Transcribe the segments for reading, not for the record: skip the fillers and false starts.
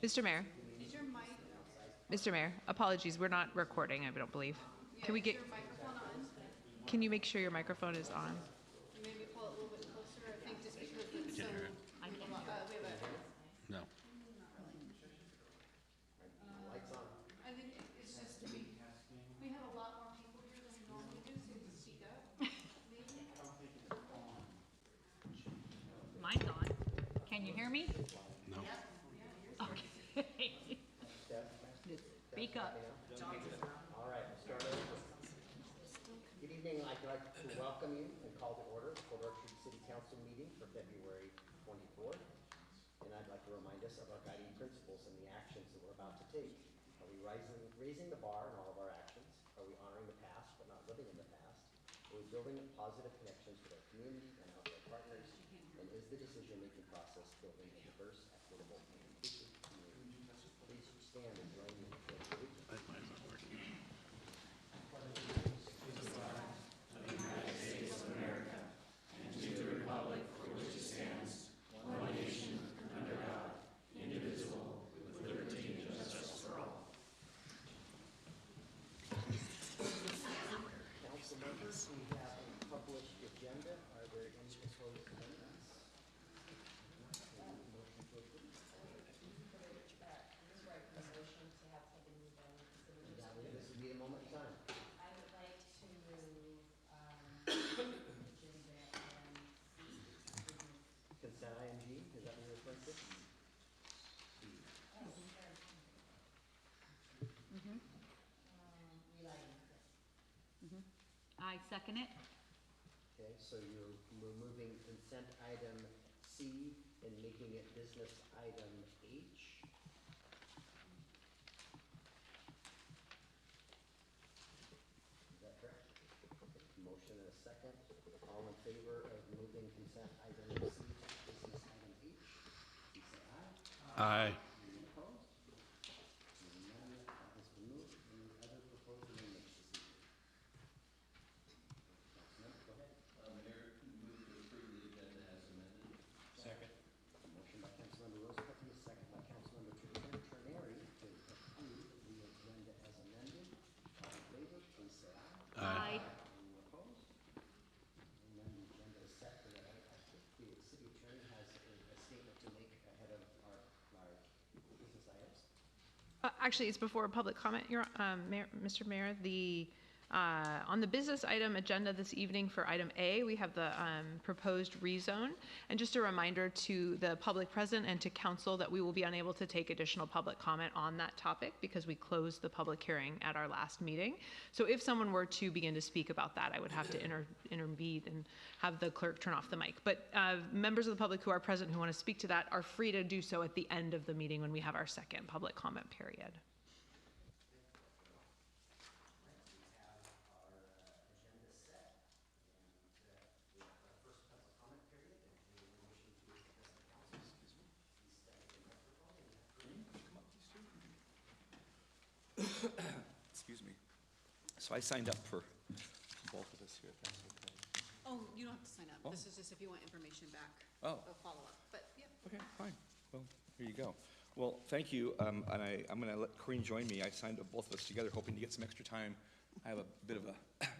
Mr. Mayor. Is your mic? Mr. Mayor, apologies, we're not recording, I don't believe. Can we Is get, your microphone on? can you make sure your microphone is on? Maybe pull it a little bit closer. I think just because it's so. I can't. We have a. No. I think it's just we have a lot more people here than we normally do, so you speak up. Mine's on. Can you hear me? No. Okay. Speak up. All right, we'll start over. Good evening. I'd like to welcome you and call to order the Port Orchard City Council meeting for February 24th. And I'd like to remind us of our guiding principles and the actions that we're about to take. Are we raising the bar in all of our actions? Are we honoring the past but not living in the past? Are we building positive connections with our community and outside partners? And is the decision-making process building a diverse, equitable, and inclusive community? Please stand and join me in the pledge of allegiance. Mine's not working. Council members, we have a published agenda. Are there any proposed amendments? Motion to approve. This would be a moment in time. I would like to move, agenda and Consent ING, is that what you're referring to? relighting. I second it. Okay, so you're removing consent item C and making it business item H. Is that correct? Okay, motion and a second. All in favor of moving consent item C to business item H, please say aye. Aye. Any opposed? Seeing none, that has been moved. Any other proposed amendments this evening? Councilmember, go ahead. Mayor, move to approve the agenda as amended. Second. Motion by Councilmember Rosecup, a second by Councilmember Terneri to approve the agenda as amended. All in favor, please say aye. Aye. Any opposed? And then the agenda is set for that. I think the city attorney has a statement to make ahead of our business items. Actually, it's before public comment, Mr. Mayor. On the business item agenda this evening for item A, we have the proposed rezone. And just a reminder to the public present and to council that we will be unable to take additional public comment on that topic because we closed the public hearing at our last meeting. So if someone were to begin to speak about that, I would have to intervene and have the clerk turn off the mic. But members of the public who are present who want to speak to that are free to do so at the end of the meeting when we have our second public comment period. We have our agenda set, and we have our first public comment period, and any motion to address the council. Please step to the microphone and Excuse me. So I signed up for both of us here, if that's okay. Oh, you don't have to sign up. Oh. This is just if you want information back. Oh. A follow-up, but yeah. Okay, fine. Well, here you go. Well, thank you, and I'm going to let Corinne join me. I signed up both of us together hoping to get some extra time. I have a bit of a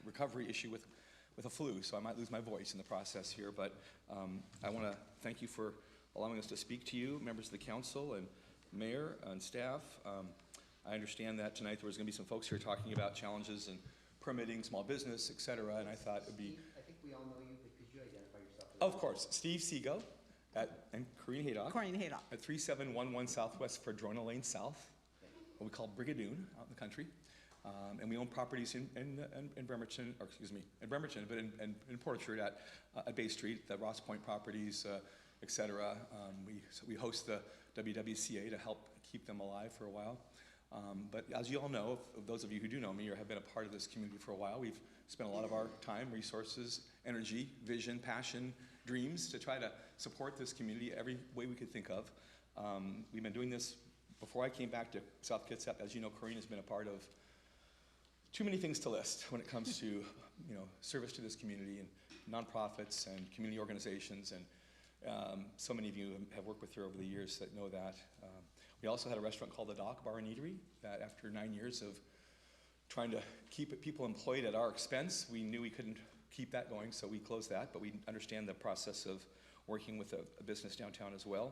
recovery issue with a flu, so I might lose my voice in the process here, but I want to thank you for allowing us to speak to you, members of the council and mayor and staff. I understand that tonight there was going to be some folks here talking about challenges in permitting, small business, et cetera, and I thought it would be... Steve, I think we all know you, but could you identify yourself? Of course, Steve Seago and Corinne Haydock. Corinne Haydock. At 3711 Southwest Fredrona Lane South, what we call Brigadoon out in the country. And we own properties in Bremerton, or excuse me, in Bremerton, but in Port Orchard at Bay Street, the Ross Point properties, et cetera. We host the WWCA to help keep them alive for a while. But as you all know, of those of you who do know me or have been a part of this community for a while, we've spent a lot of our time, resources, energy, vision, passion, dreams to try to support this community every way we could think of. We've been doing this before I came back to South Kitsap. As you know, Corinne has been a part of too many things to list when it comes to service to this community and nonprofits and community organizations, and so many of you have worked with her over the years that know that. We also had a restaurant called The Dock Bar and Eatery that after 9 years of trying to keep people employed at our expense, we knew we couldn't keep that going, so we closed that, but we understand the process of working with a business downtown as well.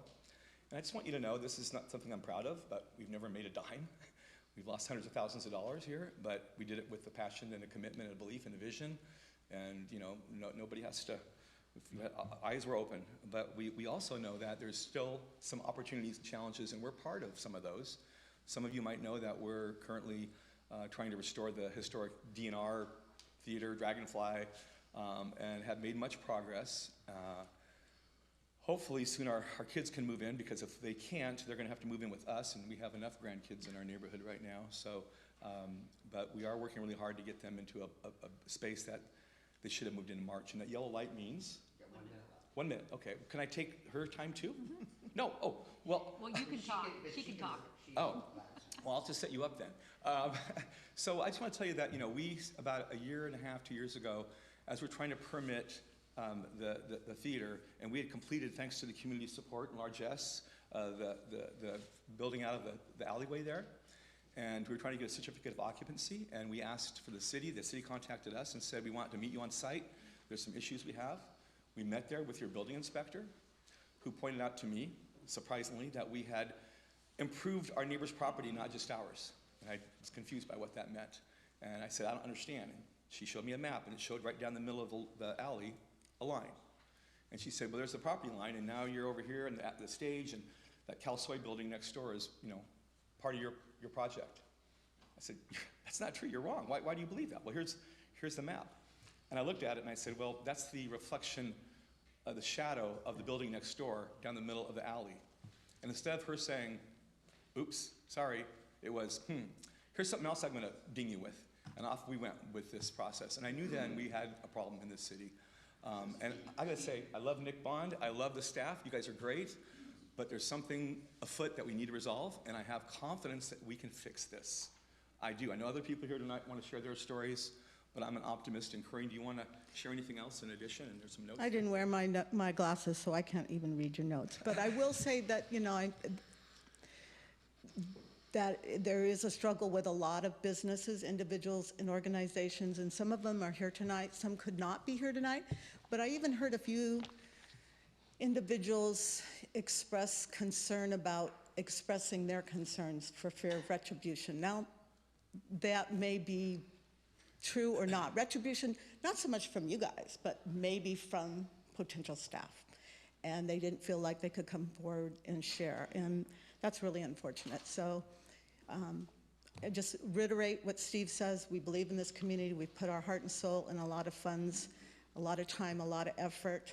And I just want you to know this is not something I'm proud of, but we've never made a dime. We've lost hundreds of thousands of dollars here, but we did it with the passion and a commitment and a belief and a vision. And you know, nobody has to, eyes were open. But we also know that there's still some opportunities and challenges, and we're part of some of those. Some of you might know that we're currently trying to restore the historic DNR Theater, Dragonfly, and have made much progress. Hopefully soon our kids can move in, because if they can't, they're gonna have to move in with us, and we have enough grandkids in our neighborhood right now. So, but we are working really hard to get them into a space that they should have moved in March. And that yellow light means? 1 minute, okay. Can I take her time too? No, oh, well. Well, you can talk, she can talk. Oh, well, I'll just set you up then. So I just want to tell you that, you know, we, about a year and a half, 2 years ago, as we're trying to permit the theater, and we had completed, thanks to the community support and largesse, the building out of the alleyway there. And we were trying to get a certificate of occupancy, and we asked for the city contacted us and said, we want to meet you on site. There's some issues we have. We met there with your building inspector, who pointed out to me, surprisingly, that we had improved our neighbor's property, not just ours. And I was confused by what that meant. And I said, I don't understand. And she showed me a map, and it showed right down the middle of the alley a line. And she said, well, there's the property line, and now you're over here and at the stage, and that Cal Soy building next door is, you know, part of your project. I said, that's not true, you're wrong. Why do you believe that? Well, here's the map. And I looked at it and I said, well, that's the reflection of the shadow of the building next door down the middle of the alley. And instead of her saying, oops, sorry, it was, here's something else I'm gonna ding you with. And off we went with this process. And I knew then we had a problem in this city. And I gotta say, I love Nick Bond, I love the staff, you guys are great, but there's something afoot that we need to resolve, and I have confidence that we can fix this. I do. I know other people here tonight want to share their stories, but I'm an optimist. And Corinne, do you want to share anything else in addition? And there's some notes. I didn't wear my glasses, so I can't even read your notes. But I will say that, you know, that there is a struggle with a lot of businesses, individuals, and organizations, and some of them are here tonight, some could not be here tonight. But I even heard a few individuals express concern about expressing their concerns for fear of retribution. Now, that may be true or not. Retribution, not so much from you guys, but maybe from potential staff. And they didn't feel like they could come forward and share. And that's really unfortunate. So I just reiterate what Steve says. We believe in this community. We've put our heart and soul in a lot of funds, a lot of time, a lot of effort.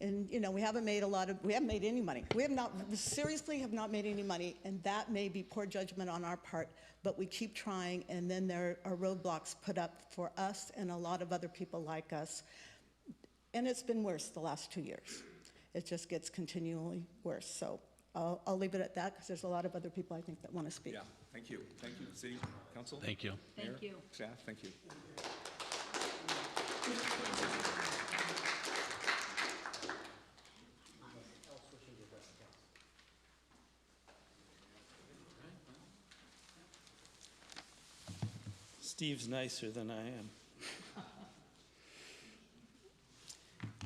And you know, we haven't made any money. We have not, seriously have not made any money, and that may be poor judgment on our part, but we keep trying, and then there are roadblocks put up for us and a lot of other people like us. And it's been worse the last 2 years. It just gets continually worse. So I'll leave it at that, because there's a lot of other people I think that want to speak. Yeah, thank you. Thank you, City Council. Thank you. Mayor, Thank you. Staff, thank you. Steve's nicer than I am.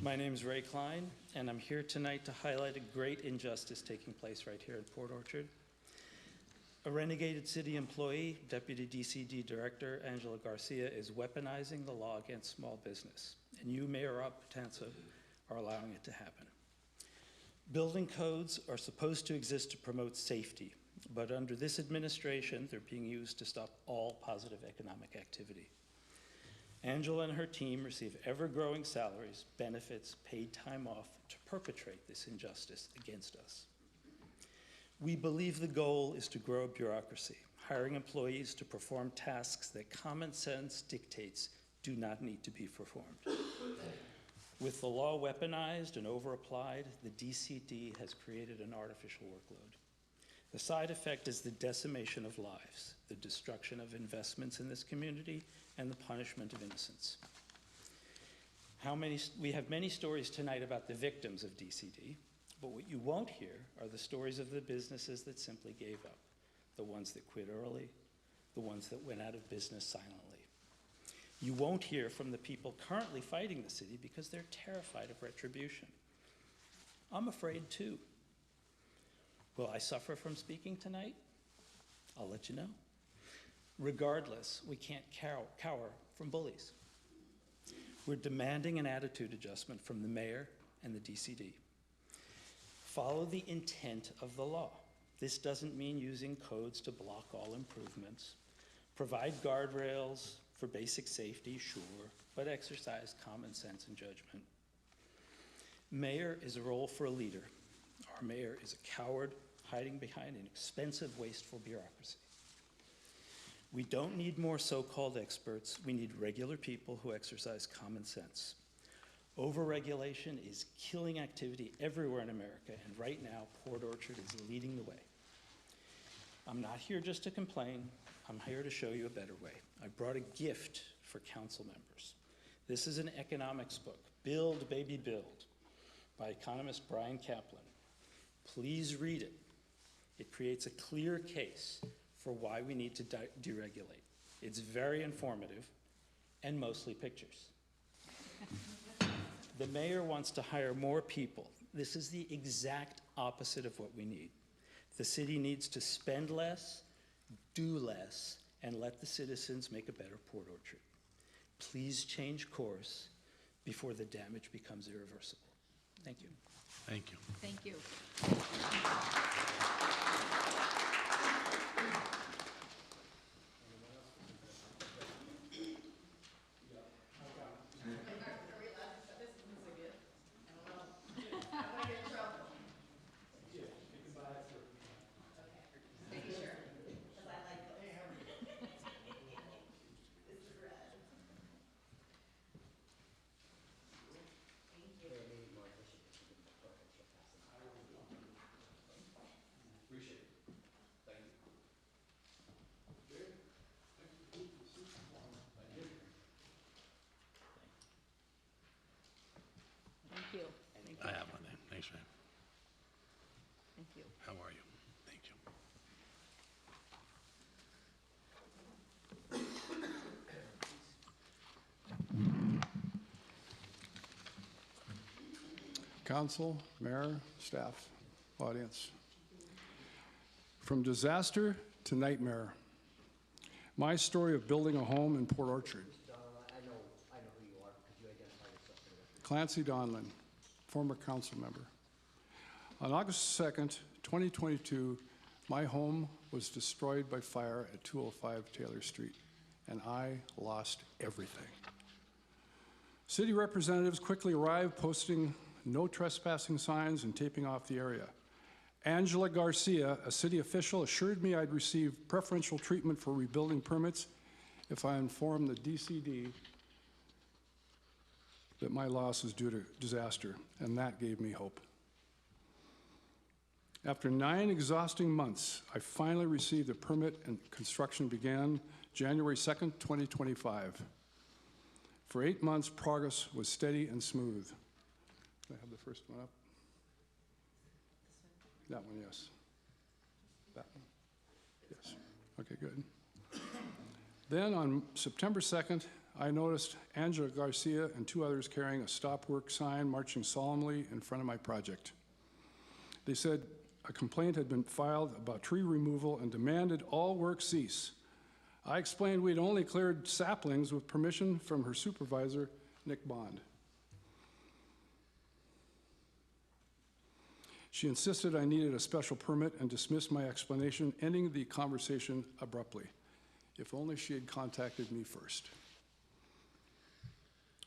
My name is Ray Klein, and I'm here tonight to highlight a great injustice taking place right here in Port Orchard. A renegated city employee, Deputy DCD Director Angela Garcia, is weaponizing the law against small business, and you, Mayor Rob Patanza, are allowing it to happen. Building codes are supposed to exist to promote safety, but under this administration, they're being used to stop all positive economic activity. Angela and her team receive ever-growing salaries, benefits, paid time off to perpetrate this injustice against us. We believe the goal is to grow bureaucracy, hiring employees to perform tasks that common sense dictates do not need to be performed. With the law weaponized and over-applied, the DCD has created an artificial workload. The side effect is the decimation of lives, the destruction of investments in this community, and the punishment of innocence. We have many stories tonight about the victims of DCD, But what you won't hear are the stories of the businesses that simply gave up, the ones that quit early, the ones that went out of business silently. You won't hear from the people currently fighting the city because they're terrified of retribution. I'm afraid too. Will I suffer from speaking tonight? I'll let you know. Regardless, we can't cower from bullies. We're demanding an attitude adjustment from the mayor and the DCD. Follow the intent of the law. This doesn't mean using codes to block all improvements. Provide guardrails for basic safety, sure, but exercise common sense and judgment. Mayor is a role for a leader. Our mayor is a coward hiding behind an expensive, wasteful bureaucracy. We don't need more so-called experts. We need regular people who exercise common sense. Overregulation is killing activity everywhere in America, and right now, Port Orchard is leading the way. I'm not here just to complain. I'm here to show you a better way. I brought a gift for council members. This is an economics book, Build, Baby, Build, by economist Brian Kaplan. Please read it. It creates a clear case for why we need to deregulate. It's very informative and mostly pictures. The mayor wants to hire more people. This is the exact opposite of what we need. The city needs to spend less, do less, and let the citizens make a better Port Orchard. Please change course before the damage becomes irreversible. Thank you. Thank you. Thank you. Thank you. I have one name. Thanks, man. Thank you. How are you? Thank you. Council, mayor, staff, audience. From disaster to nightmare. My story of building a home in Port Orchard. I know who you are. Could you identify yourself for the record? Clancy Donlin, former council member. On August 2nd, 2022, my home was destroyed by fire at 205 Taylor Street, and I lost everything. City representatives quickly arrived, posting no trespassing signs and taping off the area. Angela Garcia, a city official, assured me I'd receive preferential treatment for rebuilding permits if I informed the DCD that my loss was due to disaster, and that gave me hope. After 9 exhausting months, I finally received a permit and construction began January 2nd, 2025. For 8 months, progress was steady and smooth. Can I have the first one up? That one, yes. That one? Yes. Okay, good. Then on September 2nd, I noticed Angela Garcia and 2 others carrying a stop work sign marching solemnly in front of my project. They said a complaint had been filed about tree removal and demanded all work cease. I explained we'd only cleared saplings with permission from her supervisor, Nick Bond. She insisted I needed a special permit and dismissed my explanation, ending the conversation abruptly. If only she had contacted me first.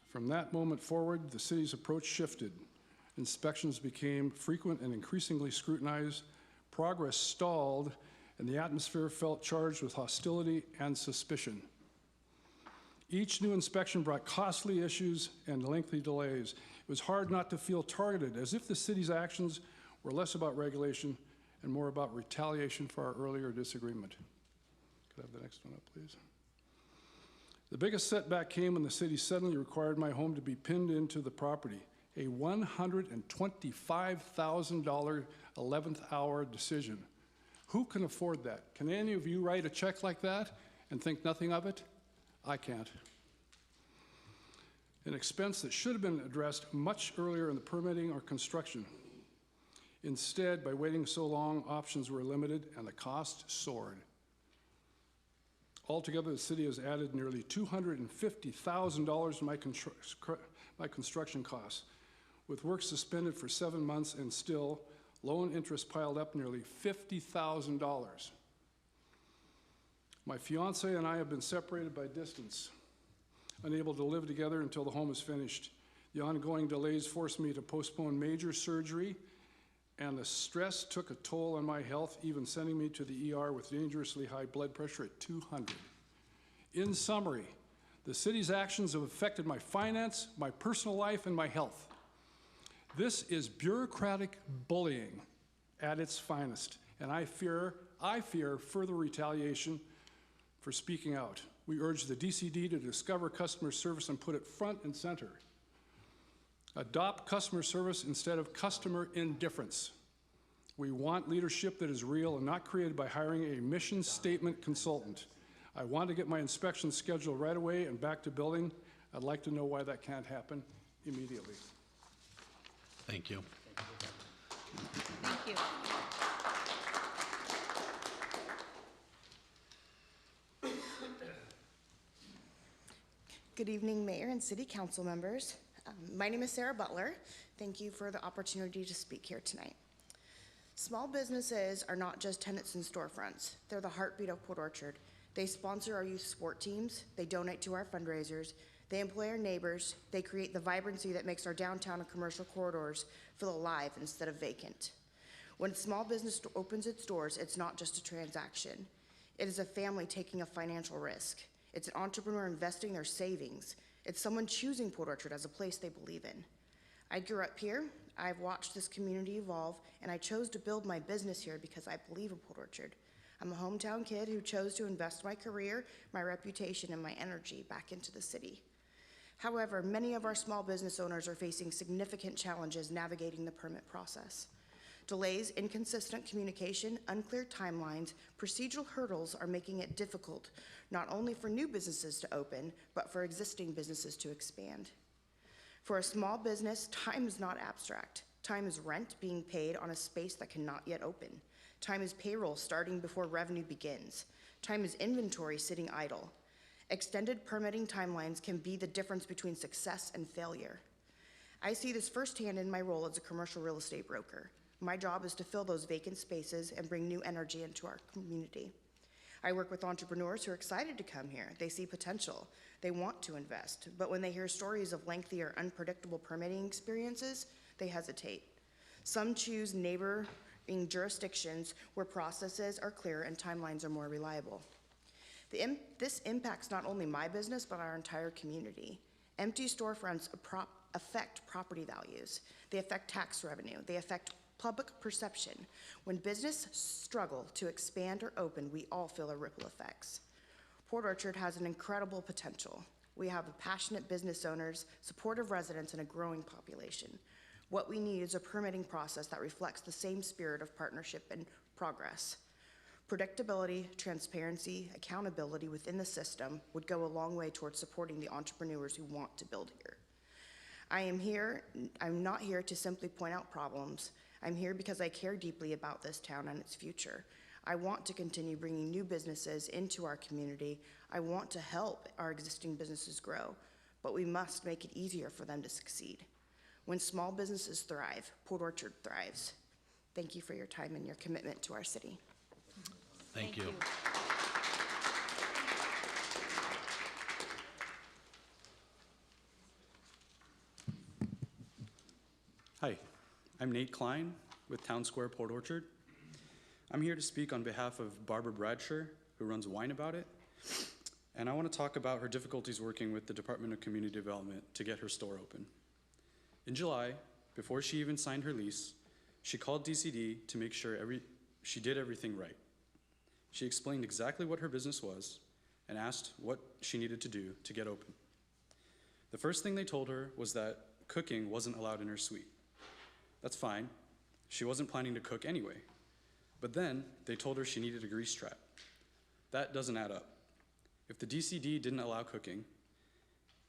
From that moment forward, the city's approach shifted. Inspections became frequent and increasingly scrutinized. Progress stalled, and the atmosphere felt charged with hostility and suspicion. Each new inspection brought costly issues and lengthy delays. It was hard not to feel targeted, as if the city's actions were less about regulation and more about retaliation for our earlier disagreement. Could I have the next one up, please? The biggest setback came when the city suddenly required my home to be pinned into the property. a $125,000 11th hour decision. Who can afford that? Can any of you write a check like that and think nothing of it? I can't. An expense that should have been addressed much earlier in the permitting or construction. Instead, by waiting so long, options were limited and the cost soared. Altogether, the city has added nearly $250,000 to my construction costs, with work suspended for 7 months and still loan interest piled up nearly $50,000. My fiance and I have been separated by distance, unable to live together until the home is finished. The ongoing delays forced me to postpone major surgery, and the stress took a toll on my health, even sending me to the ER with dangerously high blood pressure at 200. In summary, the city's actions have affected my finance, my personal life, and my health. This is bureaucratic bullying at its finest, and I fear further retaliation for speaking out. We urge the DCD to discover customer service and put it front and center. Adopt customer service instead of customer indifference. We want leadership that is real and not created by hiring a mission statement consultant. I want to get my inspection scheduled right away and back to building. I'd like to know why that can't happen immediately. Thank you. Thank you. Good evening, Mayor and City Council members. My name is Sarah Butler. Thank you for the opportunity to speak here tonight. Small businesses are not just tenants and storefronts. They're the heartbeat of Port Orchard. They sponsor our youth sport teams. They donate to our fundraisers. They employ our neighbors. They create the vibrancy that makes our downtown and commercial corridors feel alive instead of vacant. When a small business opens its doors, it's not just a transaction. It is a family taking a financial risk. It's an entrepreneur investing their savings. It's someone choosing Port Orchard as a place they believe in. I grew up here. I've watched this community evolve, and I chose to build my business here because I believe in Port Orchard. I'm a hometown kid who chose to invest my career, my reputation, and my energy back into the city. However, many of our small business owners are facing significant challenges navigating the permit process. Delays, inconsistent communication, unclear timelines, procedural hurdles are making it difficult, not only for new businesses to open, but for existing businesses to expand. For a small business, time is not abstract. Time is rent being paid on a space that cannot yet open. Time is payroll starting before revenue begins. Time is inventory sitting idle. Extended permitting timelines can be the difference between success and failure. I see this firsthand in my role as a commercial real estate broker. My job is to fill those vacant spaces and bring new energy into our community. I work with entrepreneurs who are excited to come here. They see potential. They want to invest. But when they hear stories of lengthy or unpredictable permitting experiences, they hesitate. Some choose neighboring jurisdictions where processes are clear and timelines are more reliable. This impacts not only my business, but our entire community. Empty storefronts affect property values. They affect tax revenue. They affect public perception. When business struggle to expand or open, we all feel the ripple effects. Port Orchard has an incredible potential. We have passionate business owners, supportive residents, and a growing population. What we need is a permitting process that reflects the same spirit of partnership and progress. Predictability, transparency, accountability within the system would go a long way towards supporting the entrepreneurs who want to build here. I'm not here to simply point out problems. I'm here because I care deeply about this town and its future. I want to continue bringing new businesses into our community. I want to help our existing businesses grow, but we must make it easier for them to succeed. When small businesses thrive, Port Orchard thrives. Thank you for your time and your commitment to our city. Thank you. Hi, I'm Nate Klein with Town Square Port Orchard. I'm here to speak on behalf of Barbara Bradshaw, who runs Wine About It, and I want to talk about her difficulties working with the Department of Community Development to get her store open. In July, before she even signed her lease, she called DCD to make sure she did everything right. She explained exactly what her business was and asked what she needed to do to get open. The first thing they told her was that cooking wasn't allowed in her suite. That's fine. She wasn't planning to cook anyway. But then they told her she needed a grease trap. That doesn't add up. If the DCD didn't allow cooking,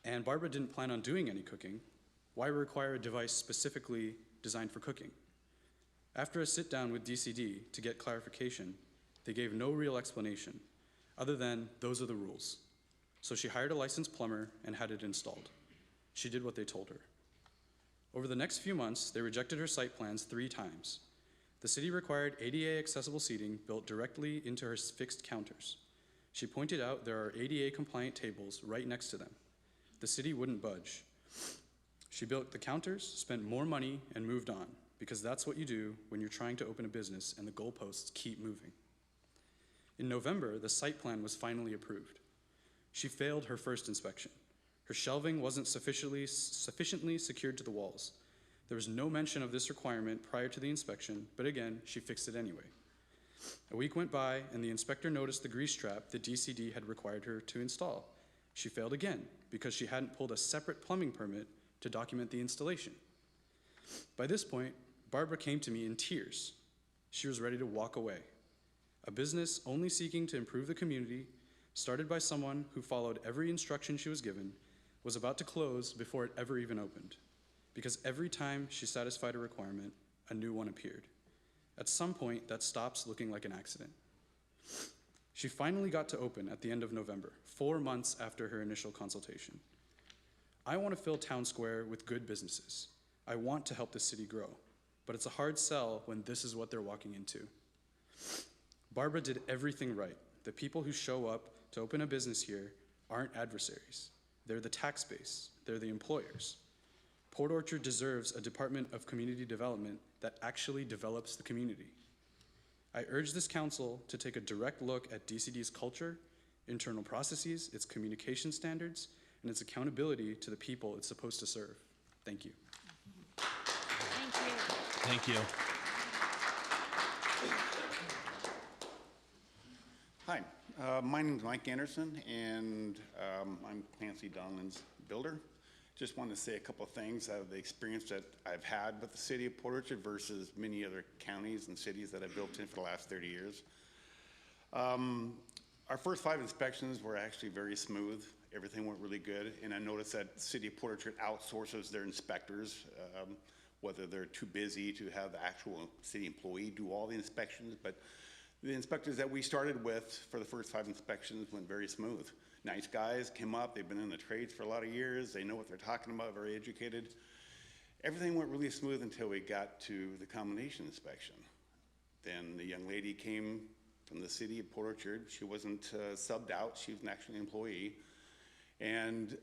and Barbara didn't plan on doing any cooking, why require a device specifically designed for cooking? After a sit down with DCD to get clarification, they gave no real explanation, other than those are the rules. So she hired a licensed plumber and had it installed. She did what they told her. Over the next few months, they rejected her site plans 3 times. The city required ADA accessible seating built directly into her fixed counters. She pointed out there are ADA compliant tables right next to them. The city wouldn't budge. She built the counters, spent more money, and moved on, because that's what you do when you're trying to open a business and the goalposts keep moving. In November, the site plan was finally approved. She failed her first inspection. Her shelving wasn't sufficiently secured to the walls. There was no mention of this requirement prior to the inspection, but again, she fixed it anyway. A week went by, and the inspector noticed the grease trap the DCD had required her to install. She failed again, because she hadn't pulled a separate plumbing permit to document the installation. By this point, Barbara came to me in tears. She was ready to walk away. A business only seeking to improve the community, started by someone who followed every instruction she was given, was about to close before it ever even opened, because every time she satisfied a requirement, a new one appeared. At some point, that stops looking like an accident. She finally got to open at the end of November, 4 months after her initial consultation. I want to fill Town Square with good businesses. I want to help the city grow, but it's a hard sell when this is what they're walking into. Barbara did everything right. The people who show up to open a business here aren't adversaries. They're the tax base. They're the employers. Port Orchard deserves a Department of Community Development that actually develops the community. I urge this council to take a direct look at DCD's culture, internal processes, its communication standards, and its accountability to the people it's supposed to serve. Thank you. Thank you. Thank you. Hi, my name is Mike Anderson, and I'm Clancy Donlan's builder. Just wanted to say a couple of things out of the experience that I've had with the city of Port Orchard versus many other counties and cities that I've built in for the last 30 years. Our first 5 inspections were actually very smooth. Everything went really good, and I noticed that the city of Port Orchard outsources their inspectors, whether they're too busy to have the actual city employee do all the inspections, but the inspectors that we started with for the first 5 inspections went very smooth. Nice guys, came up, they've been in the trades for a lot of years, they know what they're talking about, very educated. Everything went really smooth until we got to the combination inspection. Then the young lady came from the city of Port Orchard. She wasn't subbed out, she was an actual employee. And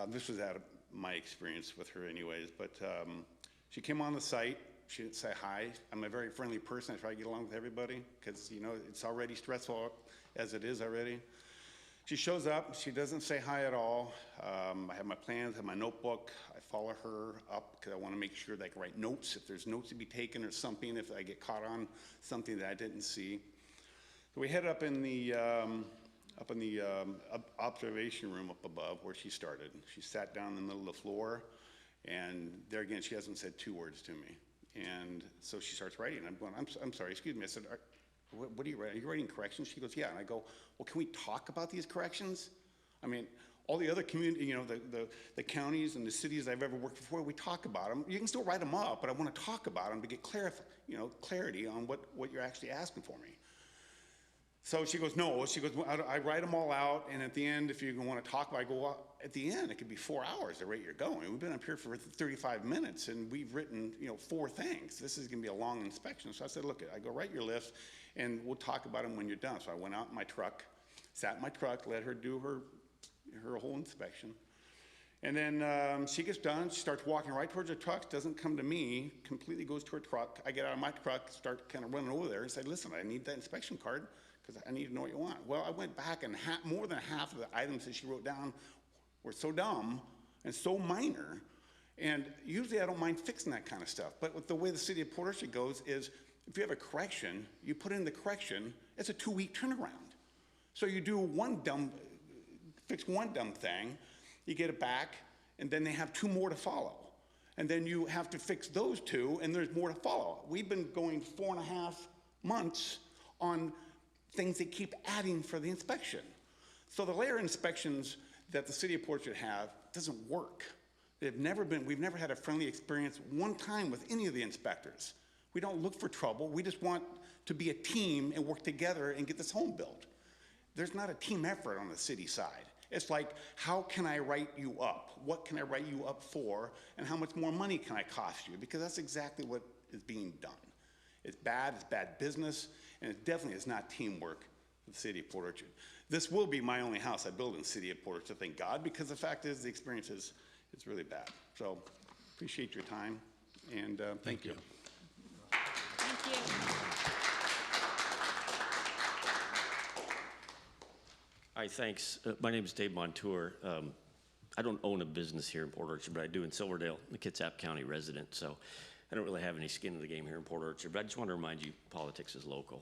this was out of my experience with her anyways, but she came on the site. She didn't say hi. I'm a very friendly person. I try to get along with everybody because, you know, it's already stressful as it is already. She shows up. She doesn't say hi at all. I have my plans, I have my notebook. I follow her up because I want to make sure that I can write notes if there's notes to be taken or something, if I get caught on something that I didn't see. So we head up in the observation room up above where she started. She sat down in the middle of the floor, and there again, she hasn't said 2 words to me. And so she starts writing. I'm going, I'm sorry, excuse me. I said, what are you writing? Are you writing corrections? She goes, yeah. And I go, well, can we talk about these corrections? I mean, all the other community, you know, the counties and the cities I've ever worked for, we talk about them. You can still write them up, but I want to talk about them to get clarity on what you're actually asking for me. So she goes, no. She goes, I write them all out, and at the end, if you want to talk about it, I go, well, at the end, it could be 4 hours the rate you're going. We've been up here for 35 minutes, and we've written, 4 things. This is going to be a long inspection. So I said, look, I go, write your list, and we'll talk about them when you're done. So I went out in my truck, sat in my truck, let her do her whole inspection. And then she gets done. She starts walking right towards her truck, doesn't come to me, completely goes to her truck. I get out of my truck, start kind of running over there, and say, listen, I need that inspection card, because I need to know what you want. Well, I went back, and more than half of the items that she wrote down were so dumb and so minor, and usually I don't mind fixing that kind of stuff. But with the way the city of Port Orchard goes is, if you have a correction, you put in the correction, it's a 2-week turnaround. So you do fix one dumb thing, you get it back, and then they have 2 more to follow. and then you have to fix those two, and there's more to follow. We've been going 4.5 months on things they keep adding for the inspection. So the layer inspections that the city of Port Orchard have doesn't work. We've never had a friendly experience one time with any of the inspectors. We don't look for trouble. We just want to be a team and work together and get this home built. There's not a team effort on the city side. It's like, how can I write you up? What can I write you up for? And how much more money can I cost you? Because that's exactly what is being done. It's bad business, and it definitely is not teamwork with the city of Port Orchard. This will be my only house I build in the city of Port Orchard, thank God, because the fact is the experience is it's really bad. So appreciate your time, and thank you. Thank you. Hi, thanks. My name is Dave Montour. I don't own a business here in Port Orchard, but I do in Silverdale. I'm a Kitsap County resident, so I don't really have any skin in the game here in Port Orchard, but I just want to remind you, politics is local.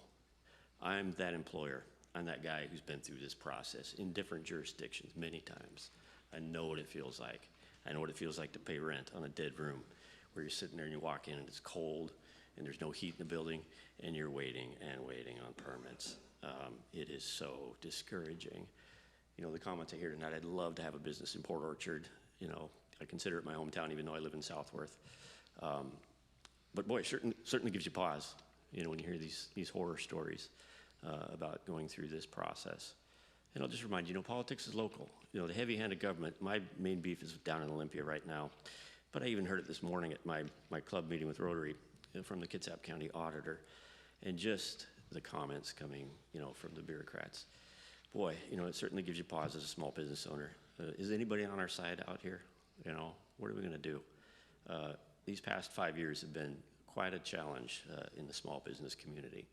I'm that employer. I'm that guy who's been through this process in different jurisdictions many times. I know what it feels like. I know what it feels like to pay rent on a dead room where you're sitting there and you walk in and it's cold and there's no heat in the building and you're waiting and waiting on permits. It is so discouraging. You know, the comments I hear tonight, I'd love to have a business in Port Orchard. You know, I consider it my hometown even though I live in Southworth. But boy, it certainly gives you pause, you know, when you hear these horror stories about going through this process. And I'll just remind you, you know, politics is local. You know, the heavy-handed government, my main beef is down in Olympia right now. But I even heard it this morning at my club meeting with Rotary from the Kitsap County auditor. And just the comments coming, you know, from the bureaucrats. Boy, you know, it certainly gives you pause as a small business owner. Is anybody on our side out here? You know, what are we going to do? These past 5 years have been quite a challenge in the small business community.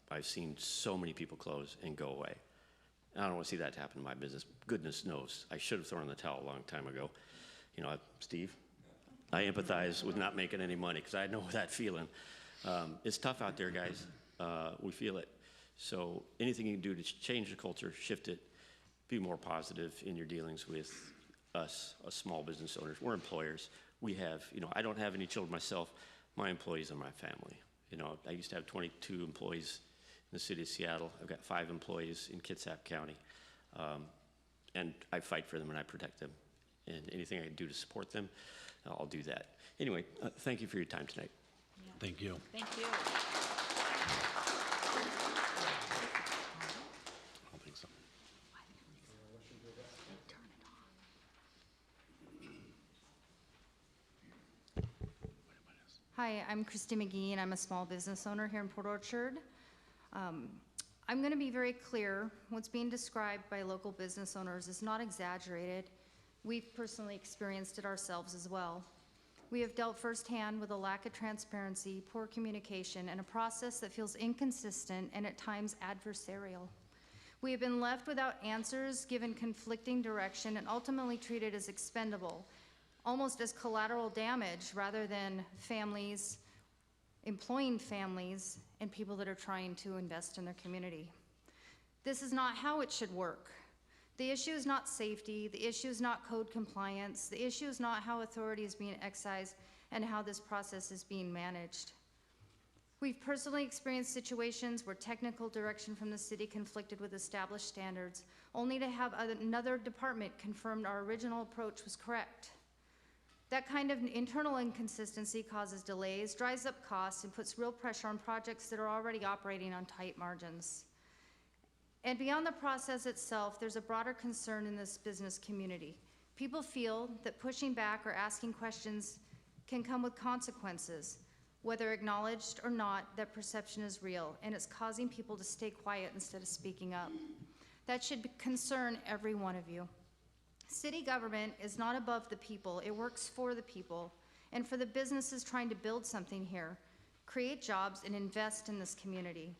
I've seen so many people close and go away. I don't want to see that happen in my business. Goodness knows, I should have thrown in the towel a long time ago. You know, Steve, I empathize with not making any money because I know that feeling. It's tough out there, guys. We feel it. So anything you can do to change the culture, shift it, be more positive in your dealings with us small business owners. We're employers. We have, you know, I don't have any children myself. My employees are my family. You know, I used to have 22 employees in the city of Seattle. I've got 5 employees in Kitsap County. And I fight for them and I protect them. And anything I can do to support them, I'll do that. Anyway, thank you for your time tonight. Yeah. Thank you. Thank you. I don't think so. Hi, I'm Christy McGee, and I'm a small business owner here in Port Orchard. I'm going to be very clear. What's being described by local business owners is not exaggerated. We've personally experienced it ourselves as well. We have dealt firsthand with a lack of transparency, poor communication, and a process that feels inconsistent and at times adversarial. We have been left without answers, given conflicting direction, and ultimately treated as expendable, almost as collateral damage rather than families, employing families, and people that are trying to invest in their community. This is not how it should work. The issue is not safety, the issue is not code compliance, the issue is not how authority is being exercised and how this process is being managed. We've personally experienced situations where technical direction from the city conflicted with established standards, only to have another department confirm our original approach was correct. That kind of internal inconsistency causes delays, drives up costs, and puts real pressure on projects that are already operating on tight margins. And beyond the process itself, there's a broader concern in this business community. People feel that pushing back or asking questions can come with consequences. Whether acknowledged or not, that perception is real, and it's causing people to stay quiet instead of speaking up. That should concern every one of you. City government is not above the people, it works for the people, and for the businesses trying to build something here, create jobs, and invest in this community.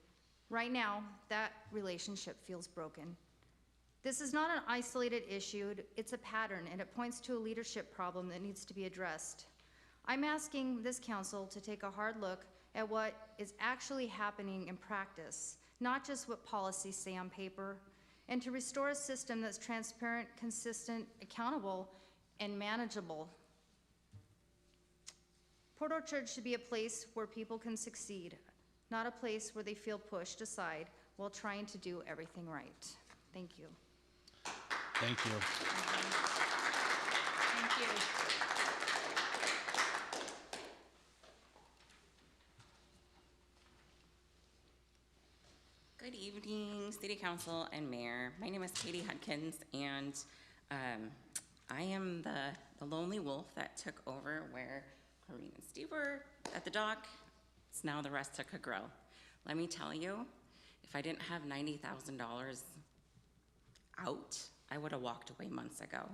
Right now, that relationship feels broken. This is not an isolated issue, it's a pattern, and it points to a leadership problem that needs to be addressed. I'm asking this council to take a hard look at what is actually happening in practice, not just what policies say on paper, and to restore a system that's transparent, consistent, accountable, and manageable. Port Orchard should be a place where people can succeed, not a place where they feel pushed aside while trying to do everything right. Thank you. Thank you. Thank you. Good evening, City Council and Mayor. My name is Katie Hudkins, and I am the lonely wolf that took over where Corrine and Steve were at the dock. It's now the rest took a grow. Let me tell you, if I didn't have $90,000 out, I would have walked away months ago.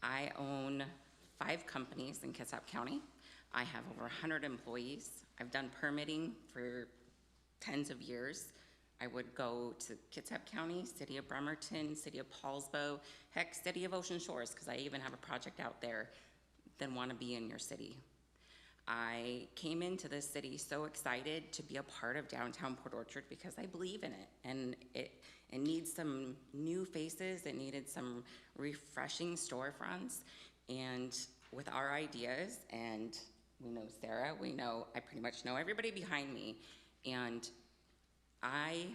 I own 5 companies in Kitsap County. I have over 100 employees. I've done permitting for tens of years. I would go to Kitsap County, City of Bremerton, City of Paulsbo, heck, City of Ocean Shores, because I even have a project out there, than want to be in your city. I came into this city so excited to be a part of downtown Port Orchard because I believe in it, and it needs some new faces. It needed some refreshing storefronts, and with our ideas, and we know Sarah, I pretty much know everybody behind me, and I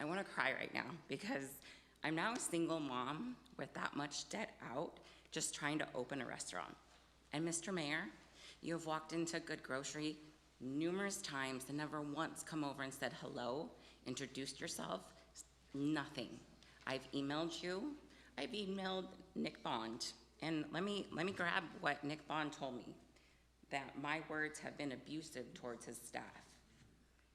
want to cry right now because I'm now a single mom with that much debt out, just trying to open a restaurant. And Mr. Mayor, you have walked into Good Grocery numerous times and never once come over and said hello, introduced yourself, nothing. I've emailed you, I've emailed Nick Bond, and let me grab what Nick Bond told me, that my words have been abusive towards his staff.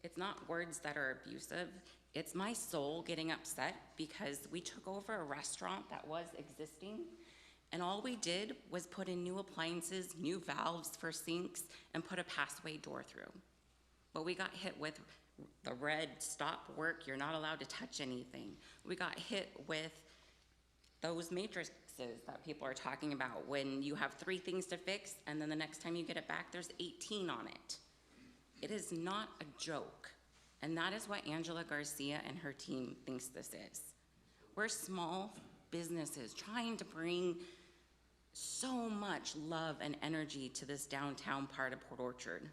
It's not words that are abusive, it's my soul getting upset because we took over a restaurant that was existing, and all we did was put in new appliances, new valves for sinks, and put a passway door through. But we got hit with the red stop work, you're not allowed to touch anything. We got hit with those matrices that people are talking about when you have 3 things to fix, and then the next time you get it back, there's 18 on it. It is not a joke, and that is what Angela Garcia and her team thinks this is. We're small businesses trying to bring so much love and energy to this downtown part of Port Orchard.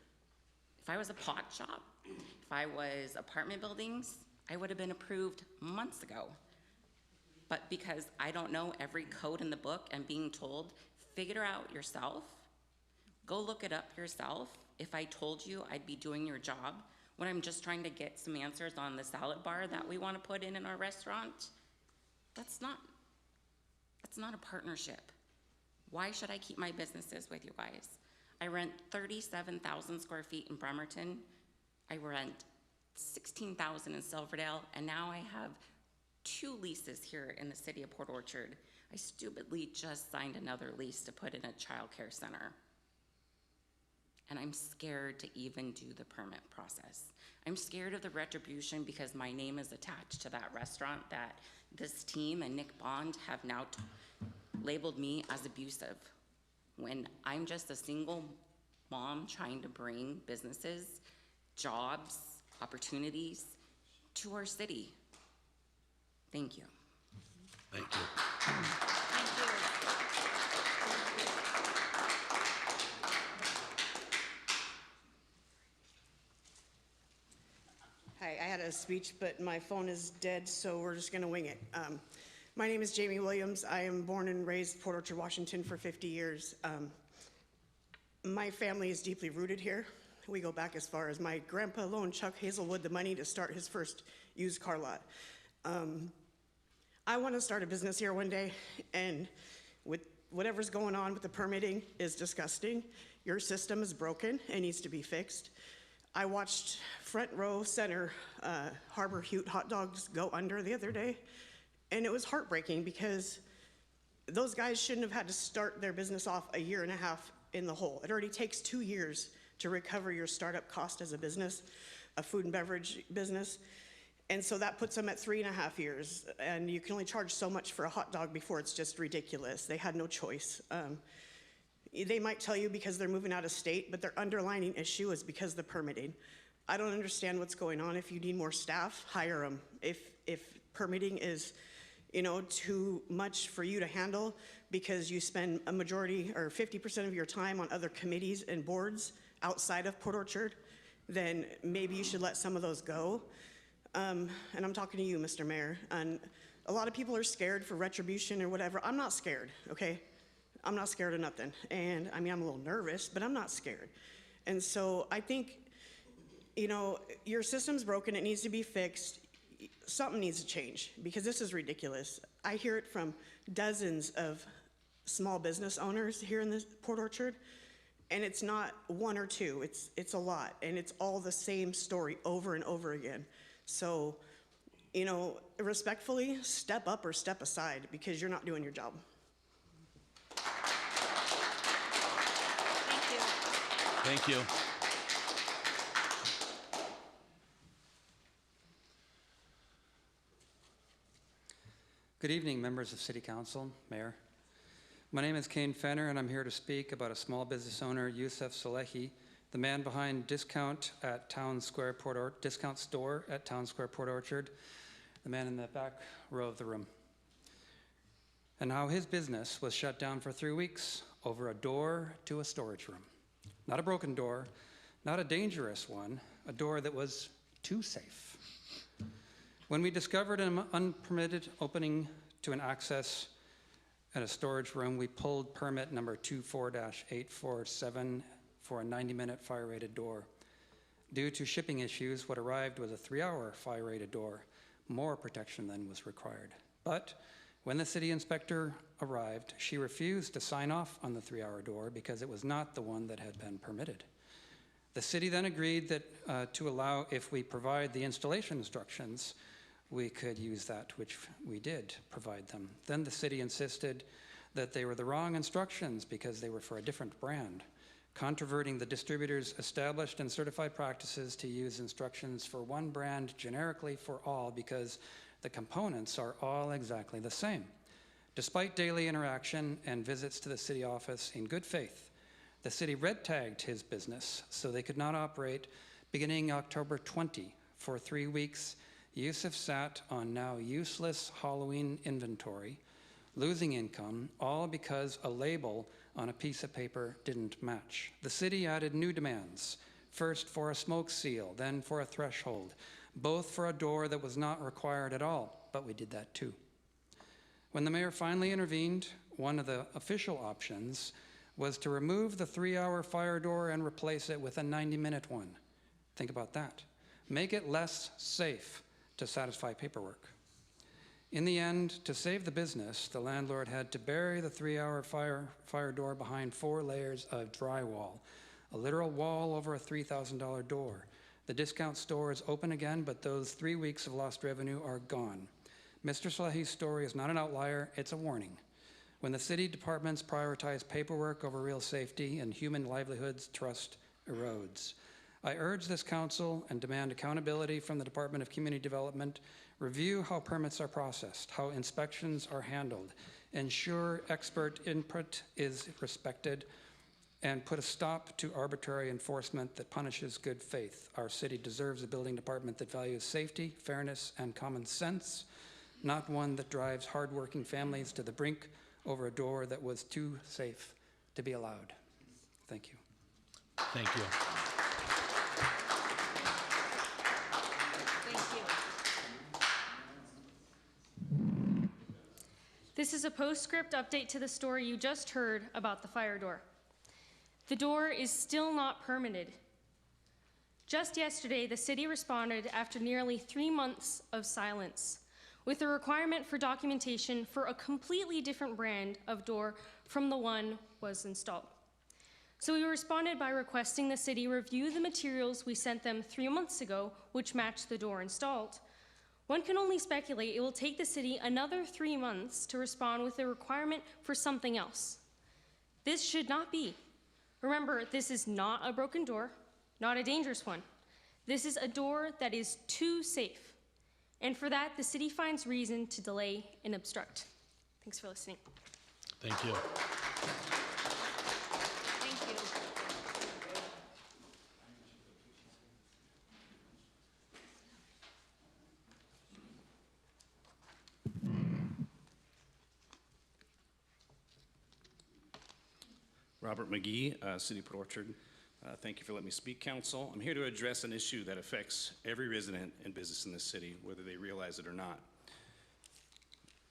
If I was a pot shop, if I was apartment buildings, I would have been approved months ago. But because I don't know every code in the book and being told, figure it out yourself, go look it up yourself. If I told you I'd be doing your job when I'm just trying to get some answers on the salad bar that we want to put in our restaurant, that's not a partnership. Why should I keep my businesses with you guys? I rent 37,000 square feet in Bremerton. I rent 16,000 in Silverdale, and now I have 2 leases here in the city of Port Orchard. I stupidly just signed another lease to put in a child care center. And I'm scared to even do the permit process. I'm scared of the retribution because my name is attached to that restaurant that this team and Nick Bond have now labeled me as abusive, when I'm just a single mom trying to bring businesses, jobs, opportunities to our city. Thank you. Thank you. Thank you. Hi, I had a speech, but my phone is dead, so we're just gonna wing it. My name is Jamie Williams. I am born and raised Port Orchard, Washington for 50 years. My family is deeply rooted here. We go back as far as my grandpa loaned Chuck Hazelwood the money to start his first used car lot. I want to start a business here one day, and with whatever's going on with the permitting is disgusting. Your system is broken and needs to be fixed. I watched front row center Harbor Hute hot dogs go under the other day, and it was heartbreaking because those guys shouldn't have had to start their business off a year and a half in the hole. It already takes 2 years to recover your startup cost as a business, a food and beverage business. And so that puts them at 3.5 years. And you can only charge so much for a hot dog before it's just ridiculous. They had no choice. They might tell you because they're moving out of state, but their underlying issue is because of the permitting. I don't understand what's going on. If you need more staff, hire them. If permitting is too much for you to handle because you spend a majority or 50% of your time on other committees and boards outside of Port Orchard, then maybe you should let some of those go. And I'm talking to you, Mr. Mayor. And a lot of people are scared for retribution or whatever. I'm not scared, okay? I'm not scared of nothing. And I mean, I'm a little nervous, but I'm not scared. And so I think, your system's broken, it needs to be fixed. Something needs to change because this is ridiculous. I hear it from dozens of small business owners here in this Port Orchard, and it's not one or two, it's a lot, and it's all the same story over and over again. So, respectfully, step up or step aside because you're not doing your job. Thank you. Thank you. Good evening, members of City Council, Mayor. My name is Kane Fenner, and I'm here to speak about a small business owner, Yusuf Salehi, the man behind Discount store at Town Square, Port Orchard, the man in the back row of the room. And how his business was shut down for 3 weeks over a door to a storage room. Not a broken door, not a dangerous one, a door that was too safe. When we discovered an unpermitted opening to an access at a storage room, we pulled permit number 24-847 for a 90-minute fire-rated door. Due to shipping issues, what arrived was a 3-hour fire-rated door, more protection than was required. But when the city inspector arrived, she refused to sign off on the 3-hour door because it was not the one that had been permitted. The city then agreed that to allow, if we provide the installation instructions, we could use that, which we did provide them. Then the city insisted that they were the wrong instructions because they were for a different brand, controverting the distributor's established and certified practices to use instructions for one brand generically for all because the components are all exactly the same. Despite daily interaction and visits to the city office in good faith, the city red tagged his business so they could not operate beginning October 20 for 3 weeks. Yusuf sat on now useless Halloween inventory, losing income, all because a label on a piece of paper didn't match. The city added new demands, first for a smoke seal, then for a threshold, both for a door that was not required at all, but we did that too. When the mayor finally intervened, one of the official options was to remove the 3-hour fire door and replace it with a 90-minute one. Think about that. Make it less safe to satisfy paperwork. In the end, to save the business, the landlord had to bury the 3-hour fire door behind 4 layers of drywall, a literal wall over a $3,000 door. The discount store is open again, but those 3 weeks of lost revenue are gone. Mr. Salehi's story is not an outlier, it's a warning. When the city departments prioritize paperwork over real safety and human livelihoods, trust erodes. I urge this council and demand accountability from the Department of Community Development, review how permits are processed, how inspections are handled, ensure expert input is respected, and put a stop to arbitrary enforcement that punishes good faith. Our city deserves a building department that values safety, fairness, and common sense, not one that drives hardworking families to the brink over a door that was too safe to be allowed. Thank you. Thank you. This is a postscript update to the story you just heard about the fire door. The door is still not permitted. Just yesterday, the city responded after nearly 3 months of silence with a requirement for documentation for a completely different brand of door from the one was installed. So we responded by requesting the city review the materials we sent them 3 months ago, which matched the door installed. One can only speculate it will take the city another 3 months to respond with a requirement for something else. This should not be. Remember, this is not a broken door, not a dangerous one. This is a door that is too safe. And for that, the city finds reason to delay and obstruct. Thanks for listening. Thank you. Thank you. Robert McGee, City of Port Orchard. Thank you for letting me speak, Council. I'm here to address an issue that affects every resident and business in this city, whether they realize it or not.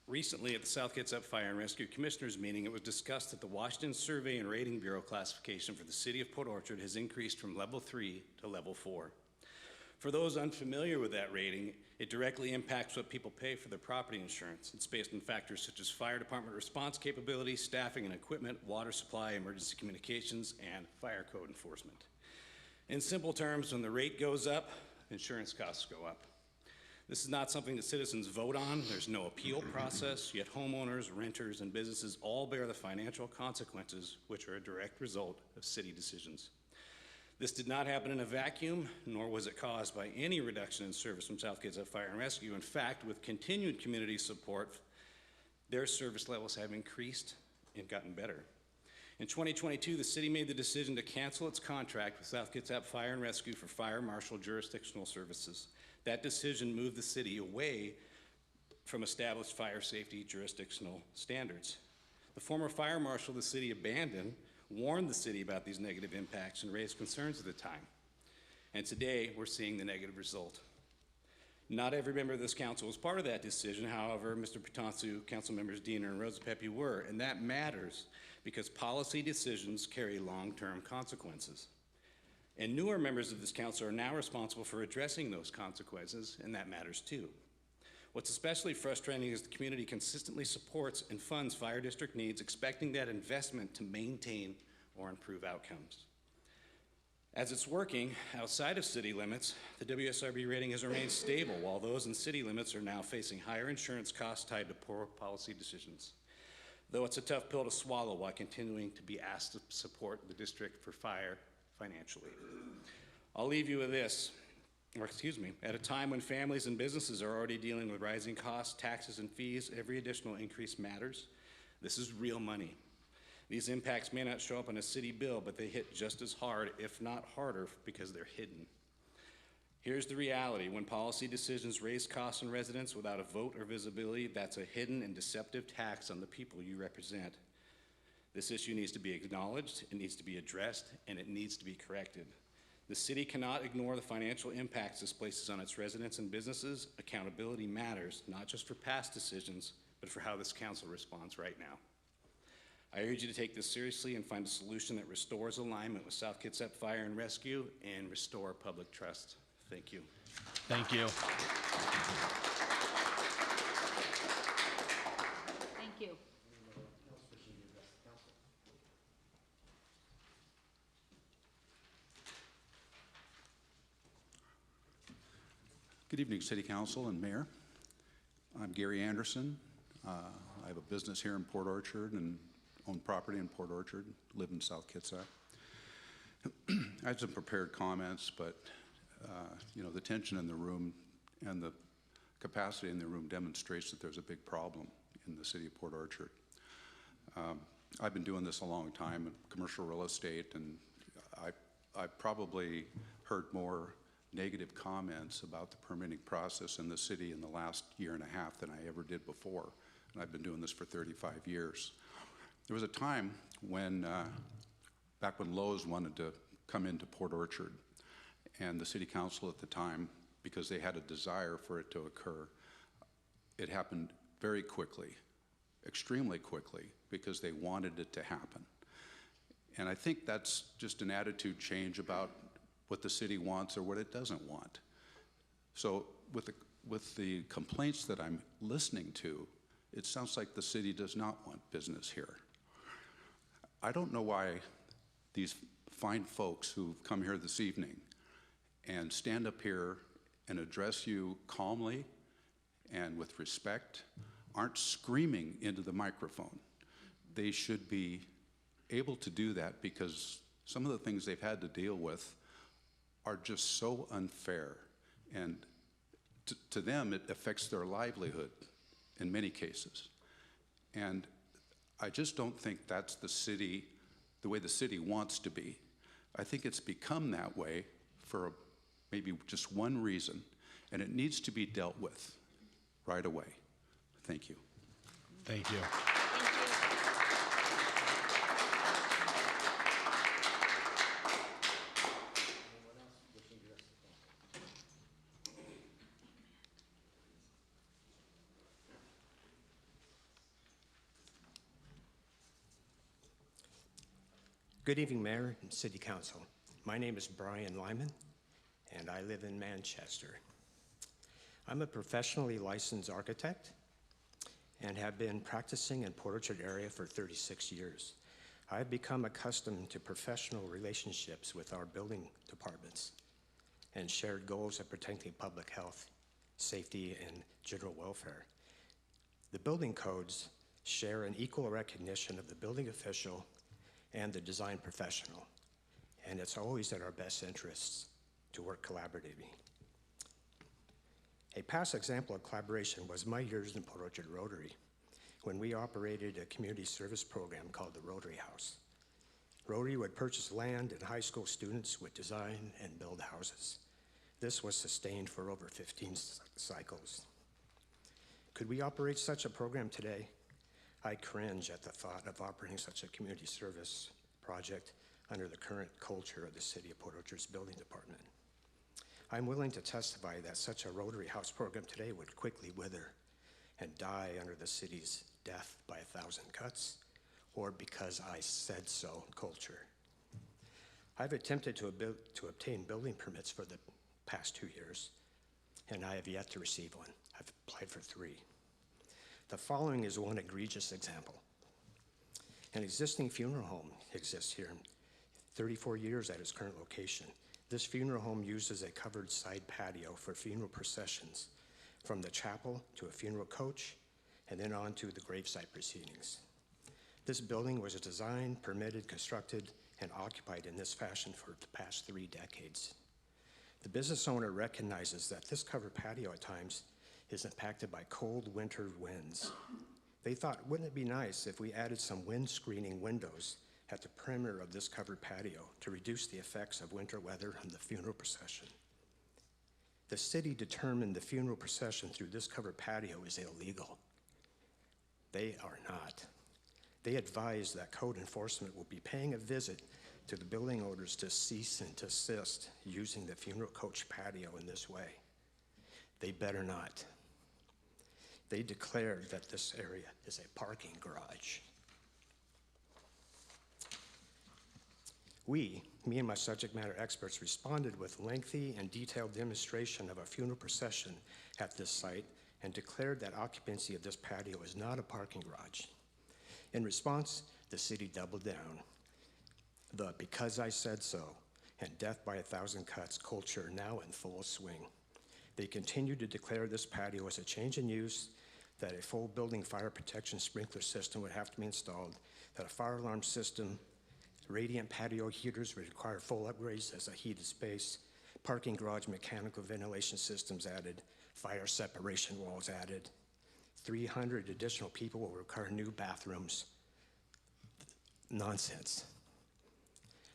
Recently, at the South Kitsap Fire and Rescue Commissioners meeting, it was discussed that the Washington Survey and Rating Bureau classification for the City of Port Orchard has increased from level 3 to level 4. For those unfamiliar with that rating, it directly impacts what people pay for their property insurance. It's based on factors such as fire department response capability, staffing and equipment, water supply, emergency communications, and fire code enforcement. In simple terms, when the rate goes up, insurance costs go up. This is not something that citizens vote on. There's no appeal process, yet homeowners, renters, and businesses all bear the financial consequences, which are a direct result of city decisions. This did not happen in a vacuum, nor was it caused by any reduction in service from South Kitsap Fire and Rescue. In fact, with continued community support, their service levels have increased and gotten better. In 2022, the city made the decision to cancel its contract with South Kitsap Fire and Rescue for fire marshal jurisdictional services. That decision moved the city away from established fire safety jurisdictional standards. The former fire marshal the city abandoned warned the city about these negative impacts and raised concerns at the time. And today, we're seeing the negative result. Not every member of this council was part of that decision. However, Mr. Patonsu, council members Diener and Rosapepe were, and that matters because policy decisions carry long-term consequences. And newer members of this council are now responsible for addressing those consequences, and that matters too. What's especially frustrating is the community consistently supports and funds fire district needs, expecting that investment to maintain or improve outcomes. As it's working outside of city limits, the WSRB rating has remained stable, while those in city limits are now facing higher insurance costs tied to poor policy decisions. Though it's a tough pill to swallow while continuing to be asked to support the district for fire financially. I'll leave you with this. At a time when families and businesses are already dealing with rising costs, taxes, and fees, every additional increase matters. This is real money. These impacts may not show up on a city bill, but they hit just as hard, if not harder, because they're hidden. Here's the reality. When policy decisions raise costs on residents without a vote or visibility, that's a hidden and deceptive tax on the people you represent. This issue needs to be acknowledged, it needs to be addressed, and it needs to be corrected. The city cannot ignore the financial impacts this places on its residents and businesses. Accountability matters, not just for past decisions, but for how this council responds right now. I urge you to take this seriously and find a solution that restores alignment with South Kitsap Fire and Rescue and restore public trust. Thank you. Thank you. Thank you. Good evening, City Council and Mayor. I'm Gary Anderson. I have a business here in Port Orchard and own property in Port Orchard, live in South Kitsap. I had some prepared comments, but the tension in the room and the capacity in the room demonstrates that there's a big problem in the city of Port Orchard. I've been doing this a long time in commercial real estate, and I've probably heard more negative comments about the permitting process in the city in the last year and a half than I ever did before. And I've been doing this for 35 years. There was a time when, back when Lowe's wanted to come into Port Orchard, and the city council at the time, because they had a desire for it to occur, it happened very quickly, extremely quickly, because they wanted it to happen. And I think that's just an attitude change about what the city wants or what it doesn't want. So with the complaints that I'm listening to, it sounds like the city does not want business here. I don't know why these fine folks who've come here this evening and stand up here and address you calmly and with respect aren't screaming into the microphone. They should be able to do that because some of the things they've had to deal with are just so unfair, and to them it affects their livelihood in many cases. And I just don't think that's the way the city wants to be. I think it's become that way for maybe just one reason, and it needs to be dealt with right away. Thank you. Thank you. Good evening, Mayor and City Council. My name is Brian Lyman, and I live in Manchester. I'm a professionally licensed architect and have been practicing in Port Orchard area for 36 years. I've become accustomed to professional relationships with our building departments and shared goals of protecting public health, safety, and general welfare. The building codes share an equal recognition of the building official and the design professional, and it's always in our best interests to work collaboratively. A past example of collaboration was my years in Port Orchard Rotary, when we operated a community service program called the Rotary House. Rotary would purchase land, and high school students would design and build houses. This was sustained for over 15 cycles. Could we operate such a program today? I cringe at the thought of operating such a community service project under the current culture of the City of Port Orchard's building department. I'm willing to testify that such a Rotary House program today would quickly wither and die under the city's death by 1,000 cuts, or because I said so culture. I've attempted to obtain building permits for the past 2 years, and I have yet to receive one. I've applied for 3. The following is one egregious example. An existing funeral home exists here, 34 years at its current location. This funeral home uses a covered side patio for funeral processions, from the chapel to a funeral coach, and then on to the gravesite proceedings. This building was designed, permitted, constructed, and occupied in this fashion for the past 3 decades. The business owner recognizes that this covered patio at times is impacted by cold winter winds. They thought, wouldn't it be nice if we added some wind screening windows at the perimeter of this covered patio to reduce the effects of winter weather on the funeral procession? The city determined the funeral procession through this covered patio is illegal. They are not. They advised that code enforcement will be paying a visit to the building owners to cease and desist using the funeral coach patio in this way. They better not. They declared that this area is a parking garage. Me and my subject matter experts responded with lengthy and detailed demonstration of a funeral procession at this site and declared that occupancy of this patio is not a parking garage. In response, the city doubled down. The "because I said so" and death by 1,000 cuts culture now in full swing. They continued to declare this patio as a change in use, that a full building fire protection sprinkler system would have to be installed, that a fire alarm system, radiant patio heaters would require full upgrades as a heated space, parking garage mechanical ventilation systems added, fire separation walls added. 300 additional people will require new bathrooms. Nonsense.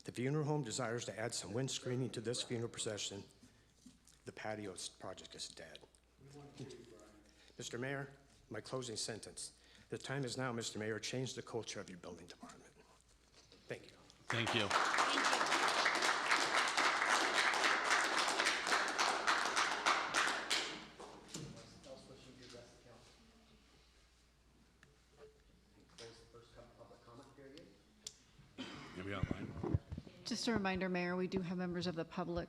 The funeral home desires to add some wind screening to this funeral procession. The patio project is dead. Mr. Mayor, my closing sentence. The time is now, Mr. Mayor, change the culture of your building department. Thank you. Thank you. Maybe online. Just a reminder, Mayor, we do have members of the public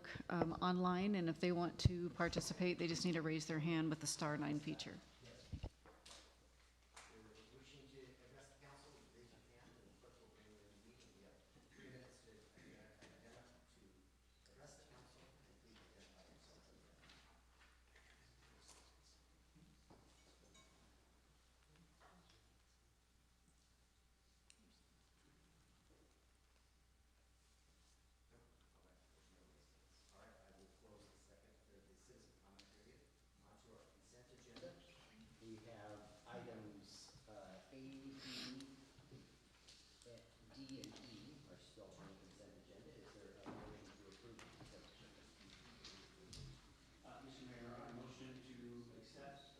online, and if they want to participate, they just need to raise their hand with the *9 feature. We have items A, B, D, and E are still on the consent agenda. Is there a motion to approve the consent agenda? Mr. Mayor, I motion to accept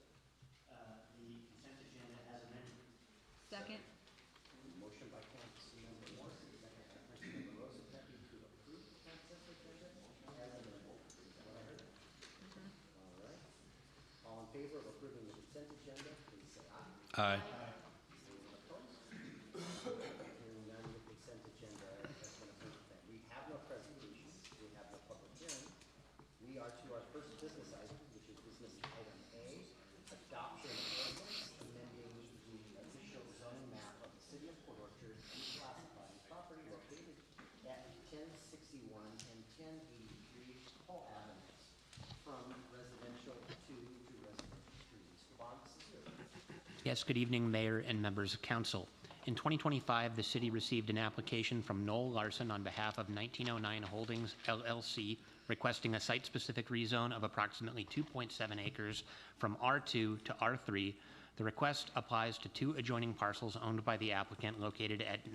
the consent agenda as amended. Second. Motion by Councilmember Morrison, second by Councilmember Rosa, to approve the consent agenda as amended. Is that what I heard? All right. All in favor of approving the consent agenda, please say aye. Aye. Anyone opposed? Hearing none, the consent agenda has 1061 and 1083 Hall Avenues from residential 2 to residential 3. Mr. Bond, this is yours. Yes, good evening, Mayor and members of council. In 2025, the city received an application from Noel Larson on behalf of 1909 Holdings LLC requesting a site-specific rezone of approximately 2.7 acres from R2 to R3. The request applies to 2 adjoining parcels owned by the applicant located at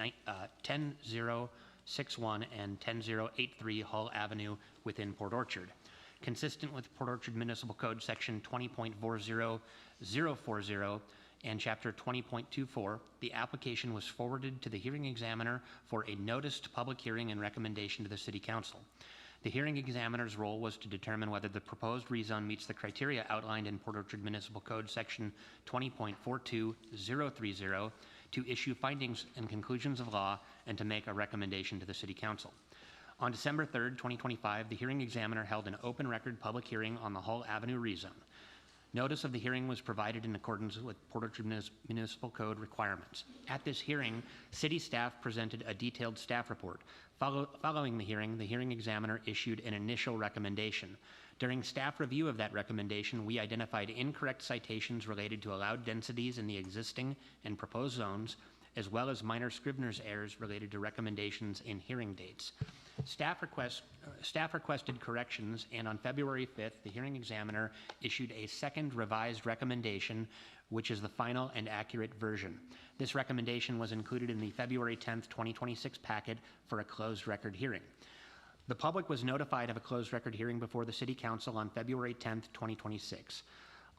10061 and 10083 Hull Avenue within Port Orchard. Consistent with Port Orchard Municipal Code Section 20.40040 and Chapter 20.24, the application was forwarded to the hearing examiner for a noticed public hearing and recommendation to the City Council. The hearing examiner's role was to determine whether the proposed rezone meets the criteria outlined in Port Orchard Municipal Code Section 20.42030, to issue findings and conclusions of law, and to make a recommendation to the City Council. On December 3rd, 2025, the hearing examiner held an open record public hearing on the Hull Avenue rezone. Notice of the hearing was provided in accordance with Port Orchard Municipal Code requirements. At this hearing, city staff presented a detailed staff report. Following the hearing examiner issued an initial recommendation. During staff review of that recommendation, we identified incorrect citations related to allowed densities in the existing and proposed zones, as well as minor Scrivener's errors related to recommendations in hearing dates. Staff requested corrections, and on February 5th, the hearing examiner issued a second revised recommendation, which is the final and accurate version. This recommendation was included in the February 10th, 2026 packet for a closed record hearing. The public was notified of a closed record hearing before the City Council on February 10th, 2026.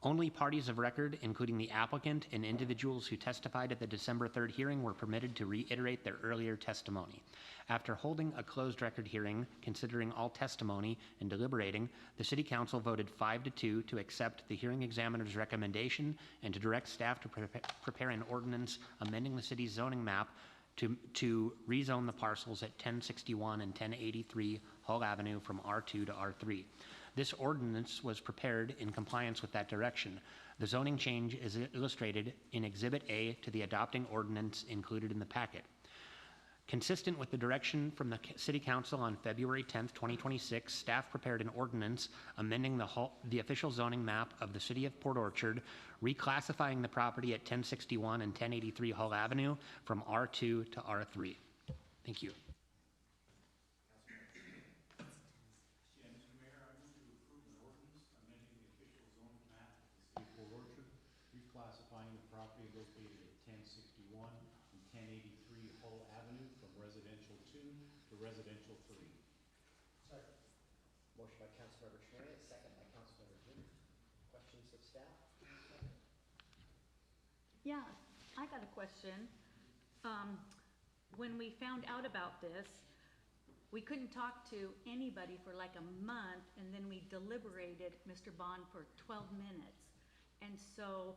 Only parties of record, including the applicant and individuals who testified at the December 3rd hearing, were permitted to reiterate their earlier testimony. After holding a closed record hearing, considering all testimony and deliberating, the City Council voted 5-2 to accept the hearing examiner's recommendation and to direct staff to prepare an ordinance amending the city's zoning map to rezone the parcels at 1061 and 1083 Hull Avenue from R2 to R3. This ordinance was prepared in compliance with that direction. The zoning change is illustrated in Exhibit A to the adopting ordinance included in the packet. Consistent with the direction from the City Council on February 10th, 2026, staff prepared an ordinance amending the official zoning map of the City of Port Orchard, reclassifying the property at 1061 and 1083 Hull Avenue from R2 to R3. Thank you. Reclassifying the property located at 1061 and 1083 Hull Avenue from residential 2 to residential 3. Second. Motion by Councilmember Schneider, second by Councilmember Jimmy. Questions of staff? Yeah, I got a question. When we found out about this, we couldn't talk to anybody for like a month, and then we deliberated, Mr. Bond, for 12 minutes. And so,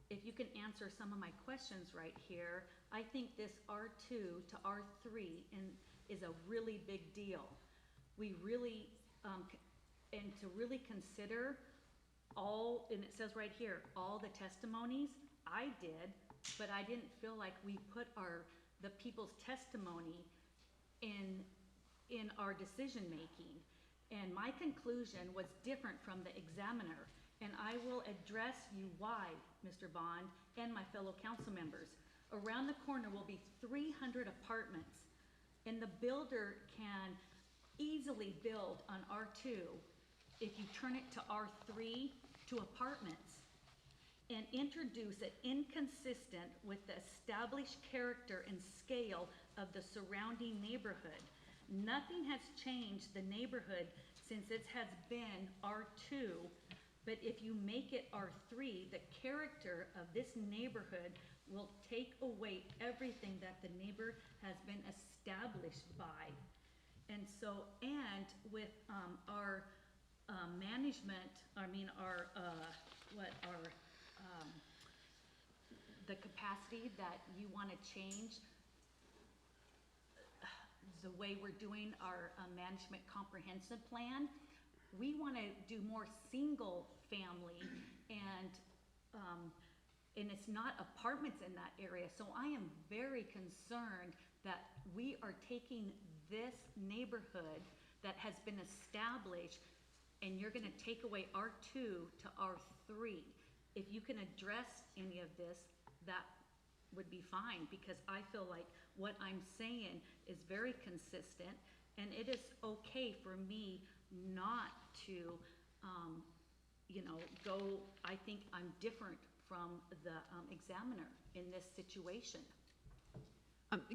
if you can answer some of my questions right here, I think this R2 to R3 is a really big deal. We really, and to really consider all, and it says right here, all the testimonies, I did, but I didn't feel like we put the people's testimony in our decision making. And my conclusion was different from the examiner. And I will address you why, Mr. Bond, and my fellow council members. Around the corner will be 300 apartments, and the builder can easily build on R2 if you turn it to R3 to apartments and introduce it inconsistent with the established character and scale of the surrounding neighborhood. Nothing has changed the neighborhood since it has been R2. But if you make it R3, the character of this neighborhood will take away everything that the neighbor has been established by. And so, and with our management, the capacity that you want to change the way we're doing our management comprehensive plan, we want to do more single family and and it's not apartments in that area. So I am very concerned that we are taking this neighborhood that has been established, and you're gonna take away R2 to R3. If you can address any of this, that would be fine, because I feel like what I'm saying is very consistent, and it is okay for me not to, go, I think I'm different from the examiner in this situation.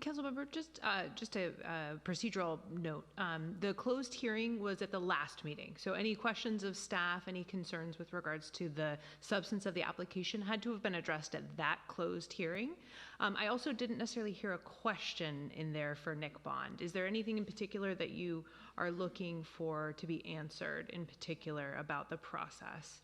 Councilmember, just a procedural note. The closed hearing was at the last meeting, so any questions of staff, any concerns with regards to the substance of the application had to have been addressed at that closed hearing. I also didn't necessarily hear a question in there for Nick Bond. Is there anything in particular that you are looking for to be answered in particular about the process?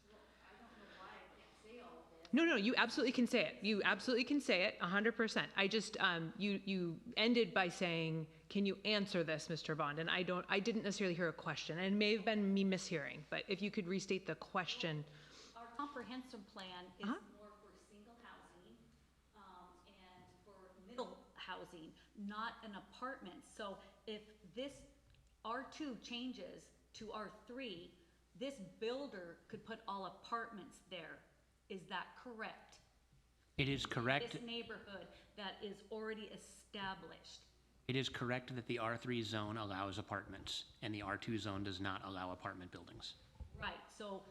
No, you absolutely can say it. You absolutely can say it, 100%. I just, you ended by saying, can you answer this, Mr. Bond? And I didn't necessarily hear a question, and it may have been me mishearing, but if you could restate the question. Our comprehensive plan is more for single housing, and for middle housing, not an apartment. So if this R2 changes to R3, this builder could put all apartments there. Is that correct? It is correct. This neighborhood that is already established. It is correct that the R3 zone allows apartments, and the R2 zone does not allow apartment buildings. Right, so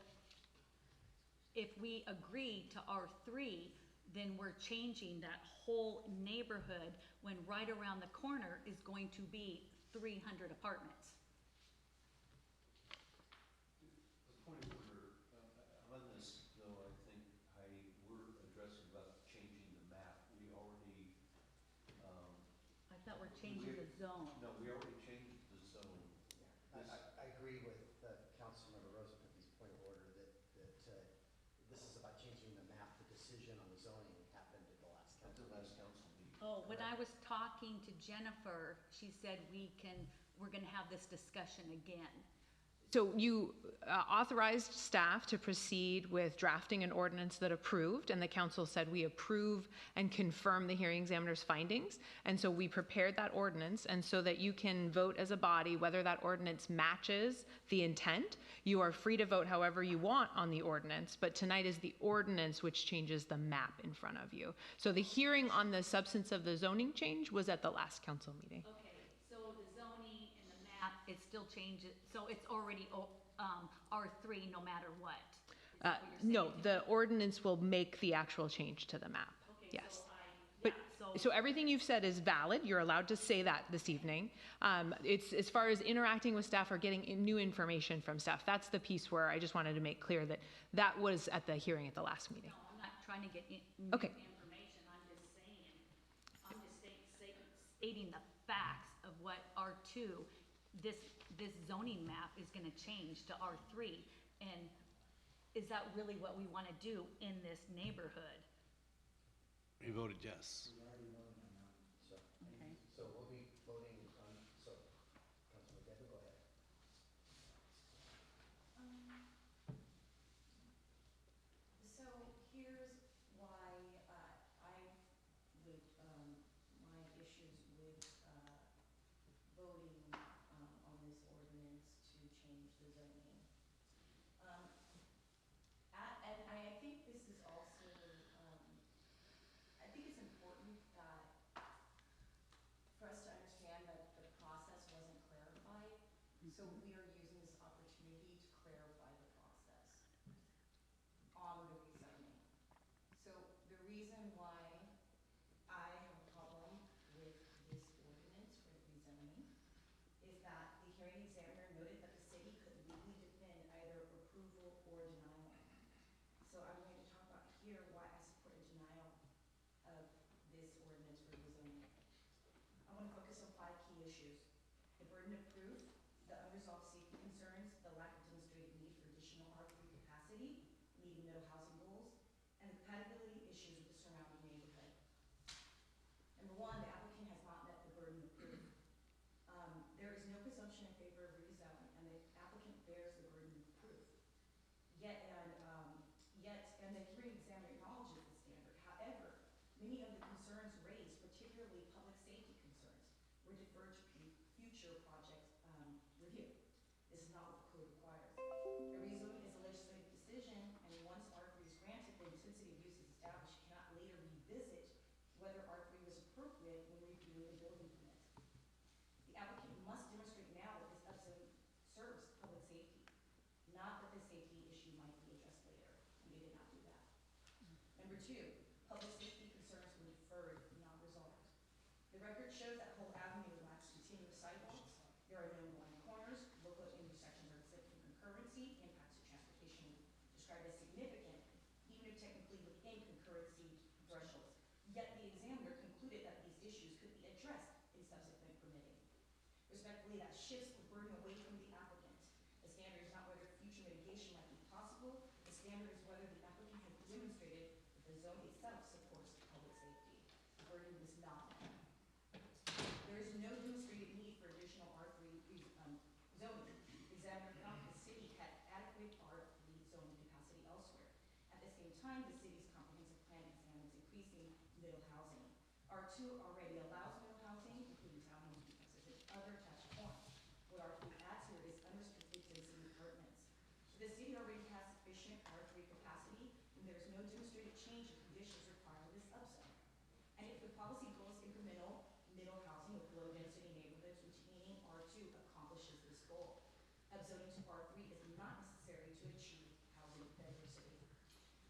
if we agree to R3, then we're changing that whole neighborhood when right around the corner is going to be 300 apartments. Changing the zone. No, we already changed the zone. I agree with Councilmember Rosenpicky's point of order that this is about changing the map. The decision on the zoning happened at the last council meeting. Oh, when I was talking to Jennifer, she said we're gonna have this discussion again. So you authorized staff to proceed with drafting an ordinance that approved, and the council said we approve and confirm the hearing examiner's findings. And so we prepared that ordinance, and so that you can vote as a body whether that ordinance matches the intent. You are free to vote however you want on the ordinance, but tonight is the ordinance which changes the map in front of you. So the hearing on the substance of the zoning change was at the last council meeting. Okay, so the zoning and the map, it still changes, so it's already R3 no matter what? No, the ordinance will make the actual change to the map. Okay, yes. So So everything you've said is valid. You're allowed to say that this evening. It's as far as interacting with staff or getting new information from staff. That's the piece where I just wanted to make clear that that was at the hearing at the last meeting. No, I'm not trying to get new Okay. information. I'm just stating the facts of what R2, this zoning map is going to change to R3. And is that really what we want to do in this neighborhood? We voted yes. Okay. So we'll be voting on, Councilman Deborah, go ahead. So here's why I would, my issues with voting on this ordinance to change the zoning. And I think this is also, I think it's important that for us to understand that the process wasn't clarified. So we are using this opportunity to clarify the process on the rezoning. So the reason why I have a problem with this ordinance for the rezoning is that the hearing examiner noted that the city could legally defend either approval or denial. So I'm going to talk about here why I support a denial of this ordinance for rezoning. I want to focus on 5 key issues: the burden of proof, the unresolved safety concerns, the lack of demonstrated need for additional R3 capacity, meeting middle housing goals, and the compatibility issues with the surrounding neighborhood. Number 1, the applicant has not met the burden of proof. There is no presumption in favor of rezone, and the applicant bears the burden of proof. Yet the hearing examiner acknowledges the standard. were deferred to future project review. This is not what the code requires. A rezoning is a legislative decision, and once R3 is granted, the intensity of use is established. You cannot later revisit whether R3 was appropriate when reviewing the building permit. The applicant must demonstrate now that this upzone serves public safety, not that the safety issue might be addressed later, and they did not do that. Number two, public safety concerns were deferred, not resolved. The record shows that Whole Avenue lacks continuous sidewalks. There are no blind corners. Local intersections are exempt from concurrency. Impacts to transportation described as significant, even if technically within concurrency thresholds. Yet the examiner concluded that these issues could be addressed in subsequent permitting. Respectfully, that shifts the burden away from the applicant. The standard is not whether future mitigation might be possible. The standard is whether the applicant has demonstrated that the zone itself supports public safety. The burden was not met. There is no demonstrated need for additional R3 zoning. The examiner found the city had adequate R3 zoning capacity elsewhere. At the same time, the city's comprehensive plan examines increasing middle housing. R2 already allows middle housing, including townhomes, duplexes, and other attached forms. What R3 adds here is unrestricted density apartments. So the city already has sufficient R3 capacity, and there is no demonstrated change in conditions required of this upzone. And if the policy goal is incremental middle housing with low density neighborhoods, retaining R2 accomplishes this goal. Upzoning to R3 is not necessary to achieve housing diversity.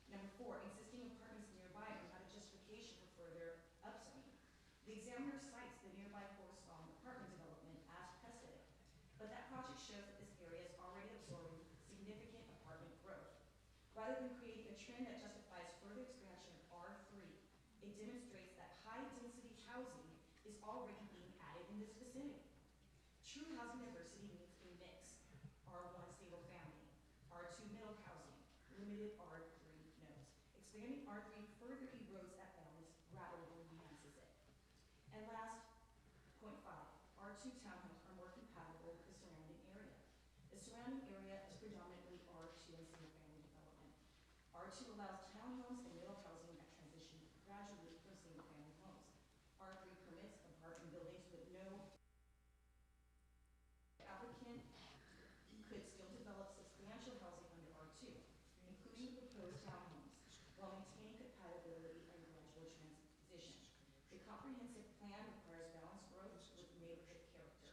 Number four, existing apartments nearby are not a justification for further upzoning. The examiner cites the nearby Forest Farm apartment development as precedent, but that project shows that this area is already absorbing significant apartment growth. Rather than creating a trend that justifies further expansion of R3, it demonstrates that high-density housing is already being added in this vicinity. True housing diversity means a mix. R1 single family, R2 middle housing, limited R3 nodes. Expanding R3 further erodes that balance rather than enhances it. And last, point 5, R2 townhomes are more compatible with the surrounding area. The surrounding area is predominantly R2 and single family development. R2 allows townhomes and middle housing that transition gradually from single family homes. R3 permits apartment buildings with no applicant could still develop substantial housing under R2, including the proposed townhomes, while maintaining compatibility and gradual transition. The comprehensive plan requires balanced growth with neighborhood character.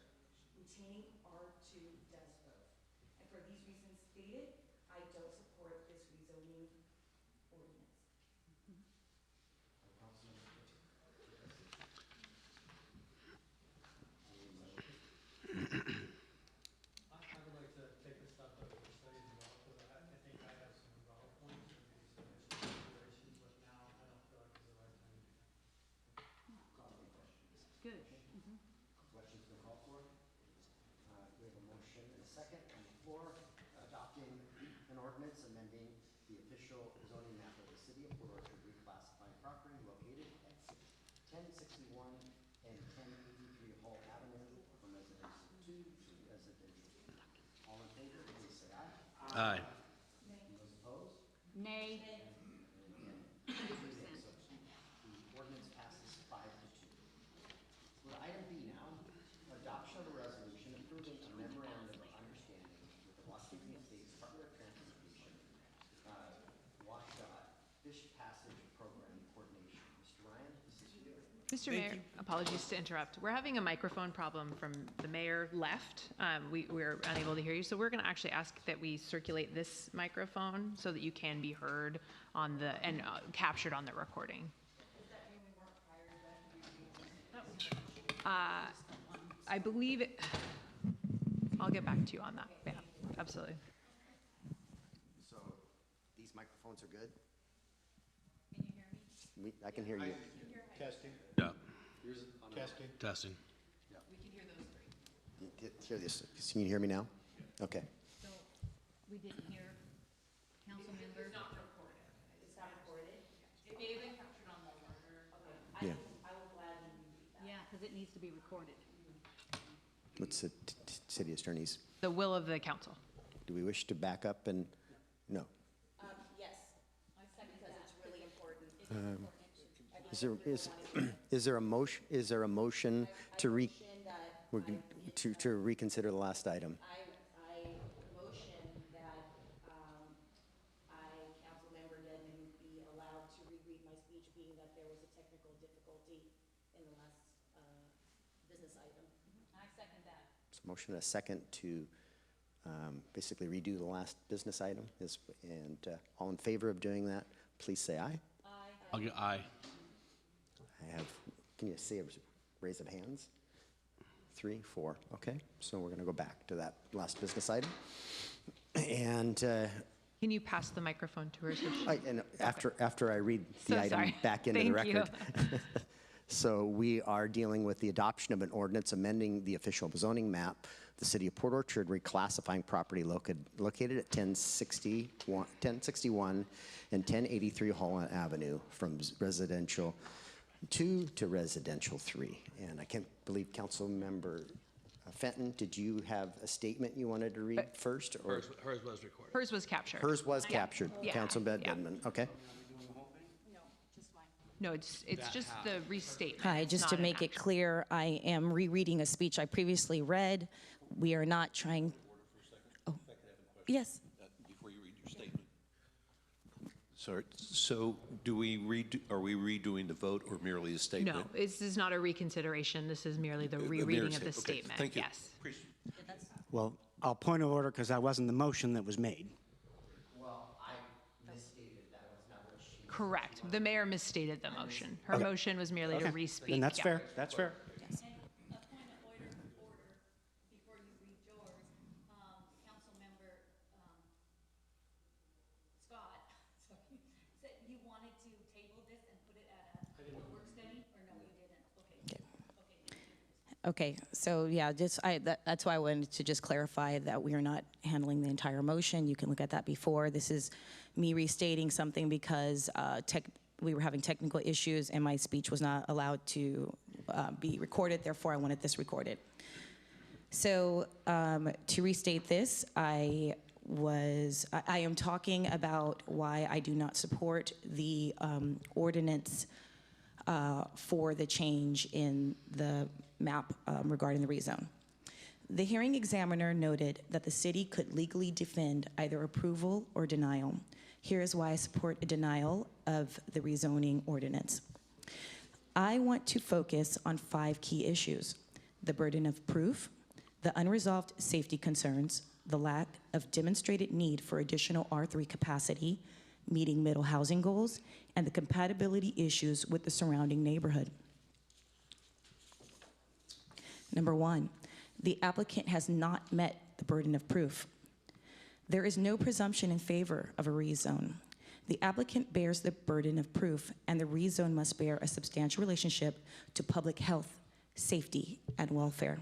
Retaining R2 does both. And for these reasons stated, I don't support this rezoning ordinance. I would like to take this stuff up with the study as well, because I think I have some rebuttal points and maybe some additional considerations, but now I don't feel like it's the right time to do that. Good. Questions been called for? We have a motion and a second on the floor, adopting an ordinance amending the official zoning map of the city of Port Orchard, reclassifying property located at 1061 and 1083 Hall Avenue from residential 2 to residential 3. All in favor, please say aye. Aye. Those opposed? Nay. And again, 3 nays. So the ordinance passes 5-2. With item B now, adoption of a resolution approving a memorandum of understanding with the Washington State Department of Transportation, WashDOT Fish Passage Program Coordination. Mr. Ryan, this is you. Mr. Mayor, apologies to interrupt. We're having a microphone problem from the mayor left. We're unable to hear you, so we're going to actually ask that we circulate this microphone so that you can be heard on the and captured on the recording. I believe it. I'll get back to you on that. Yeah, absolutely. So these microphones are good? Can you hear me? I can hear you. Testing. Yeah. Testing. Testing. We can hear those three. Hear this. Can you hear me now? Okay. So we didn't hear council member? It's not recorded. It's not recorded. It may have been captured on the recorder. Okay. Yeah. I will gladly repeat that. Yeah, because it needs to be recorded. What's the city attorney's? The will of the council. Do we wish to back up and, no? Yes, because it's really important. Um, I Is there a motion, to to reconsider the last item? I motion that, council member Dedman be allowed to reread my speech, being that there was a technical difficulty in the last, business item. I second that. So motion and a second to basically redo the last business item. All in favor of doing that, please say aye. I'll get aye. Can you say a raise of hands? 3, 4, okay. So we're gonna go back to that last business item. And Can you pass the microphone to her? So she, after I read the So item sorry. back into the Thank record. you. So we are dealing with the adoption of an ordinance amending the official zoning map, the city of Port Orchard reclassifying property located at 1061 and 1083 Holland Avenue from residential 2 to residential 3. And I can't believe Council Member Fenton, did you have a statement you wanted to read first? Or Hers was recorded. hers was captured. hers was captured, Yeah. Councilman Yeah. Dedman, okay? No, it's just the restatement. Hi, It's just not to an make it action. clear, I am rereading a speech I previously read. We are not trying. Oh, yes. Before you read your statement. Sorry, so are we redoing the vote or merely the statement? No, this is not a reconsideration. This is merely the rereading of the statement. Thank you. Yes. Well, I'll point of order because that wasn't the motion that was made. Well, I misstated, that was not what she. Correct. The mayor misstated the motion. Her motion was merely to Okay. re-speak. Then that's Yeah. fair, that's fair. And a point of order, before you read yours, council member, Scott, sorry, said you wanted to table this and put it at a work study, or no, you didn't? Okay. Okay, so yeah, that's why I wanted to just clarify that we are not handling the entire motion. You can look at that before. This is me restating something because we were having technical issues and my speech was not allowed to be recorded. Therefore, I wanted this recorded. So to restate this, I am talking about why I do not support the ordinance for the change in the map regarding the rezone. The hearing examiner noted that the city could legally defend either approval or denial. Here is why I support a denial of the rezoning ordinance. I want to focus on 5 key issues: the burden of proof, the unresolved safety concerns, the lack of demonstrated need for additional R3 capacity, meeting middle housing goals, and the compatibility issues with the surrounding neighborhood. Number 1, the applicant has not met the burden of proof. There is no presumption in favor of a rezone. The applicant bears the burden of proof, and the rezone must bear a substantial relationship to public health, safety, and welfare.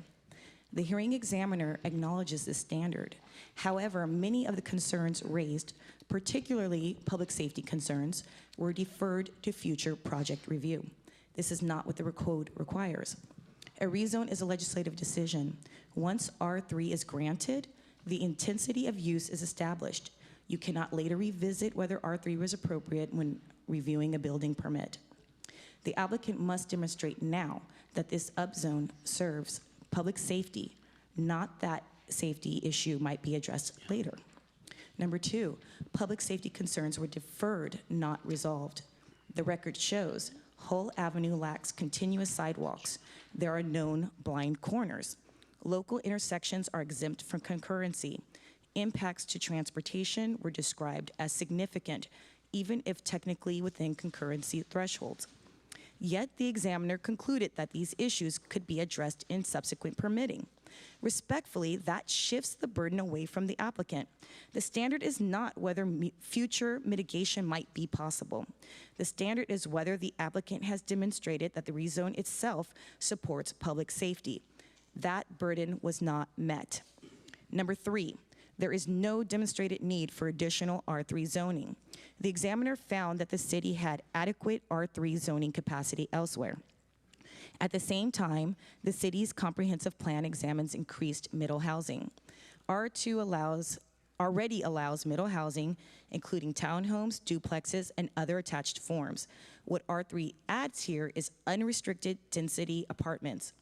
The hearing examiner acknowledges this standard. However, many of the concerns raised, particularly public safety concerns, were deferred to future project review. This is not what the code requires. A rezone is a legislative decision. Once R3 is granted, the intensity of use is established. You cannot later revisit whether R3 was appropriate when reviewing a building permit. The applicant must demonstrate now that this upzone serves public safety, not that safety issue might be addressed later. Number 2, public safety concerns were deferred, not resolved. The record shows Hull Avenue lacks continuous sidewalks. There are known blind corners. Local intersections are exempt from concurrency. Impacts to transportation were described as significant, even if technically within concurrency thresholds. Yet the examiner concluded that these issues could be addressed in subsequent permitting. Respectfully, that shifts the burden away from the applicant. The standard is not whether future mitigation might be possible. The standard is whether the applicant has demonstrated that the rezone itself supports public safety. That burden was not met. Number 3, there is no demonstrated need for additional R3 zoning. The examiner found that the city had adequate R3 zoning capacity elsewhere. At the same time, the city's comprehensive plan examines increased middle housing. R2 allows already allows middle housing, including townhomes, duplexes, and other attached forms. What R3 adds here is unrestricted density apartments.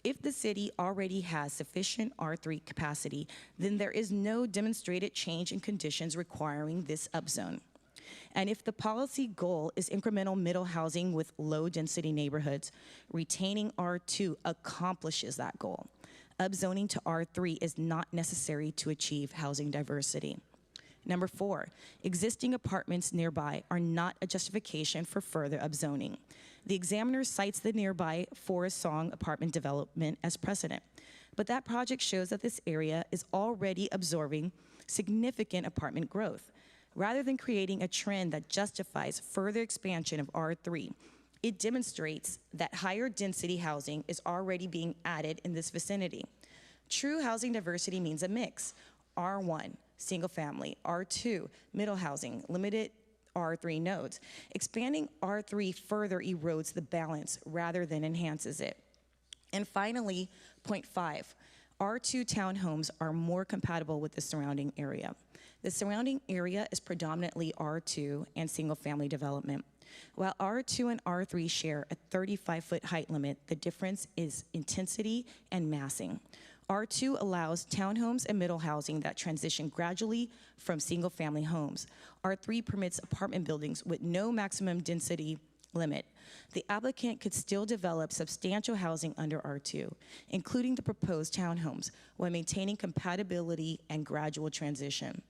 If the city already has sufficient R3 capacity, then there is no demonstrated change in conditions requiring this upzone. And if the policy goal is incremental middle housing with low-density neighborhoods, retaining R2 accomplishes that goal. Upzoning to R3 is not necessary to achieve housing diversity. Number 4, existing apartments nearby are not a justification for further upzoning. The examiner cites the nearby Forest Song apartment development as precedent, but that project shows that this area is already absorbing significant apartment growth. Rather than creating a trend that justifies further expansion of R3, it demonstrates that higher density housing is already being added in this vicinity. True housing diversity means a mix. R1, single family, R2, middle housing, limited R3 nodes. Expanding R3 further erodes the balance rather than enhances it. And finally, point 5, R2 townhomes are more compatible with the surrounding area. The surrounding area is predominantly R2 and single family development. While R2 and R3 share a 35-foot height limit, the difference is intensity and massing. R2 allows townhomes and middle housing that transition gradually from single family homes. R3 permits apartment buildings with no maximum density limit. The applicant could still develop substantial housing under R2, including the proposed townhomes, while maintaining compatibility and gradual transition.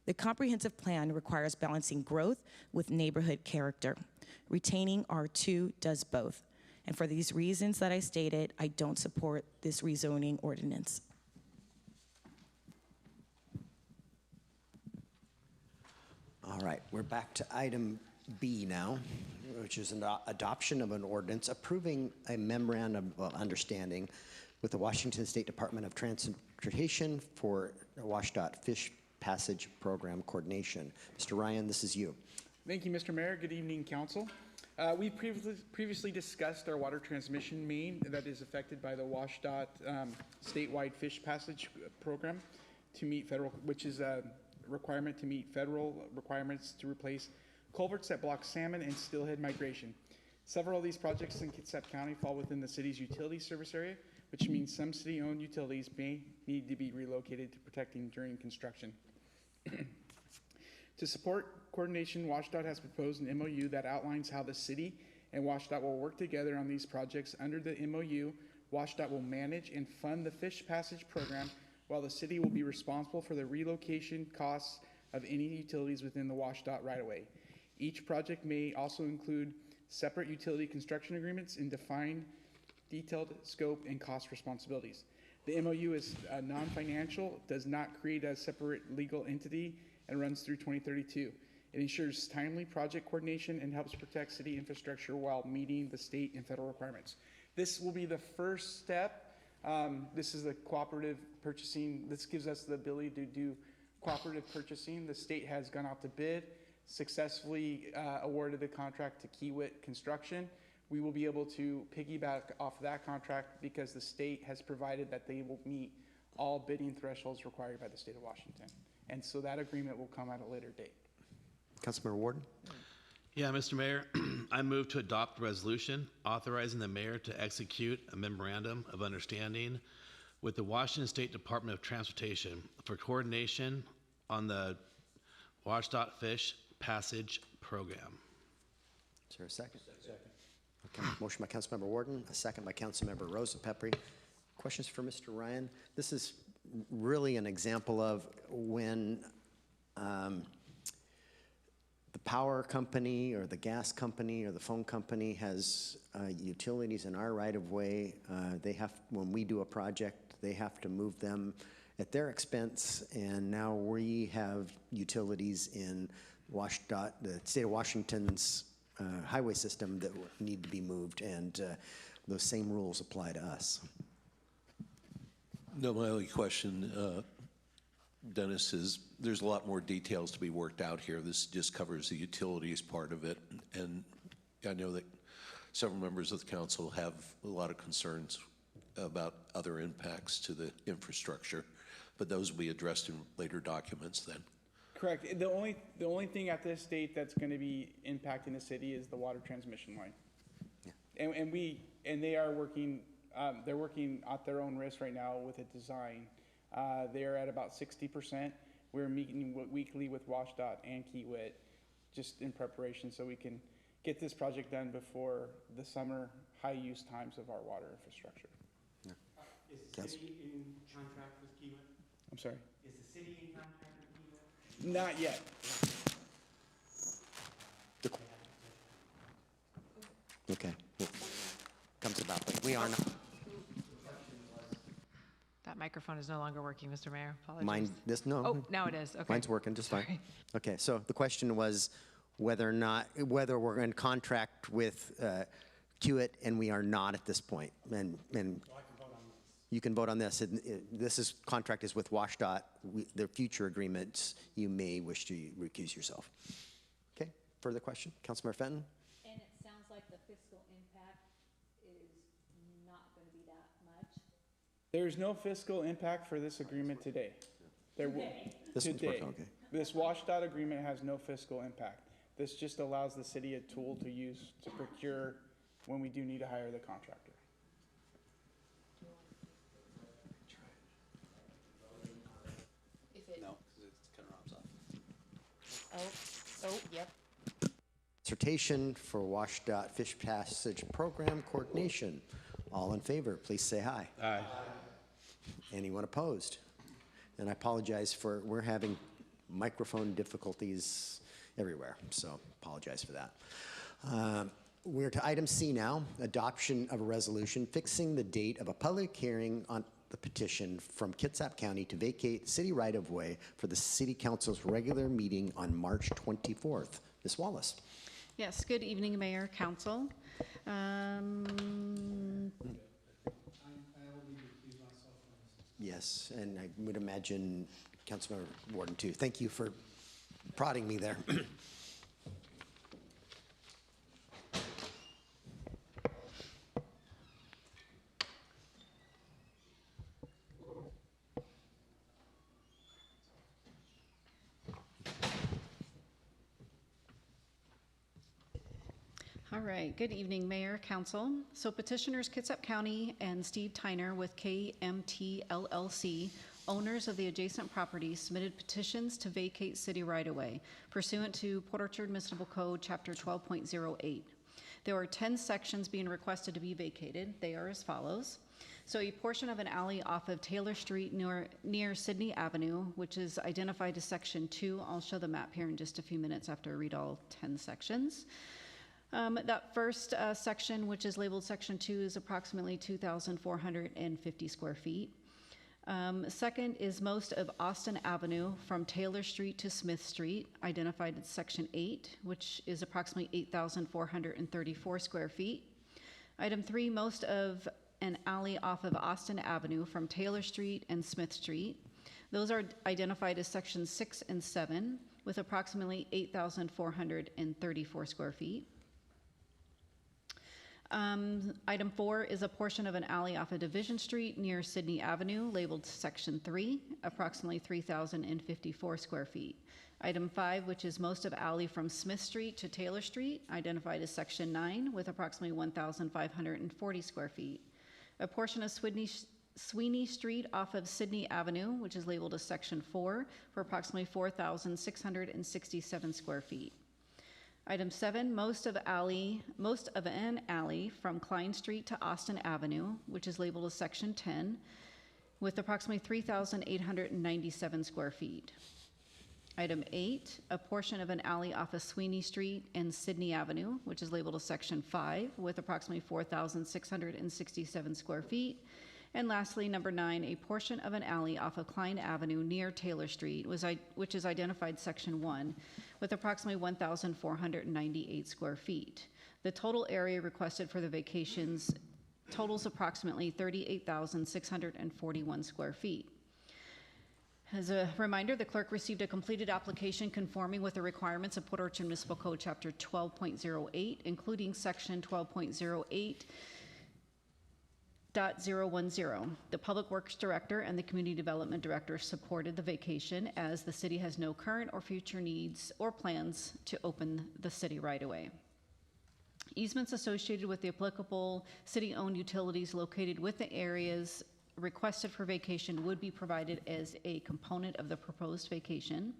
The comprehensive plan requires balancing growth with neighborhood character. Retaining R2 does both. And for these reasons that I stated, I don't support this rezoning ordinance. All right, we're back to item B now, which is an adoption of an ordinance approving a memorandum of understanding with the Washington State Department of Transportation for the WashDOT Fish Passage Program Coordination. Mr. Ryan, this is you. Thank you, Mr. Mayor. Good evening, Council. We previously discussed our water transmission main that is affected by the WashDOT statewide fish passage program to meet federal, which is a requirement to meet federal requirements to replace culverts that block salmon and steelhead migration. Several of these projects in Kitsap County fall within the city's utility service area, which means some city-owned utilities may need to be relocated to protecting during construction. To support coordination, WashDOT has proposed an MOU that outlines how the city and WashDOT will work together on these projects. Under the MOU, WashDOT will manage and fund the fish passage program, while the city will be responsible for the relocation costs of any utilities within the WashDOT right-of-way. Each project may also include separate utility construction agreements and define detailed scope and cost responsibilities. The MOU is non-financial, does not create a separate legal entity, and runs through 2032. It ensures timely project coordination and helps protect city infrastructure while meeting the state and federal requirements. This will be the first step. This is the cooperative purchasing. This gives us the ability to do cooperative purchasing. The state has gone out to bid, successfully awarded the contract to Kiewit Construction. We will be able to piggyback off that contract because the state has provided that they will meet all bidding thresholds required by the state of Washington. And so that agreement will come at a later date. Councilmember Warden? Yeah, Mr. Mayor, I move to adopt a resolution authorizing the mayor to execute a memorandum of understanding with the Washington State Department of Transportation for coordination on the WashDOT Fish Passage Program. Is there a second? Second. Okay. Motion by Councilmember Warden, a second by Councilmember Rosa Peppery. Questions for Mr. Ryan? This is really an example of when the power company or the gas company or the phone company has utilities in our right-of-way. When we do a project, they have to move them at their expense, and now we have utilities in WashDOT, the state of Washington's highway system that need to be moved, and those same rules apply to us. No, my only question, Dennis, is there's a lot more details to be worked out here. This just covers the utilities part of it. And I know that several members of the council have a lot of concerns about other impacts to the infrastructure. but those will be addressed in later documents then. Correct. The only thing at this date that's going to be impacting the city is the water transmission line. And they are working, they're working at their own risk right now with a design. They are at about 60%. We're meeting weekly with WashDOT and Kiewit just in preparation so we can get this project done before the summer high use times of our water infrastructure. Is the city in contract with Kiewit? I'm sorry? Is the city in contract with Kiewit? Not yet. Okay. Well, comes about, but we are not. That microphone is no longer working, Mr. Mayor. Apologies. Mine, no. Oh, now it is. Okay. Mine's working just fine. Sorry. Okay, so the question was whether we're in contract with Kiewit, and we are not at this point. And you can vote on this. Contract is with WashDOT. The future agreements, you may wish to recuse yourself. Okay, further question? Councilmember Fenton? And it sounds like the fiscal impact is not going to be that much. There's no fiscal impact for this agreement today. This one's working okay. This WashDOT agreement has no fiscal impact. This just allows the city a tool to use to procure when we do need to hire the contractor. No, because it's kind of robs off. Oh, yep. Dissertation for WashDOT Fish Passage Program Coordination. All in favor, please say aye. Aye. Anyone opposed? And I apologize we're having microphone difficulties everywhere, so apologize for that. We're to item C now, adoption of a resolution fixing the date of a public hearing on the petition from Kitsap County to vacate city right-of-way for the City Council's regular meeting on March 24th. Ms. Wallace. Yes, good evening, Mayor, Council. Yes, and I would imagine Councilmember Warden too. Thank you for prodding me there. All right, good evening, Mayor, Council. So petitioners Kitsap County and Steve Tyner with KMT LLC, owners of the adjacent property, submitted petitions to vacate city right-of-way pursuant to Port Orchard Municipal Code, Chapter 12.08. There are 10 sections being requested to be vacated. They are as follows. So a portion of an alley off of Taylor Street near Sydney Avenue, which is identified as Section 2. I'll show the map here in just a few minutes after I read all 10 sections. That first section, which is labeled Section 2, is approximately 2,450 square feet. Second is most of Austin Avenue from Taylor Street to Smith Street, identified as Section 8, which is approximately 8,434 square feet. Item 3, most of an alley off of Austin Avenue from Taylor Street and Smith Street. Those are identified as Sections 6 and 7, with approximately 8,434 square feet. Item 4 is a portion of an alley off of Division Street near Sydney Avenue, labeled Section 3, approximately 3,054 square feet. Item 5, which is most of alley from Smith Street to Taylor Street, identified as Section 9, with approximately 1,540 square feet. A portion of Sweeney Street off of Sydney Avenue, which is labeled as Section 4, for approximately 4,667 square feet. Item 7, most of an alley from Klein Street to Austin Avenue, which is labeled as Section 10, with approximately 3,897 square feet. Item 8, a portion of an alley off of Sweeney Street and Sydney Avenue, which is labeled as Section 5, with approximately 4,667 square feet. And lastly, number 9, a portion of an alley off of Klein Avenue near Taylor Street, which is identified Section 1, with approximately 1,498 square feet. The total area requested for the vacations totals approximately 38,641 square feet. As a reminder, the clerk received a completed application conforming with the requirements of Port Orchard Municipal Code Chapter 12.08, including Section 12.08, .010. The Public Works Director and the Community Development Director supported the vacation as the city has no current or future needs or plans to open the city right away. Easements associated with the applicable city-owned utilities located with the areas requested for vacation would be provided as a component of the proposed vacation.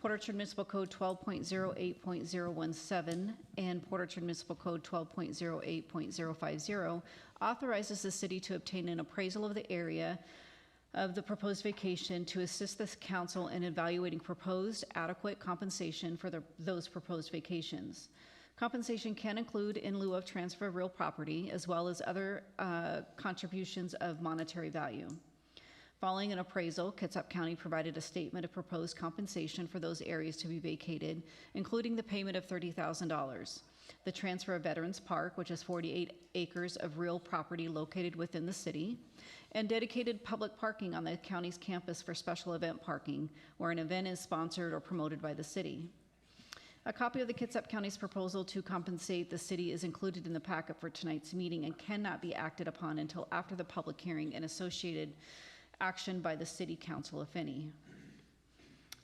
Port Orchard Municipal Code 12.08.017 and Port Orchard Municipal Code 12.08.050 authorizes the city to obtain an appraisal of the area of the proposed vacation to assist the council in evaluating proposed adequate compensation for those proposed vacations. Compensation can include in lieu of transfer of real property, as well as other contributions of monetary value. Following an appraisal, Kitsap County provided a statement of proposed compensation for those areas to be vacated, including the payment of $30,000, the transfer of Veterans Park, which is 48 acres of real property located within the city, and dedicated public parking on the county's campus for special event parking, where an event is sponsored or promoted by the city. A copy of the Kitsap County's proposal to compensate the city is included in the packet for tonight's meeting and cannot be acted upon until after the public hearing and associated action by the city council, if any.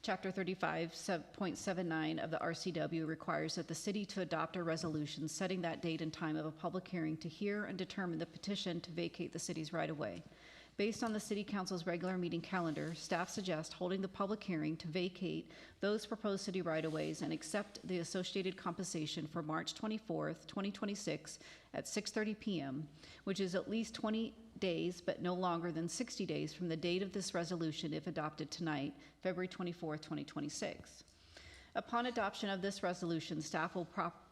Chapter 35.79 of the RCW requires that the city to adopt a resolution setting that date and time of a public hearing to hear and determine the petition to vacate the city's right-of-way. Based on the city council's regular meeting calendar, staff suggests holding the public hearing to vacate those proposed city right-of-ways and accept the associated compensation for March 24th, 2026 at 6:30 p.m., which is at least 20 days, but no longer than 60 days from the date of this resolution if adopted tonight, February 24th, 2026. Upon adoption of this resolution, staff will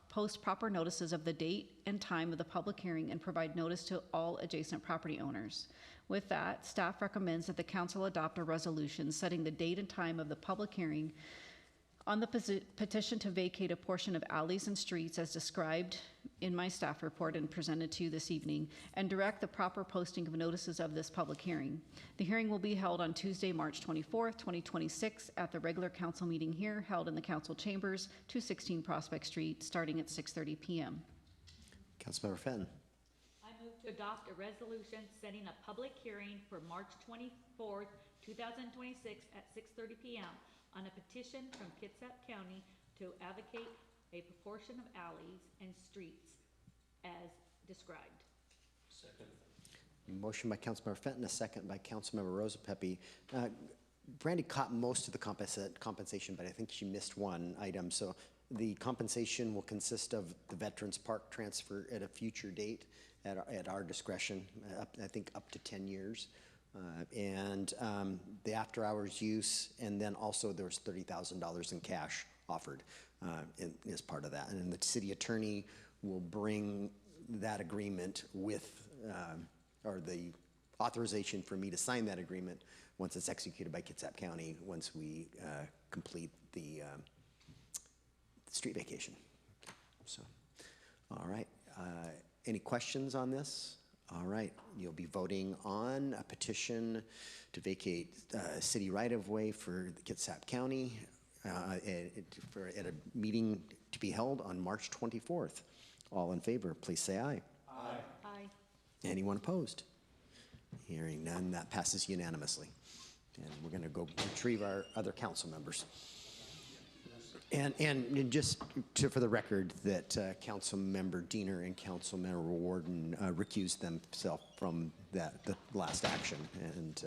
post proper notices of the date and time of the public hearing and provide notice to all adjacent property owners. With that, staff recommends that the council adopt a resolution setting the date and time of the public hearing on the petition to vacate a portion of alleys and streets as described in my staff report and presented to you this evening, and direct the proper posting of notices of this public hearing. The hearing will be held on Tuesday, March 24th, 2026 at the regular council meeting here held in the council chambers, 216 Prospect Street, starting at 6:30 p.m. Councilmember Fenton. I move to adopt a resolution setting a public hearing for March 24th, 2026 at 6:30 p.m. on a petition from Kitsap County to advocate a proportion of alleys and streets as described. Second. Motion by Councilmember Fenton, a second by Councilmember Rosapepe. Brandy caught most of the compensation, but I think she missed one item. So the compensation will consist of the Veterans Park transfer at a future date at our discretion, I think up to 10 years. And the after-hours use, and then also there was $30,000 in cash offered as part of that. And then the city attorney will bring that agreement with, or the authorization for me to sign that agreement once it's executed by Kitsap County, once we complete the street vacation. So, all right. Any questions on this? All right, you'll be voting on a petition to vacate city right-of-way for Kitsap County at a meeting to be held on March 24th. All in favor, please say aye. Aye. Aye. Anyone opposed? Hearing none, that passes unanimously. And we're going to go retrieve our other council members. And just for the record, that Councilmember Diener and Councilmember Warden recused themselves from the last action. And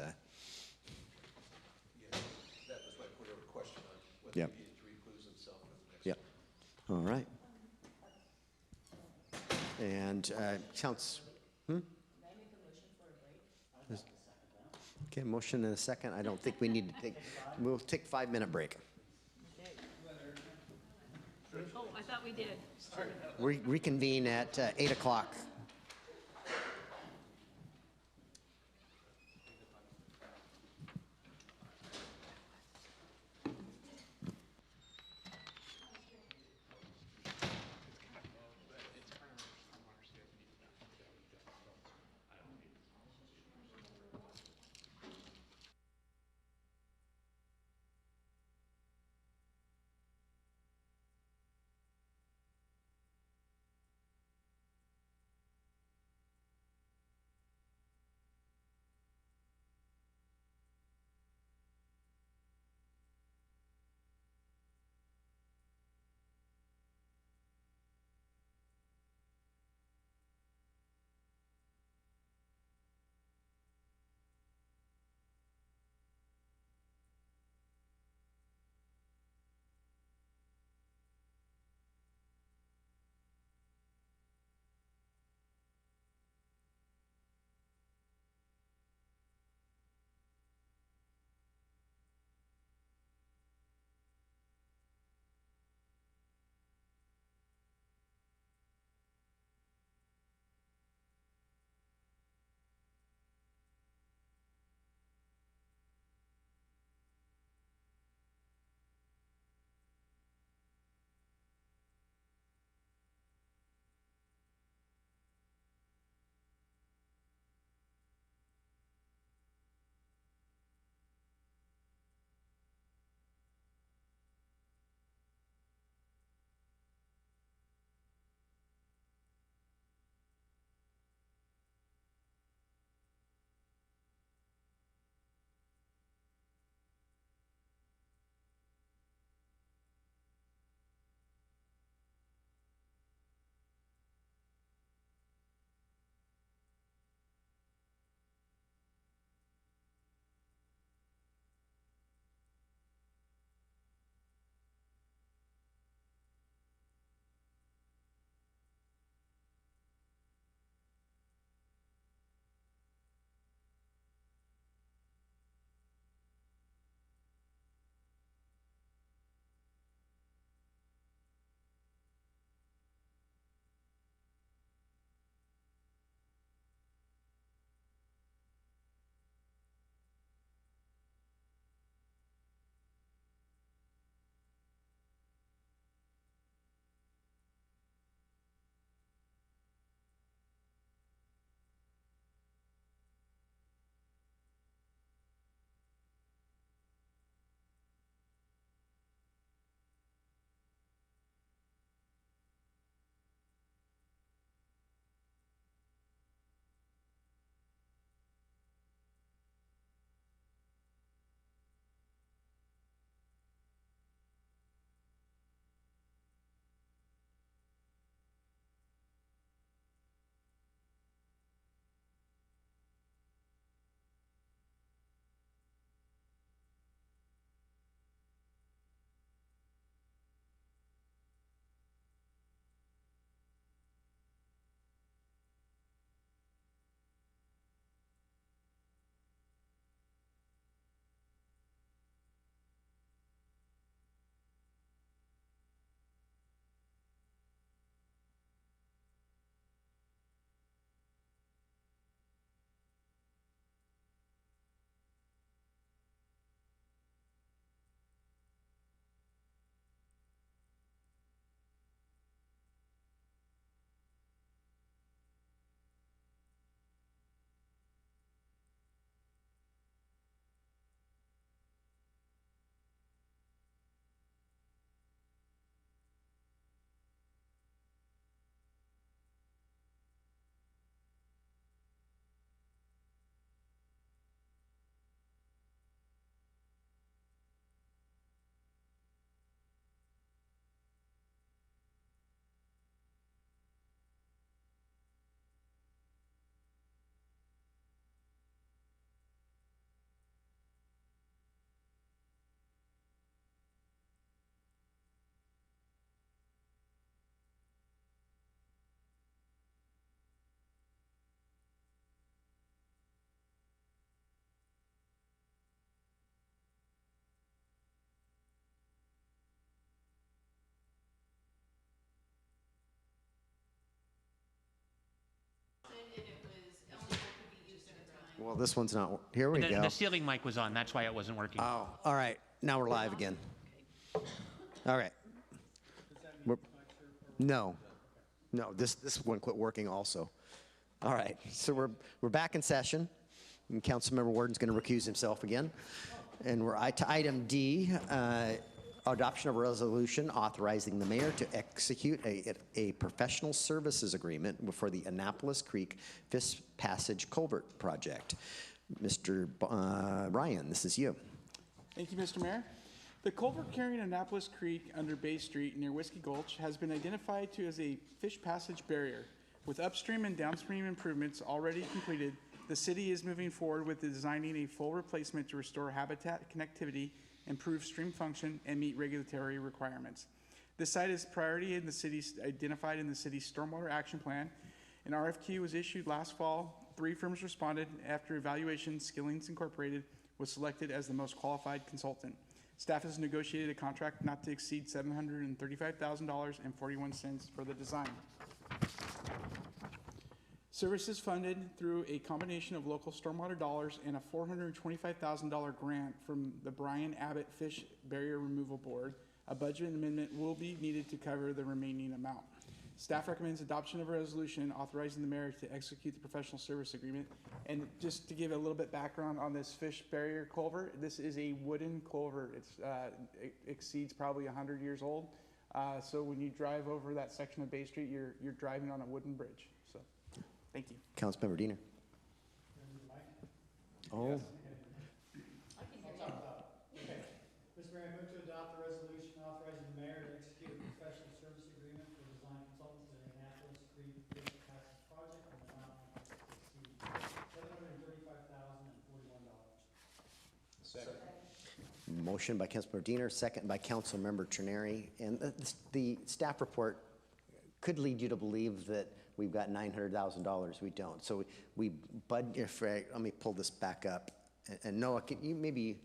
Yeah, that was my point of question on whether yep. he needed to recluse himself for the next. Yep. All right. And counts. Okay, motion and a second. I don't think we need to take. We'll take a 5-minute break. Oh, I thought we did. We reconvene at 8 o'clock. Well, this one's not, here we go. The ceiling mic was on, that's why it wasn't working. Oh, all right, now we're live again. All right. No, this one quit working also. All right, so we're back in session, and Councilmember Warden's going to recuse himself again. And we're to item D, adoption of a resolution authorizing the mayor to execute a professional services agreement for the Annapolis Creek Fish Passage Culvert Project. Mr. Ryan, this is you. Thank you, Mr. Mayor. The culvert carrying Annapolis Creek under Bay Street near Whiskey Gulch has been identified as a fish passage barrier. With upstream and downstream improvements already completed, the city is moving forward with designing a full replacement to restore habitat connectivity, improve stream function, and meet regulatory requirements. This site is priority in the city's identified in the city's stormwater action plan. An RFQ was issued last fall. 3 firms responded. After evaluation, Skillings Incorporated was selected as the most qualified consultant. Staff has negotiated a contract not to exceed $735,041 for the design. Services funded through a combination of local stormwater dollars and a $425,000 grant from the Brian Abbott Fish Barrier Removal Board. A budget amendment will be needed to cover the remaining amount. Staff recommends adoption of a resolution authorizing the mayor to execute the professional service agreement. And just to give a little bit background on this fish barrier culvert, this is a wooden culvert. It exceeds probably 100 years old. So when you drive over that section of Bay Street, you're driving on a wooden bridge. So, thank you. Councilmember Diener. Oh. Mr. Mayor, I move to adopt the resolution authorizing the mayor to execute a professional service agreement for design consultants in the Annapolis Creek Fish Passage Project in the amount not to exceed $735,041. Second. Motion by Councilmember Diener, second by Councilmember Trenary. And the staff report could lead you to believe that we've got $900,000. We don't. So let me pull this back up. And Noah, can you maybe?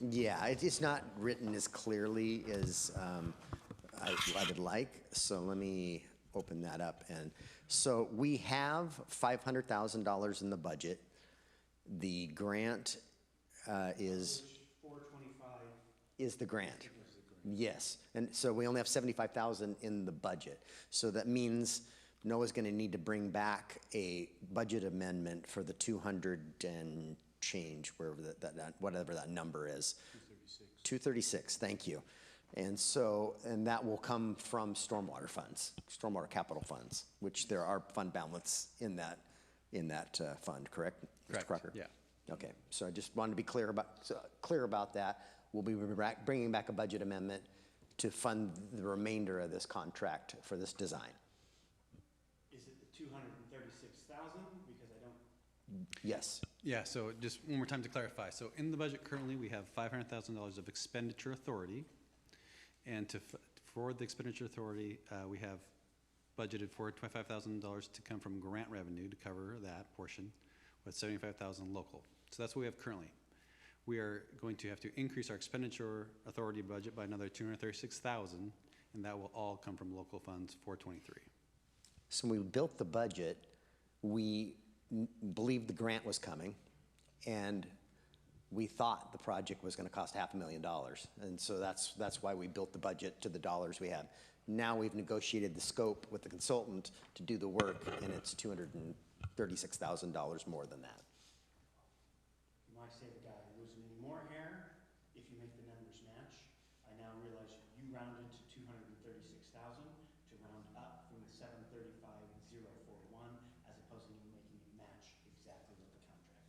Yeah, it's not written as clearly as I would like. So let me open that up. And so we have $500,000 in the budget. The grant is 425 is the grant. Yes, and so we only have $75,000 in the budget. So that means Noah's going to need to bring back a budget amendment for the 200 and change, wherever whatever that number is. 236. Thank you. And that will come from stormwater funds, stormwater capital funds, which there are fund balance in that fund. Correct, Mr. Crocker? Yeah. Okay. So I just wanted to be clear about that. We'll be bringing back a budget amendment to fund the remainder of this contract for this design. Is it the 236,000? Because I don't. Yes. Yeah, so just one more time to clarify. So in the budget currently, we have $500,000 of expenditure authority. And for the expenditure authority, we have budgeted $425,000 to come from grant revenue to cover that portion, with $75,000 local. So that's what we have currently. We are going to have to increase our expenditure authority budget by another $236,000, and that will all come from local funds 423. So when we built the budget, we believed the grant was coming, and we thought the project was going to cost $500,000. And so that's why we built the budget to the dollars we have. Now we've negotiated the scope with the consultant to do the work, and it's $236,000 more than that. You might say the guy losing any more hair if you make the numbers match. I now realize you rounded to 236,000 to round up from the 735,041, as opposed to you making it match exactly what the contract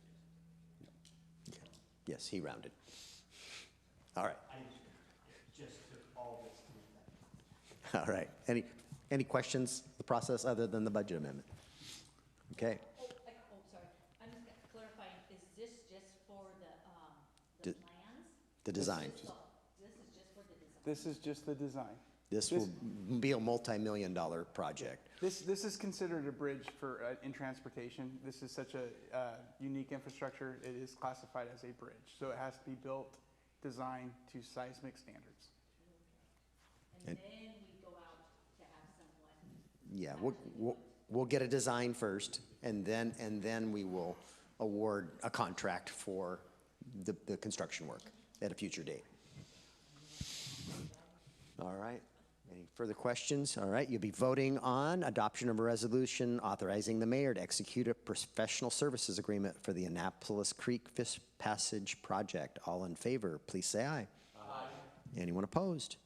is. Yes, he rounded. All right. I just took all this to make that. All right. Any questions, the process other than the budget amendment? Okay. Sorry. I'm just clarifying, is this just for the plans? The design. This is just for the design? This is just the design. This will be a multi-million-dollar project. This is considered a bridge for in transportation. This is such a unique infrastructure. It is classified as a bridge, so it has to be built, designed to seismic standards. And then we go out to have someone. Yeah, we'll get a design first, and then we will award a contract for the construction work at a future date. All right. Any further questions? All right, you'll be voting on adoption of a resolution authorizing the mayor to execute a professional services agreement for the Annapolis Creek Fish Passage Project. All in favor, please say aye. Aye. Anyone opposed?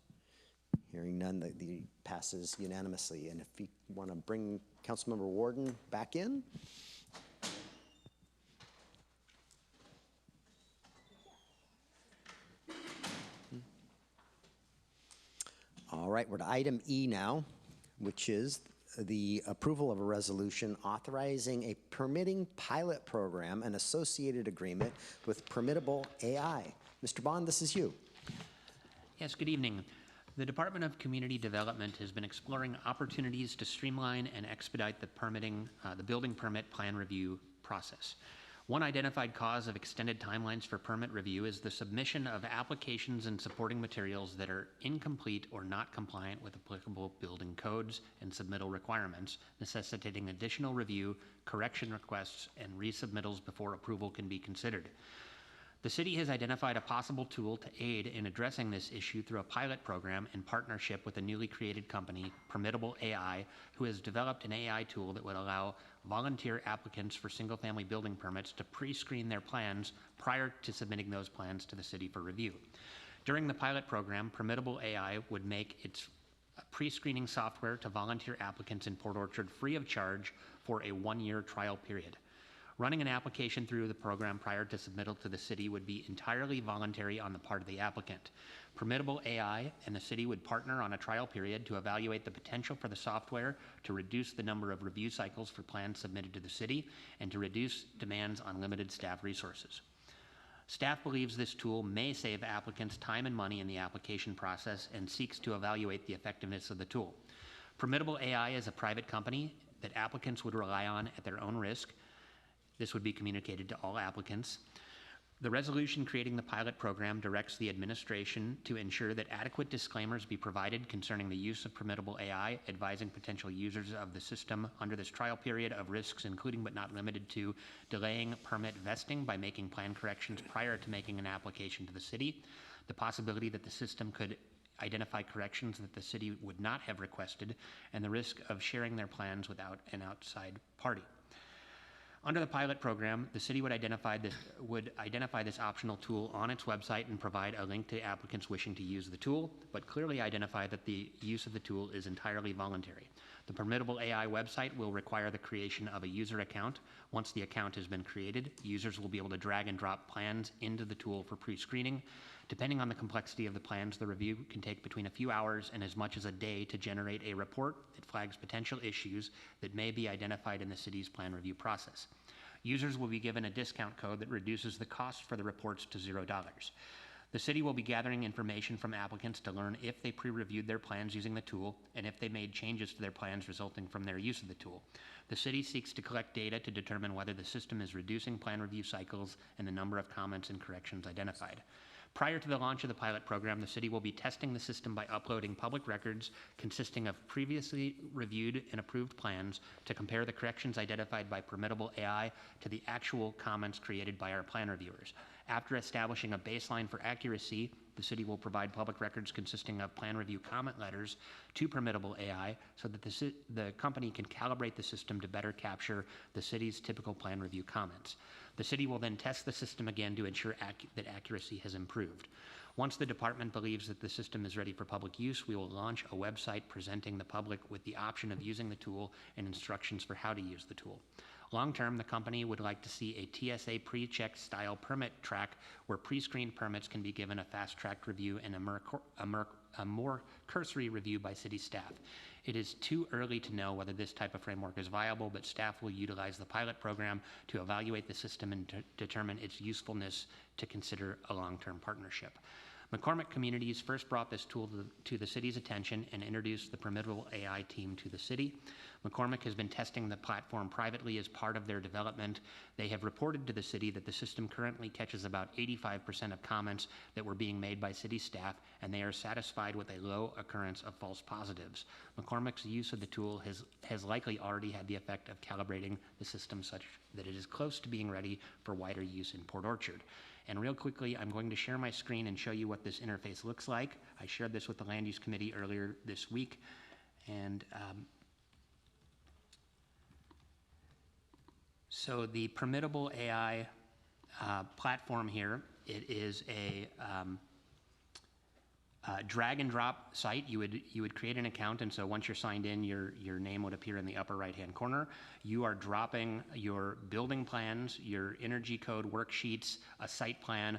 Hearing none, the passes unanimously. And if you want to bring Councilmember Warden back in. All right, we're to item E now, which is the approval of a resolution authorizing a permitting pilot program and associated agreement with Permittable AI. Mr. Bond, this is you. Yes, good evening. The Department of Community Development has been exploring opportunities to streamline and expedite the building permit plan review process. One identified cause of extended timelines for permit review is the submission of applications and supporting materials that are incomplete or not compliant with applicable building codes and submittal requirements, necessitating additional review, correction requests, and resubmittals before approval can be considered. The city has identified a possible tool to aid in addressing this issue through a pilot program in partnership with a newly created company, Permittable AI, who has developed an AI tool that would allow volunteer applicants for single-family building permits to pre-screen their plans prior to submitting those plans to the city for review. During the pilot program, Permittable AI would make its pre-screening software to volunteer applicants in Port Orchard free of charge for a one-year trial period. Running an application through the program prior to submittal to the city would be entirely voluntary on the part of the applicant. Permittable AI and the city would partner on a trial period to evaluate the potential for the software to reduce the number of review cycles for plans submitted to the city and to reduce demands on limited staff resources. Staff believes this tool may save applicants time and money in the application process and seeks to evaluate the effectiveness of the tool. Permittable AI is a private company that applicants would rely on at their own risk. This would be communicated to all applicants. The resolution creating the pilot program directs the administration to ensure that adequate disclaimers be provided concerning the use of Permittable AI, advising potential users of the system under this trial period of risks, including but not limited to delaying permit vesting by making plan corrections prior to making an application to the city, the possibility that the system could identify corrections that the city would not have requested, and the risk of sharing their plans without an outside party. Under the pilot program, the city would identify this optional tool on its website and provide a link to applicants wishing to use the tool, but clearly identify that the use of the tool is entirely voluntary. The Permittable AI website will require the creation of a user account. Once the account has been created, users will be able to drag and drop plans into the tool for pre-screening. Depending on the complexity of the plans, the review can take between a few hours and as much as a day to generate a report that flags potential issues that may be identified in the city's plan review process. Users will be given a discount code that reduces the cost for the reports to $0. The city will be gathering information from applicants to learn if they pre-reviewed their plans using the tool and if they made changes to their plans resulting from their use of the tool. The city seeks to collect data to determine whether the system is reducing plan review cycles and the number of comments and corrections identified. Prior to the launch of the pilot program, the city will be testing the system by uploading public records consisting of previously reviewed and approved plans to compare the corrections identified by Permittable AI to the actual comments created by our plan reviewers. After establishing a baseline for accuracy, the city will provide public records consisting of plan review comment letters to Permittable AI so that the company can calibrate the system to better capture the city's typical plan review comments. The city will then test the system again to ensure that accuracy has improved. Once the department believes that the system is ready for public use, we will launch a website presenting the public with the option of using the tool and instructions for how to use the tool. Long-term, the company would like to see a TSA pre-check style permit track where pre-screened permits can be given a fast-tracked review and a more cursory review by city staff. It is too early to know whether this type of framework is viable, but staff will utilize the pilot program to evaluate the system and to determine its usefulness to consider a long-term partnership. McCormick Communities first brought this tool to the city's attention and introduced the Permittable AI team to the city. McCormick has been testing the platform privately as part of their development. They have reported to the city that the system currently catches about 85% of comments that were being made by city staff, and they are satisfied with a low occurrence of false positives. McCormick's use of the tool has likely already had the effect of calibrating the system such that it is close to being ready for wider use in Port Orchard. And real quickly, I'm going to share my screen and show you what this interface looks like. I shared this with the Land Use Committee earlier this week. And so the Permittable AI platform here, it is a drag and drop site. You would create an account, and so once you're signed in, your name would appear in the upper right-hand corner. You are dropping your building plans, your energy code worksheets, a site plan,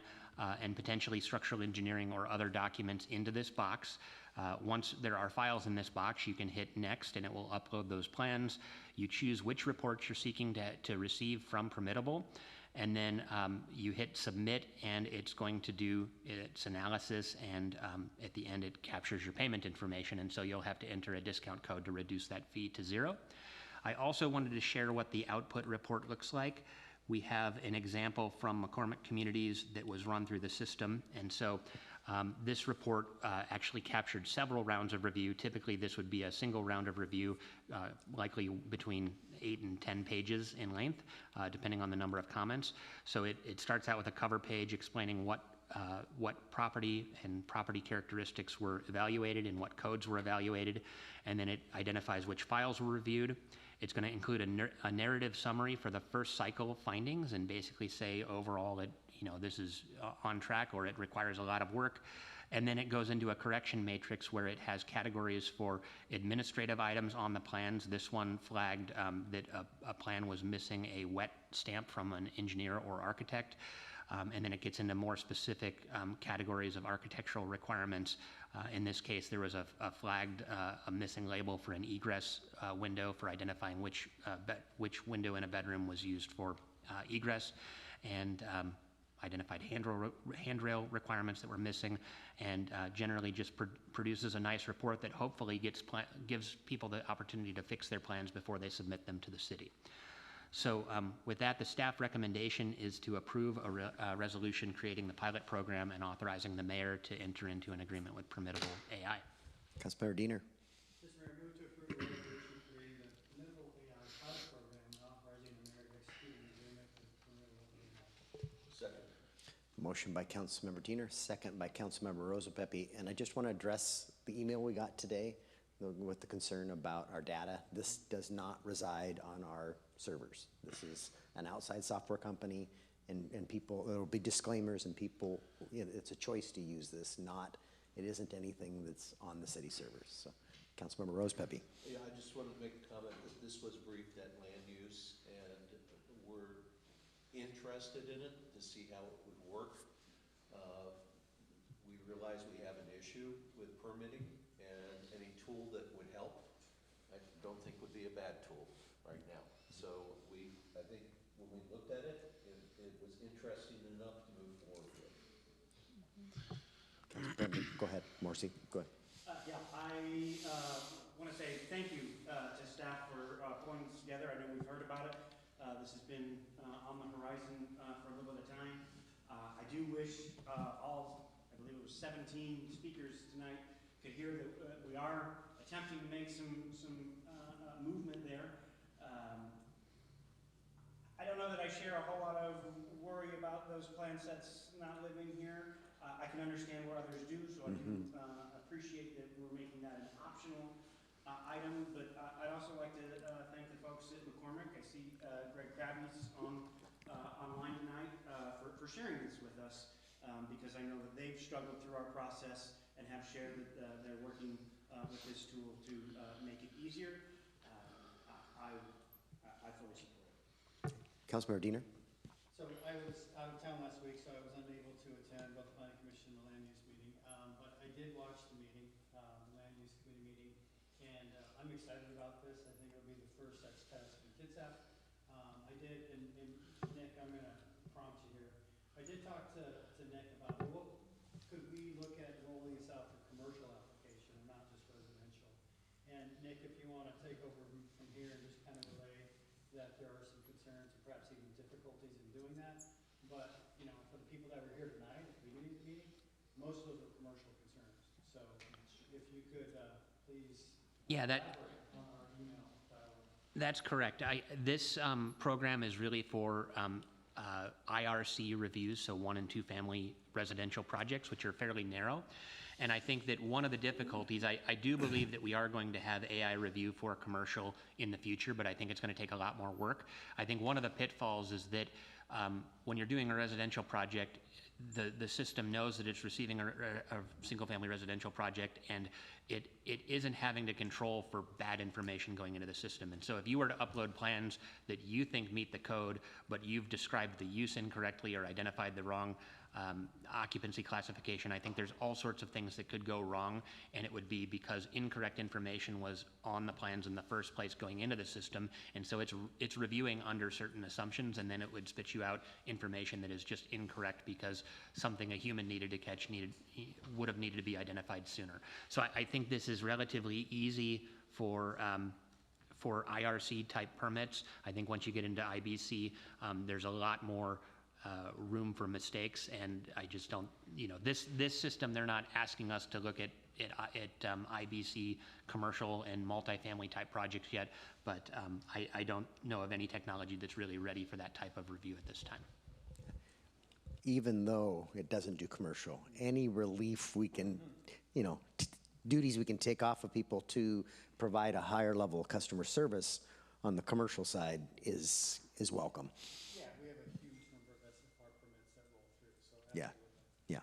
and potentially structural engineering or other documents into this box. Once there are files in this box, you can hit next and it will upload those plans. You choose which reports you're seeking to receive from Permittable, and then you hit submit, and it's going to do its analysis, and at the end it captures your payment information, and so you'll have to enter a discount code to reduce that fee to 0. I also wanted to share what the output report looks like. We have an example from McCormick Communities that was run through the system, and so this report actually captured several rounds of review. Typically this would be a single round of review, likely between 8 and 10 pages in length, depending on the number of comments. So it starts out with a cover page explaining what property and property characteristics were evaluated and what codes were evaluated, and then it identifies which files were reviewed. It's going to include a narrative summary for the first cycle findings and basically say overall that this is on track or it requires a lot of work. And then it goes into a correction matrix where it has categories for administrative items on the plans. This one flagged that a plan was missing a wet stamp from an engineer or architect. And then it gets into more specific categories of architectural requirements. In this case, there was a flagged a missing label for an egress window for identifying which window in a bedroom was used for egress, and identified handrail requirements that were missing, and generally just produces a nice report that hopefully gives people the opportunity to fix their plans before they submit them to the city. So with that, the staff recommendation is to approve a resolution creating the pilot program and authorizing the mayor to enter into an agreement with Permittable AI. Councilmember Diener. Mr. Mayor, move to approve a resolution creating the Permittable AI pilot program and authorizing the mayor to execute an agreement with Permittable AI. Second. Motion by Councilmember Diener, second by Councilmember Rosapepe. And I just want to address the email we got today with the concern about our data. This does not reside on our servers. This is an outside software company, and people, there will be disclaimers, and people, it's a choice to use this, it isn't anything that's on the city servers. So, Councilmember Rosepepe. Yeah, I just wanted to make a comment that this was briefed at land use, and we're interested in it to see how it would work. We realize we have an issue with permitting, and any tool that would help, I don't think would be a bad tool right now. So I think when we looked at it, it was interesting enough to move forward with. Go ahead, Morrissey, go ahead. Yeah, I want to say thank you to staff for pulling this together. I know we've heard about it. This has been on the horizon for a little bit of time. I do wish all, I believe it was 17 speakers tonight, could hear that we are attempting to make some movement there. I don't know that I share a whole lot of worry about those plan sets not living here. I can understand where others do, so I can appreciate that we're making that an optional item, but I'd also like to thank the folks at McCormick. I see Greg Krabbe's online tonight for sharing this with us, because I know that they've struggled through our process and have shared that they're working with this tool to make it easier. I fully support it. Councilmember Diener. So I was out of town last week, so I was unable to attend both the Planning Commission and the Land Use meeting. But I did watch the meeting, the Land Use Committee meeting, and I'm excited about this. I think it'll be the first such test in Kitsap. I did, and Nick, I'm going to prompt you here. I did talk to Nick about, could we look at rolling this out for commercial application and not just residential? And Nick, if you want to take over from here and just kind of relay that there are some concerns and perhaps even difficulties in doing that. But, you know, for the people that were here tonight at the beginning of the meeting, most of those were commercial concerns. So if you could please elaborate on our email dialogue. That's correct. This program is really for IRC reviews, so 1 and 2 family residential projects, which are fairly narrow. And I think that one of the difficulties, I do believe that we are going to have AI review for commercial in the future, but I think it's going to take a lot more work. I think one of the pitfalls is that when you're doing a residential project, the system knows that it's receiving a single-family residential project, and it isn't having to control for bad information going into the system. And so if you were to upload plans that you think meet the code, but you've described the use incorrectly or identified the wrong occupancy classification, I think there's all sorts of things that could go wrong, and it would be because incorrect information was on the plans in the first place going into the system, and so it's reviewing under certain assumptions, and then it would spit you out information that is just incorrect because something a human needed to catch would have needed to be identified sooner. So I think this is relatively easy for IRC type permits. I think once you get into IBC, there's a lot more room for mistakes, and I just don't, this system, they're not asking us to look at IBC commercial and multifamily type projects yet, but I don't know of any technology that's really ready for that type of review at this time. Even though it doesn't do commercial, any relief we can, duties we can take off of people to provide a higher level of customer service on the commercial side is welcome. Yeah, we have a huge number of SFR permits that roll through, so Yeah, yeah.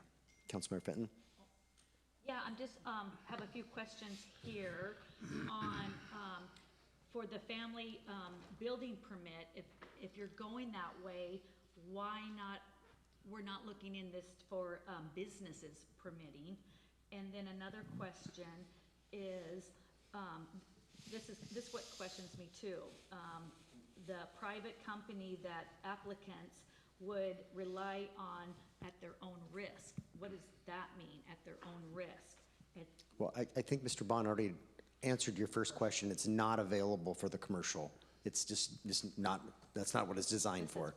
Councilmember Fenton? Yeah, I'm just, have a few questions here on, for the family, building permit, if you're going that way, why not, we're not looking in this for, businesses permitting? And then another question is, this what questions me too. The private company that applicants would rely on at their own risk. What does that mean, at their own risk? Well, I think Mr. Bond already answered your first question. It's not available for the commercial. It's just not, that's not what it's designed for.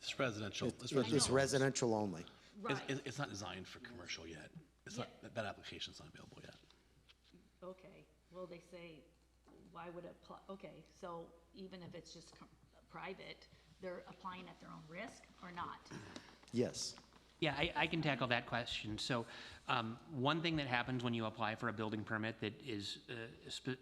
It's residential. It's residential only. Right. It's not designed for commercial yet. It's not, that application's not available yet. Okay, well, they say, why would it apply? Okay, so even if it's just private, they're applying at their own risk or not? Yes. Yeah, I can tackle that question. So one thing that happens when you apply for a building permit that is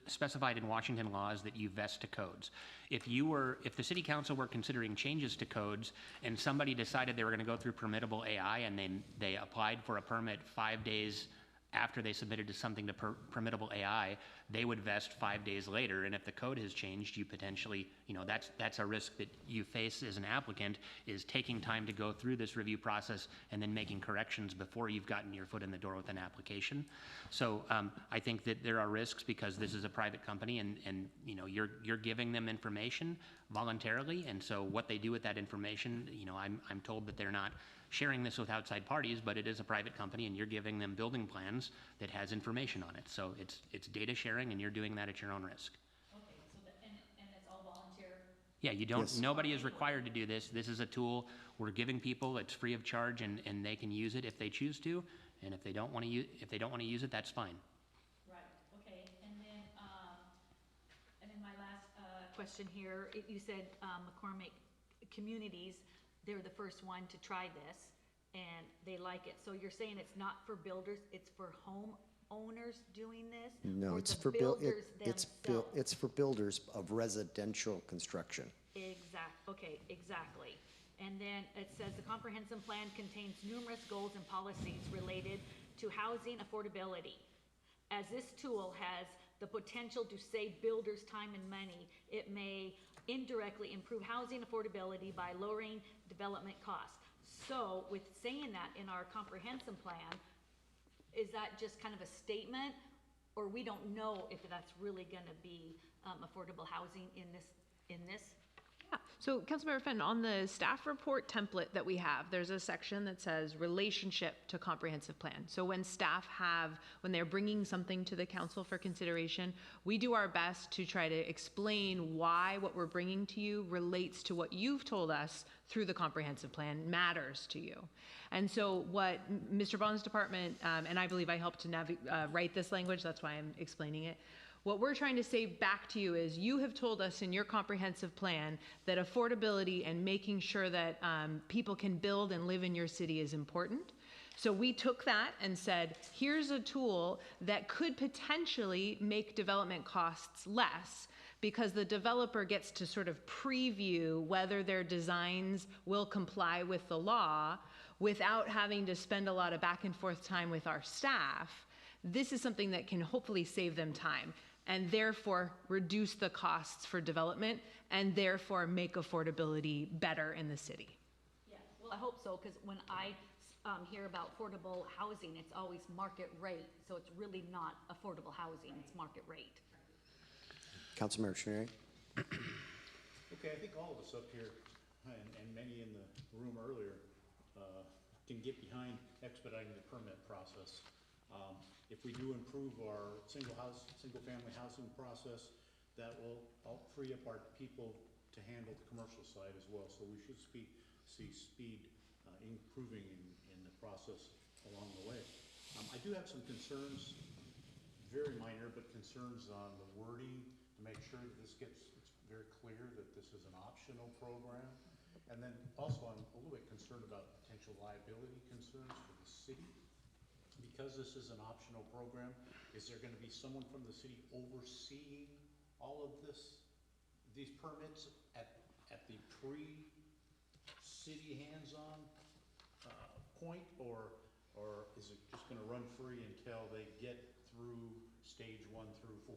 specified in Washington law is that you vest to codes. If the city council were considering changes to codes and somebody decided they were going to go through permittable AI and they applied for a permit 5 days after they submitted to something to permittable AI, they would vest 5 days later. And if the code has changed, you potentially, that's a risk that you face as an applicant, is taking time to go through this review process and then making corrections before you've gotten your foot in the door with an application. So I think that there are risks because this is a private company and you're giving them information voluntarily. And so what they do with that information, I'm told that they're not sharing this with outside parties, but it is a private company and you're giving them building plans that has information on it. So it's data sharing and you're doing that at your own risk. Okay, so and it's all volunteer? Yeah, nobody is required to do this. This is a tool we're giving people. It's free of charge and they can use it if they choose to. And if they don't want to use it, that's fine. Right, okay, and then my last question here, you said McCormick Communities, they're the first one to try this and they like it. So you're saying it's not for builders, it's for homeowners doing this? No, it's for it's for builders of residential construction. Exactly. And then it says the comprehensive plan contains numerous goals and policies related to housing affordability. As this tool has the potential to save builders time and money, it may indirectly improve housing affordability by lowering development costs. So with saying that in our comprehensive plan, is that just kind of a statement, or we don't know if that's really going to be affordable housing in this? So, Councilmember Fenton, on the staff report template that we have, there's a section that says relationship to comprehensive plan. So when staff when they're bringing something to the council for consideration, we do our best to try to explain why what we're bringing to you relates to what you've told us through the comprehensive plan matters to you. And so what Mr. Bond's department, and I believe I helped to write this language, that's why I'm explaining it. What we're trying to say back to you is you have told us in your comprehensive plan that affordability and making sure that people can build and live in your city is important. So we took that and said, here's a tool that could potentially make development costs less, because the developer gets to sort of preview whether their designs will comply with the law without having to spend a lot of back and forth time with our staff. This is something that can hopefully save them time and therefore reduce the costs for development and therefore make affordability better in the city. Yeah, well, I hope so, because when I hear about affordable housing, it's always market rate. So it's really not affordable housing, it's market rate. Councilmember Schneider. Okay, I think all of us up here, and many in the room earlier, can get behind expediting the permit process. If we do improve our single-family housing process, that will free up our people to handle the commercial side as well. So we should see speed improving in the process along the way. I do have some concerns, very minor, but concerns on the wording to make sure that it's very clear that this is an optional program. And then also I'm a little bit concerned about potential liability concerns for the city. Because this is an optional program, is there going to be someone from the city overseeing all of these permits at the pre-city hands-on point, or is it just going to run free until they get through stage 1 through 4?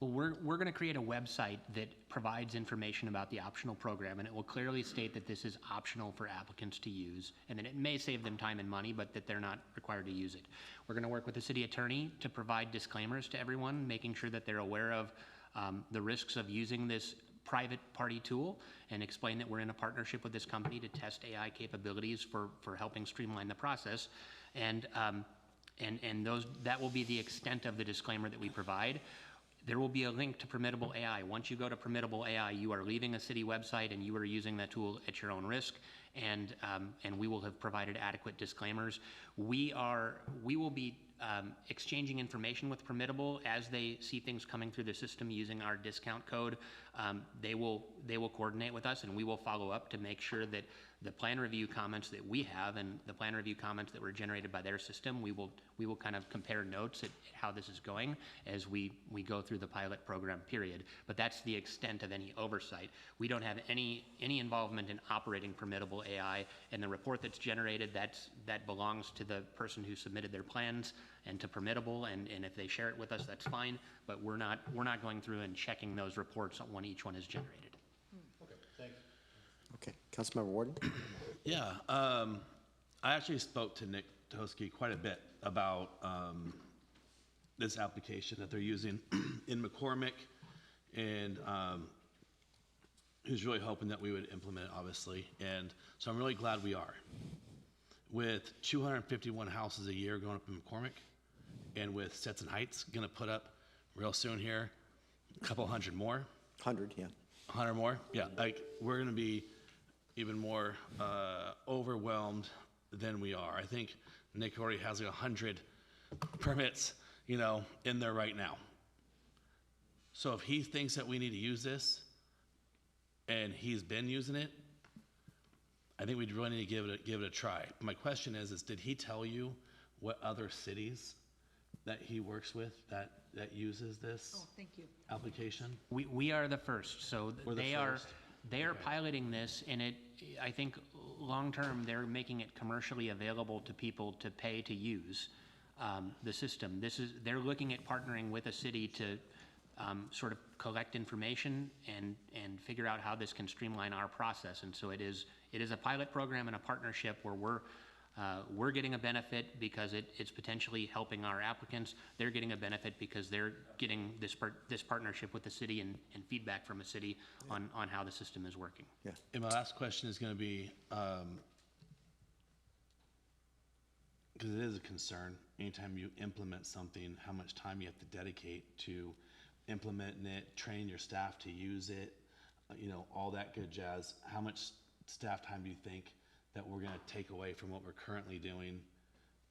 Well, we're going to create a website that provides information about the optional program, and it will clearly state that this is optional for applicants to use, and that it may save them time and money, but that they're not required to use it. We're going to work with the city attorney to provide disclaimers to everyone, making sure that they're aware of the risks of using this private party tool, and explain that we're in a partnership with this company to test AI capabilities for helping streamline the process. And that will be the extent of the disclaimer that we provide. There will be a link to Permittable AI. Once you go to Permittable AI, you are leaving a city website and you are using that tool at your own risk, and we will have provided adequate disclaimers. We will be exchanging information with Permittable as they see things coming through the system using our discount code. They will coordinate with us, and we will follow up to make sure that the plan review comments that we have and the plan review comments that were generated by their system, we will kind of compare notes at how this is going as we go through the pilot program period. But that's the extent of any oversight. We don't have any involvement in operating Permittable AI, and the report that's generated, that belongs to the person who submitted their plans and to Permittable, and if they share it with us, that's fine, but we're not going through and checking those reports when each one is generated. Okay, thank you. Okay, Councilmember Warden. Yeah, I actually spoke to Nick Toski quite a bit about this application that they're using in McCormick, and who's really hoping that we would implement it, obviously. And so I'm really glad we are. With 251 houses a year going up in McCormick, and with Stetson Heights going to put up real soon here a couple hundred more. 100, yeah. 100 more? Yeah, like we're going to be even more overwhelmed than we are. I think Nick already has like 100 permits, in there right now. So if he thinks that we need to use this, and he's been using it, I think we really need to give it a try. My question is did he tell you what other cities that he works with that uses this application? We are the first. So they are piloting this, and I think long term they're making it commercially available to people to pay to use the system. They're looking at partnering with a city to sort of collect information and figure out how this can streamline our process. And so it is a pilot program and a partnership where We're getting a benefit because it's potentially helping our applicants. They're getting a benefit because they're getting this partnership with the city and feedback from the city on how the system is working. Yeah. And my last question is going to be, because it is a concern, anytime you implement something, how much time you have to dedicate to implementing it, train your staff to use it, all that good jazz. How much staff time do you think that we're going to take away from what we're currently doing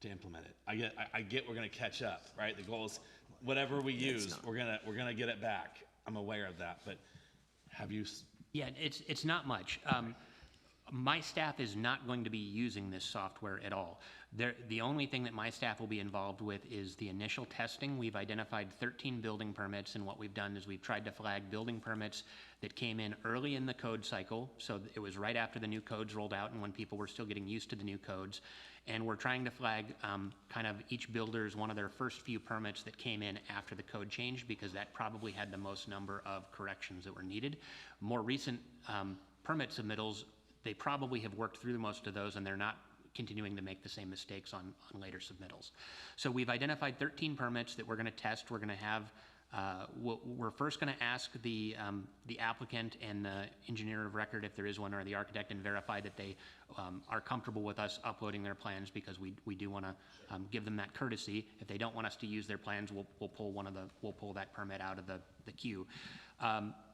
to implement it? I get we're going to catch up, right? The goal is whatever we use, we're gonna get it back. I'm aware of that, but have you? Yeah, it's not much. My staff is not going to be using this software at all. The only thing that my staff will be involved with is the initial testing. We've identified 13 building permits, and what we've done is we've tried to flag building permits that came in early in the code cycle. So it was right after the new codes rolled out and when people were still getting used to the new codes. And we're trying to flag kind of each builder's one of their first few permits that came in after the code changed, because that probably had the most number of corrections that were needed. More recent permit submittals, they probably have worked through most of those and they're not continuing to make the same mistakes on later submittals. So we've identified 13 permits that we're going to test. We're going to have, we're first going to ask the applicant and the engineer of record, if there is one, or the architect, and verify that they are comfortable with us uploading their plans, because we do want to give them that courtesy. If they don't want us to use their plans, we'll pull that permit out of the queue.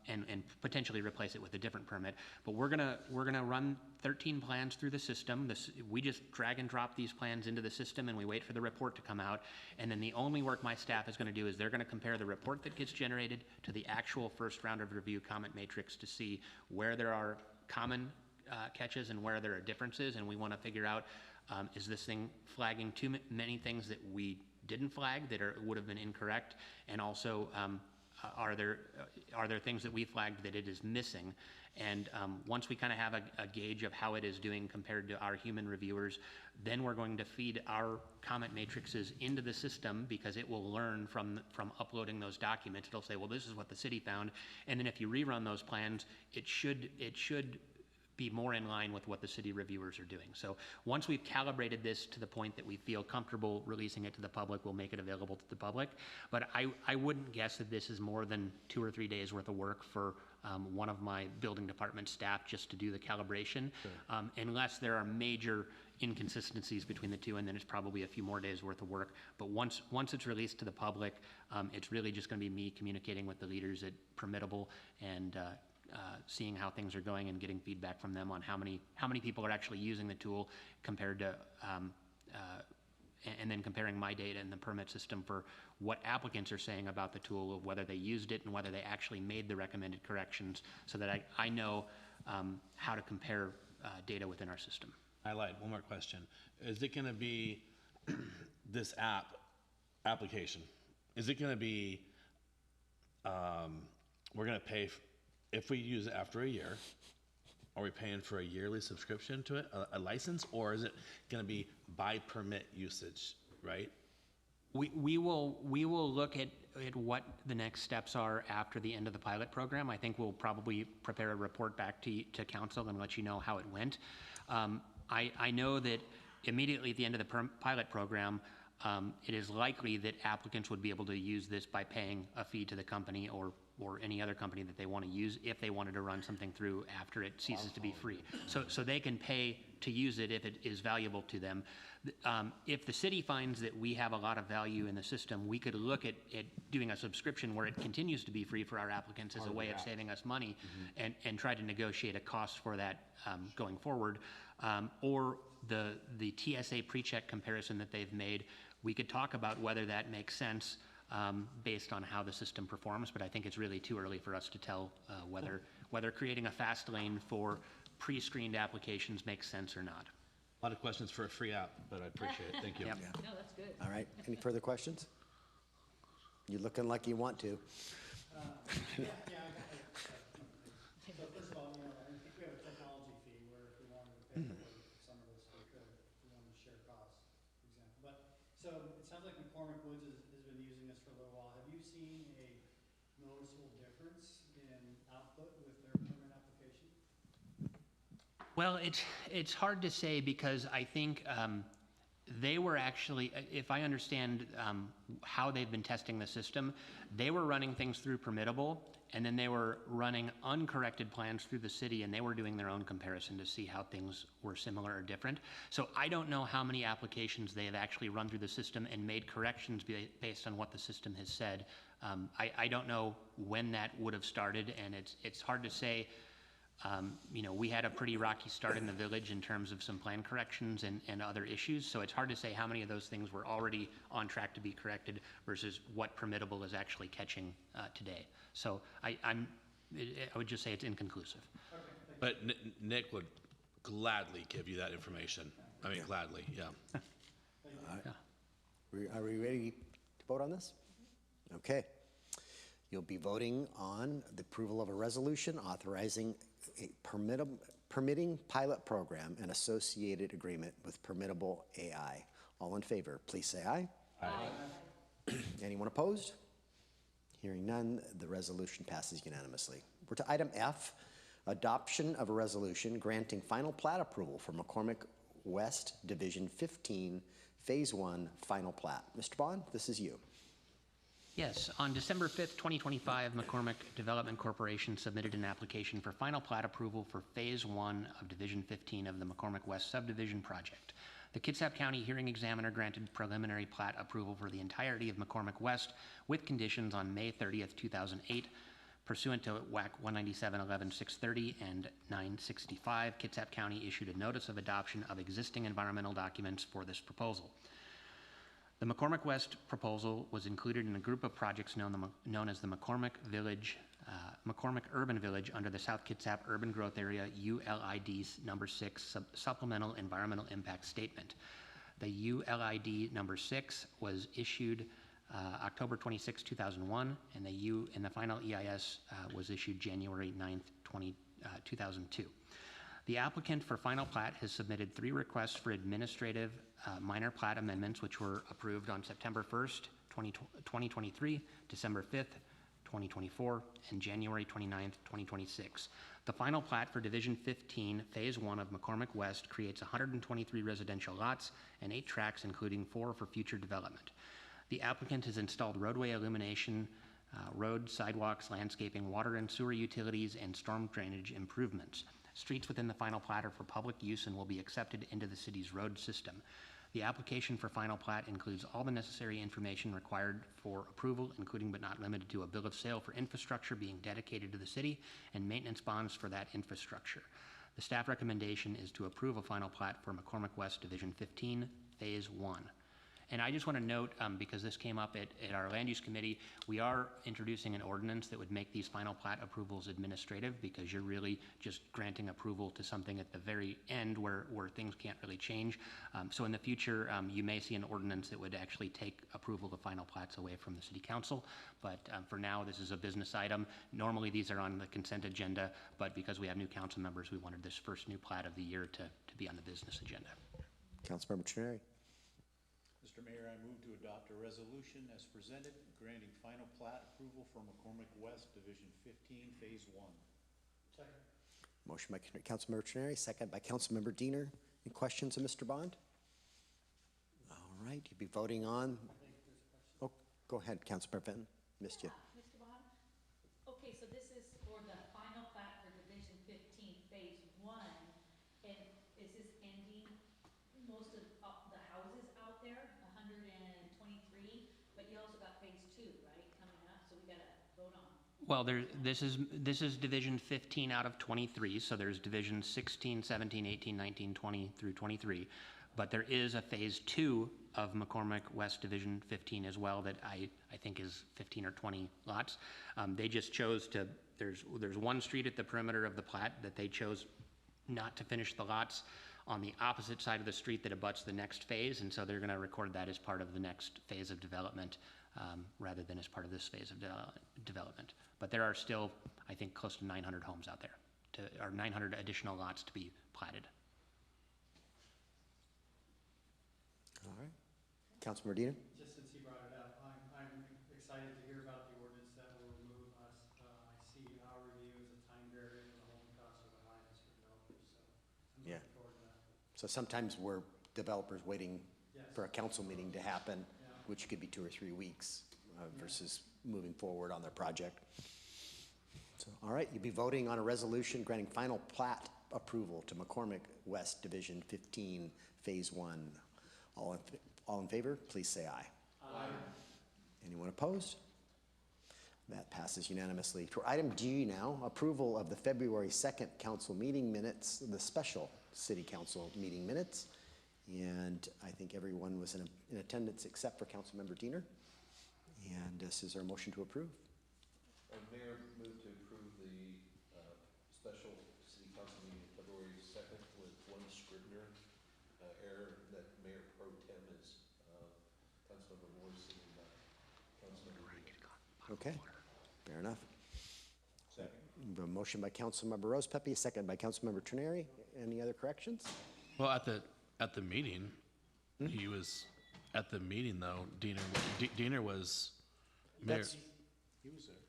And potentially replace it with a different permit. But we're gonna run 13 plans through the system. We just drag and drop these plans into the system and we wait for the report to come out. And then the only work my staff is gonna do is they're gonna compare the report that gets generated to the actual first round of review comment matrix to see where there are common catches and where there are differences. And we wanna figure out, is this thing flagging too many things that we didn't flag that would have been incorrect? And also, are there things that we flagged that it is missing? And once we kind of have a gauge of how it is doing compared to our human reviewers, then we're going to feed our comment matrices into the system, because it will learn from uploading those documents. It'll say, well, this is what the city found. And then if you rerun those plans, it should be more in line with what the city reviewers are doing. So once we've calibrated this to the point that we feel comfortable releasing it to the public, we'll make it available to the public. But I wouldn't guess that this is more than 2 or 3 days worth of work for one of my building department staff just to do the calibration, unless there are major inconsistencies between the two, and then it's probably a few more days worth of work. But once it's released to the public, it's really just going to be me communicating with the leaders at Permittable and seeing how things are going and getting feedback from them on how many people are actually using the tool compared to, and then comparing my data in the permit system for what applicants are saying about the tool, of whether they used it and whether they actually made the recommended corrections, so that I know how to compare data within our system. I lied, one more question. Is it going to be this application? Is it going to be, we're going to pay, if we use it after a year, are we paying for a yearly subscription to it, a license, or is it going to be by permit usage, right? We will look at what the next steps are after the end of the pilot program. I think we'll probably prepare a report back to council and let you know how it went. I know that immediately at the end of the pilot program, it is likely that applicants would be able to use this by paying a fee to the company or any other company that they want to use, if they wanted to run something through after it ceases to be free. So they can pay to use it if it is valuable to them. If the city finds that we have a lot of value in the system, we could look at doing a subscription where it continues to be free for our applicants as a way of saving us money, and try to negotiate a cost for that going forward. Or the TSA pre-check comparison that they've made, we could talk about whether that makes sense based on how the system performs, but I think it's really too early for us to tell whether creating a fast lane for pre-screened applications makes sense or not. A lot of questions for a free app, but I appreciate it. Thank you. Yep. No, that's good. All right, any further questions? You're looking like you want to. Yeah, so first of all, I think we have a technology fee where if we wanted to pay for some of this, we could, if we wanted to share costs, for example. But, so it sounds like McCormick Woods has been using this for a little while. Have you seen a noticeable difference in output with their permit application? Well, it's hard to say because I think they were actually, if I understand how they've been testing the system, they were running things through Permittable, and then they were running uncorrected plans through the city, and they were doing their own comparison to see how things were similar or different. So I don't know how many applications they have actually run through the system and made corrections based on what the system has said. I don't know when that would have started, and it's hard to say. You know, we had a pretty rocky start in the village in terms of some plan corrections and other issues, so it's hard to say how many of those things were already on track to be corrected versus what Permittable is actually catching today. So I would just say it's inconclusive. But Nick would gladly give you that information. I mean, gladly, yeah. Are we ready to vote on this? Okay. You'll be voting on the approval of a resolution authorizing a permitting pilot program and associated agreement with Permittable AI. All in favor, please say aye. Aye. Anyone opposed? Hearing none, the resolution passes unanimously. We're to item F, adoption of a resolution granting final plat approval for McCormick West Division 15, Phase 1, final plat. Mr. Bond, this is you. Yes, on December 5th, 2025, McCormick Development Corporation submitted an application for final plat approval for Phase 1 of Division 15 of the McCormick West subdivision project. The Kitsap County Hearing Examiner granted preliminary plat approval for the entirety of McCormick West with conditions on May 30th, 2008. Pursuant to WAC 197.11.630 and 965, Kitsap County issued a notice of adoption of existing environmental documents for this proposal. The McCormick West proposal was included in a group of projects known as the McCormick Urban Village under the South Kitsap Urban Growth Area ULID number 6 Supplemental Environmental Impact Statement. The ULID number 6 was issued October 26, 2001, and the final EIS was issued January 9th, 2002. The applicant for final plat has submitted 3 requests for administrative minor plat amendments, which were approved on September 1st, 2023, December 5th, 2024, and January 29th, 2026. The final plat for Division 15, Phase 1 of McCormick West creates 123 residential lots and 8 tracts, including 4 for future development. The applicant has installed roadway illumination, road, sidewalks, landscaping, water and sewer utilities, and storm drainage improvements. Streets within the final plat are for public use and will be accepted into the city's road system. The application for final plat includes all the necessary information required for approval, including but not limited to a bill of sale for infrastructure being dedicated to the city and maintenance bonds for that infrastructure. The staff recommendation is to approve a final plat for McCormick West Division 15, Phase 1. And I just want to note, because this came up at our land use committee, we are introducing an ordinance that would make these final plat approvals administrative, because you're really just granting approval to something at the very end where things can't really change. So in the future, you may see an ordinance that would actually take approval of final plats away from the city council. But for now, this is a business item. Normally these are on the consent agenda, but because we have new council members, we wanted this first new plat of the year to be on the business agenda. Councilmember Trenary. Mr. Mayor, I move to adopt a resolution as presented, granting final plat approval for McCormick West Division 15, Phase 1. Second. Motion by Councilmember Trenary, second by Councilmember Diener. Any questions of Mr. Bond? All right, you'll be voting on. Oh, go ahead, Councilmember Fenton. Missed you. Mr. Bond? Okay, so this is for the final plat for Division 15, Phase 1, and is this ending most of the houses out there, 123, but you also got Phase 2, right, coming up, so we gotta vote on. Well, this is Division 15 out of 23, so there's Division 16, 17, 18, 19, 20 through 23. But there is a Phase 2 of McCormick West Division 15 as well that I think is 15 or 20 lots. They just chose to, there's one street at the perimeter of the plat that they chose not to finish the lots on the opposite side of the street that abuts the next phase, and so they're going to record that as part of the next phase of development rather than as part of this phase of development. But there are still, I think, close to 900 homes out there, or 900 additional lots to be platted. All right. Councilmember Medina? Just since he brought it up, I'm excited to hear about the ordinance that will remove us. I see our review as a time barrier for the holding costs are the highest for developers, so So sometimes we're developers waiting for a council meeting to happen, which could be 2 or 3 weeks versus moving forward on their project. So, all right, you'll be voting on a resolution granting final plat approval to McCormick West Division 15, Phase 1. All in favor, please say aye. Aye. Anyone opposed? That passes unanimously. To item G now, approval of the February 2nd council meeting minutes, the special city council meeting minutes. And I think everyone was in attendance except for Councilmember Diener. And this is our motion to approve. Mayor, move to approve the special city council meeting February 2nd with one Scribner error that Mayor Pro Tem is Councilmember Morrison and Councilmember Diener. Okay, fair enough. Second. A motion by Councilmember Rosepepe, a second by Councilmember Trineri. Any other corrections? Well, at the meeting, he was at the meeting though. Diener was mayor.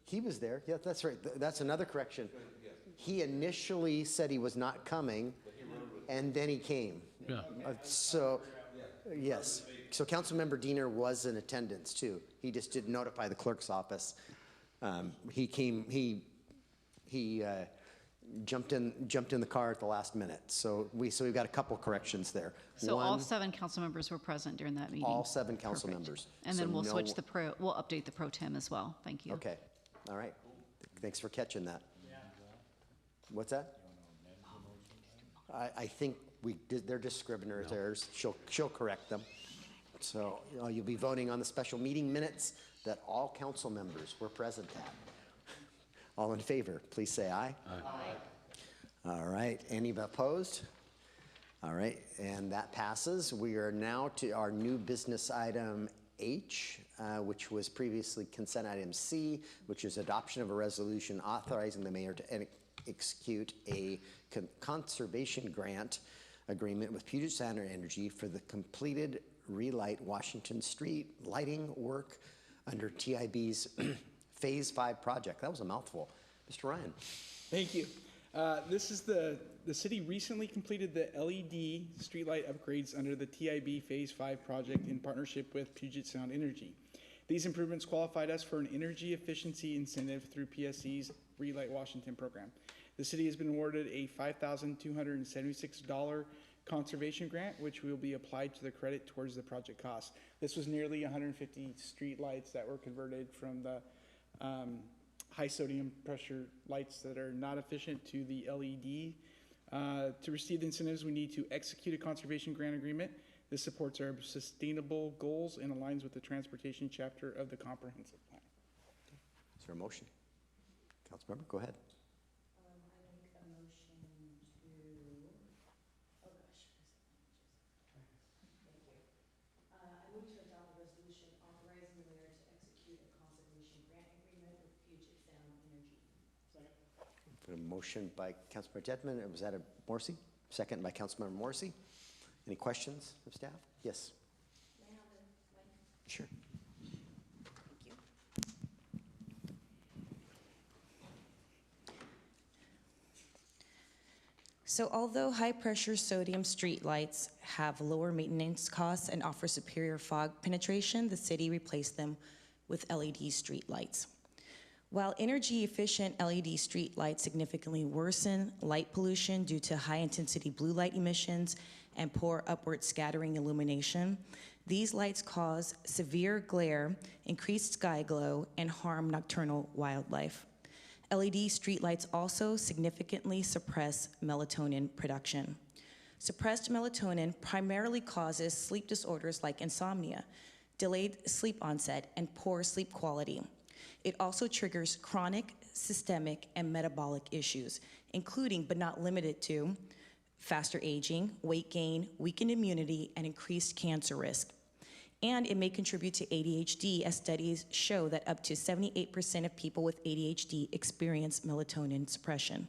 He was there. Yeah, that's right. That's another correction. He initially said he was not coming, and then he came. Yeah. So, yes. So Councilmember Diener was in attendance too. He just didn't notify the clerk's office. He came. He jumped in the car at the last minute. So we've got a couple corrections there. So all 7 council members were present during that meeting? All 7 council Perfect. members. And So then we'll no- switch we'll update the pro tem as well. Thank you. Okay, all right. Thanks for catching that. What's that? I think they're just Scrivener's errors. She'll correct them. So you'll be voting on the special meeting minutes that all council members were present at. All in favor, please say aye. Aye. All right, any opposed? All right, and that passes. We are now to our new business item H, which was previously consent item C, which is adoption of a resolution authorizing the mayor to execute a conservation grant agreement with Puget Sound Energy for the completed relight Washington Street lighting work under TIB's Phase 5 project. That was a mouthful. Mr. Ryan. Thank you. This is the city recently completed the LED streetlight upgrades under the TIB Phase 5 project in partnership with Puget Sound Energy. These improvements qualified us for an energy efficiency incentive through PSC's Relight Washington program. The city has been awarded a $5,276 conservation grant, which will be applied to the credit towards the project cost. This was nearly 150 streetlights that were converted from the high sodium pressure lights that are not efficient to the LED. To receive the incentives, we need to execute a conservation grant agreement. This supports our sustainable goals and aligns with the transportation chapter of the comprehensive plan. Is there a motion? Councilmember, go ahead. I make a motion to, oh gosh. Thank you. I move to adopt a resolution authorizing the mayor to execute a conservation grant agreement with Puget Sound Energy. A motion by Councilmember Dedman. Was that a Morrissey? Second by Councilmember Morrissey. Any questions of staff? Yes. May I have the mic? Sure. Thank you. So although high-pressure sodium streetlights have lower maintenance costs and offer superior fog penetration, the city replaced them with LED streetlights. While energy-efficient LED streetlights significantly worsen light pollution due to high-intensity blue light emissions and poor upward scattering illumination, these lights cause severe glare, increased sky glow, and harm nocturnal wildlife. LED streetlights also significantly suppress melatonin production. Suppressed melatonin primarily causes sleep disorders like insomnia, delayed sleep onset, and poor sleep quality. It also triggers chronic, systemic, and metabolic issues, including but not limited to faster aging, weight gain, weakened immunity, and increased cancer risk. And it may contribute to ADHD, as studies show that up to 78% of people with ADHD experience melatonin suppression.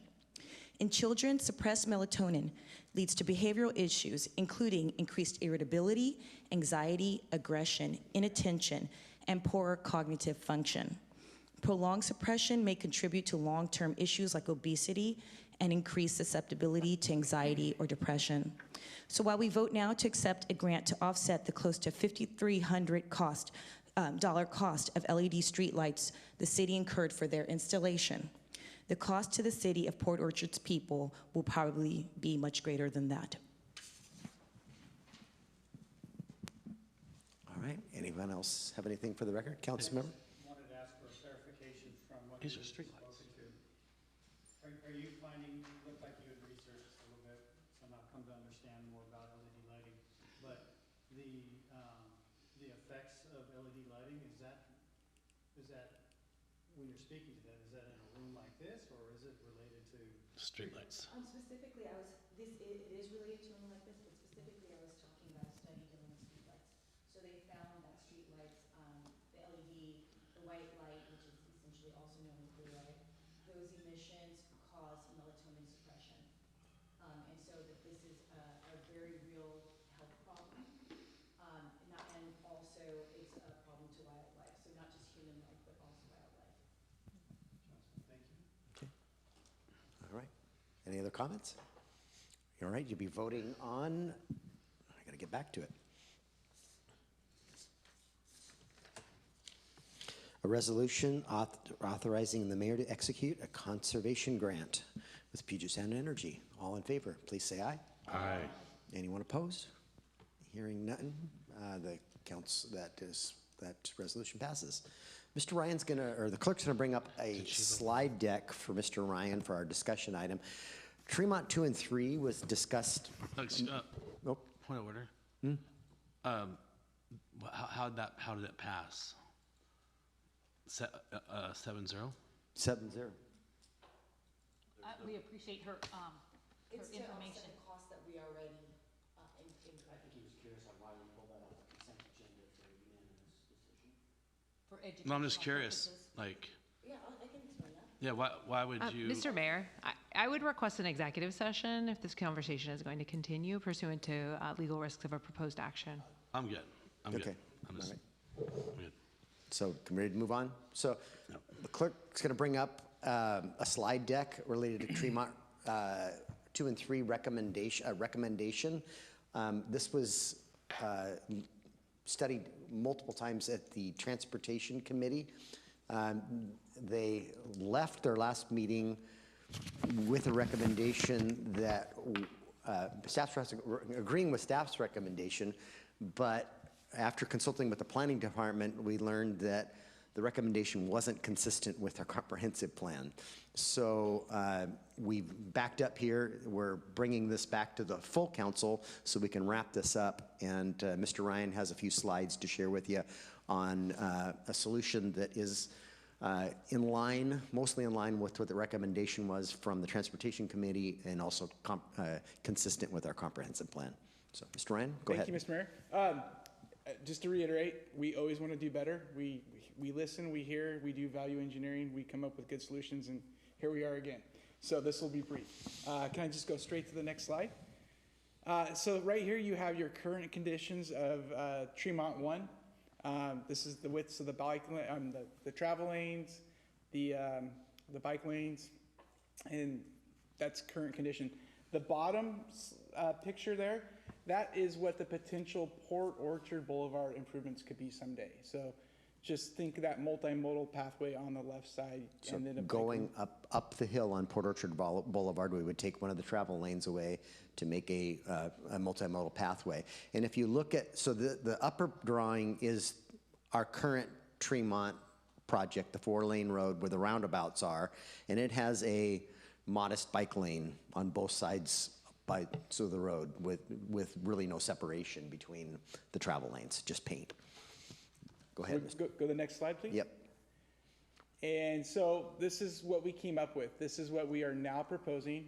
In children, suppressed melatonin leads to behavioral issues, including increased irritability, anxiety, aggression, inattention, and poorer cognitive function. Prolonged suppression may contribute to long-term issues like obesity and increased susceptibility to anxiety or depression. So while we vote now to accept a grant to offset the close to $5,300 cost of LED streetlights the city incurred for their installation, the cost to the city of Port Orchard's people will probably be much greater than that. All right, anyone else have anything for the record? Councilmember? Wanted to ask for clarification from what These you are streetlights. spoken to. Are you finding, it looked like you had researched a little bit, somehow come to understand more about LED lighting, but the effects of LED lighting, is that, when you're speaking to that, is that in a room like this, or is it related to? Streetlights. Specifically, it is related to something like this, but specifically I was talking about a study dealing with streetlights. So they found that streetlights, the LED, the white light, which is essentially also known as blue light, those emissions cause melatonin suppression. And so that this is a very real health problem. And also it's a problem to wildlife. So not just human life, but also wildlife. Thank you. Okay. All right. Any other comments? All right, you'll be voting on, I gotta get back to it. A resolution authorizing the mayor to execute a conservation grant with Puget Sound Energy. All in favor, please say aye. Aye. Anyone opposed? Hearing none, that resolution passes. Mr. Ryan's the clerk's gonna bring up a slide deck for Mr. Ryan for our discussion item. Tremont 2 and 3 was discussed. Point of order. How did it pass? 7-0? 7-0. We appreciate her It's to information. offset the cost that we already incurred. I think he was curious on why we pulled that off the consent agenda for a unanimous decision. For educational No, I'm just curious. purposes. Like, Yeah, I can explain that. yeah, why would you? Mr. Mayor, I would request an executive session if this conversation is going to continue pursuant to legal risks of a proposed action. I'm good. I'm Okay. good. I'm All just, right. I'm good. So, ready to move on? So, the clerk's going to bring up a slide deck related to Tremont 2 and 3 recommendation. This was studied multiple times at the Transportation Committee. They left their last meeting with a recommendation that agreeing with staff's recommendation, but after consulting with the planning department, we learned that the recommendation wasn't consistent with our comprehensive plan. So we backed up here. We're bringing this back to the full council so we can wrap this up. And Mr. Ryan has a few slides to share with you on a solution that is mostly in line with what the recommendation was from the Transportation Committee and also consistent with our comprehensive plan. So, Mr. Ryan, go ahead. Thank you, Mr. Mayor. Just to reiterate, we always want to do better. We listen, we hear, we do value engineering, we come up with good solutions, and here we are again. So this will be brief. Can I just go straight to the next slide? So right here you have your current conditions of Tremont 1. This is the widths of the the travel lanes, the bike lanes, and that's current condition. The bottom picture there, that is what the potential Port Orchard Boulevard improvements could be someday. So just think of that multimodal pathway on the left side. So and then going up the hill on Port Orchard Boulevard, we would take one of the travel lanes away to make a multimodal pathway. And if you look at, so the upper drawing is our current Tremont project, the 4-lane road where the roundabouts are, and it has a modest bike lane on both sides of the road with really no separation between the travel lanes, just paint. Go ahead. Go to the next slide, please. Yep. And so this is what we came up with. This is what we are now proposing.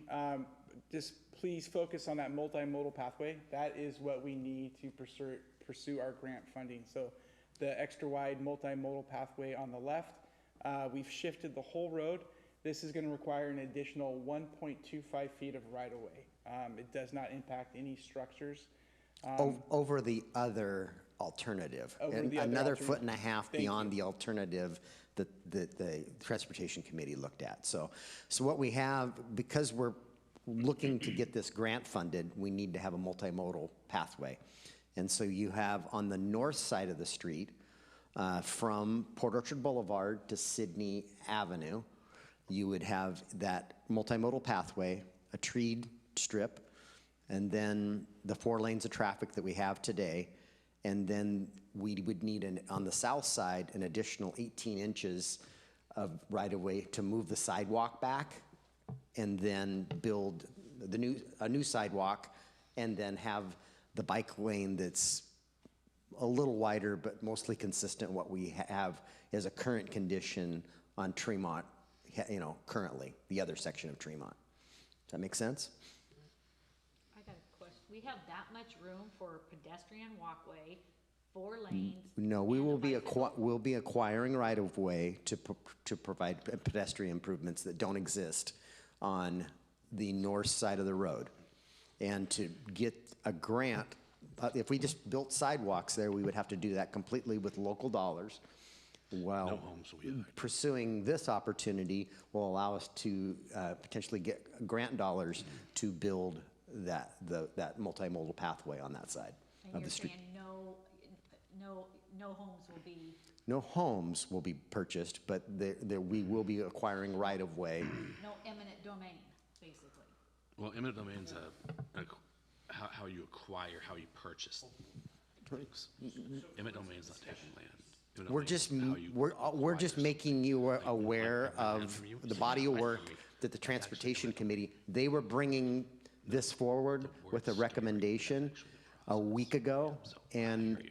Just please focus on that multimodal pathway. That is what we need to pursue our grant funding. So the extra wide multimodal pathway on the left, we've shifted the whole road. This is going to require an additional 1.25 feet of right-of-way. It does not impact any structures. Over the other alternative. Over And the other another alternative. foot and a half Thank beyond the alternative that the Transportation Committee looked at. So what we have, because we're looking to get this grant funded, we need to have a multimodal pathway. And so you have on the north side of the street, from Port Orchard Boulevard to Sydney Avenue, you would have that multimodal pathway, a treed strip, and then the 4 lanes of traffic that we have today. And then we would need, on the south side, an additional 18 inches of right-of-way to move the sidewalk back, and then build a new sidewalk, and then have the bike lane that's a little wider, but mostly consistent what we have as a current condition on Tremont, currently, the other section of Tremont. Does that make sense? I got a question. We have that much room for pedestrian walkway, 4 lanes? No, we will be we'll be acquiring right-of-way to provide pedestrian improvements that don't exist on the north side of the road. And to get a grant, if we just built sidewalks there, we would have to do that completely with local dollars. While No homes will be there. pursuing this opportunity will allow us to potentially get grant dollars to build that multimodal pathway on that side of the street. And you're saying no homes will be, No homes will be purchased, but we will be acquiring right-of-way. no eminent domain, basically? Well, eminent domain's how you acquire, how you purchase things. Eminent domain's not taking land. Eminent We're domain just, is how you we're just acquire making you aware land of from you. the body of work that the Transportation Committee, they were bringing this forward with a recommendation a week ago, and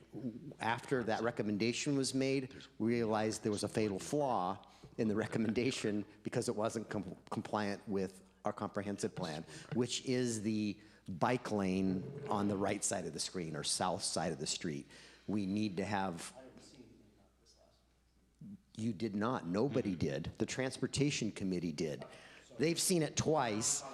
after that recommendation was made, we realized there was a fatal flaw in the recommendation because it wasn't compliant with our comprehensive plan, which is the bike lane on the right side of the screen or south side of the street. We need to have. You did not. Nobody did. The Transportation Committee did. They've seen it twice.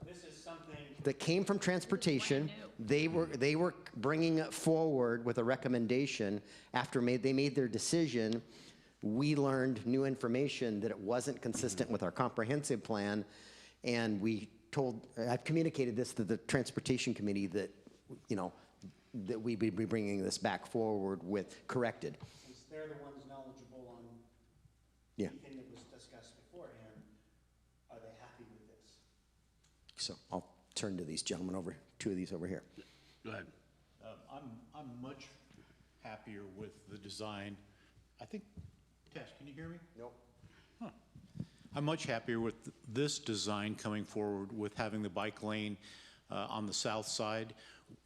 This is something. That came from Transportation. They were bringing it forward with a recommendation. After they made their decision, we learned new information that it wasn't consistent with our comprehensive plan, and I've communicated this to the Transportation Committee that, that we'd be bringing this back forward with corrected. Since they're the ones knowledgeable on Yeah. anything that was discussed beforehand, are they happy with this? So I'll turn to these gentlemen over, 2 of these over here. Go ahead. I'm much happier with the design. I think, Tess, can you hear me? Nope. I'm much happier with this design coming forward with having the bike lane on the south side.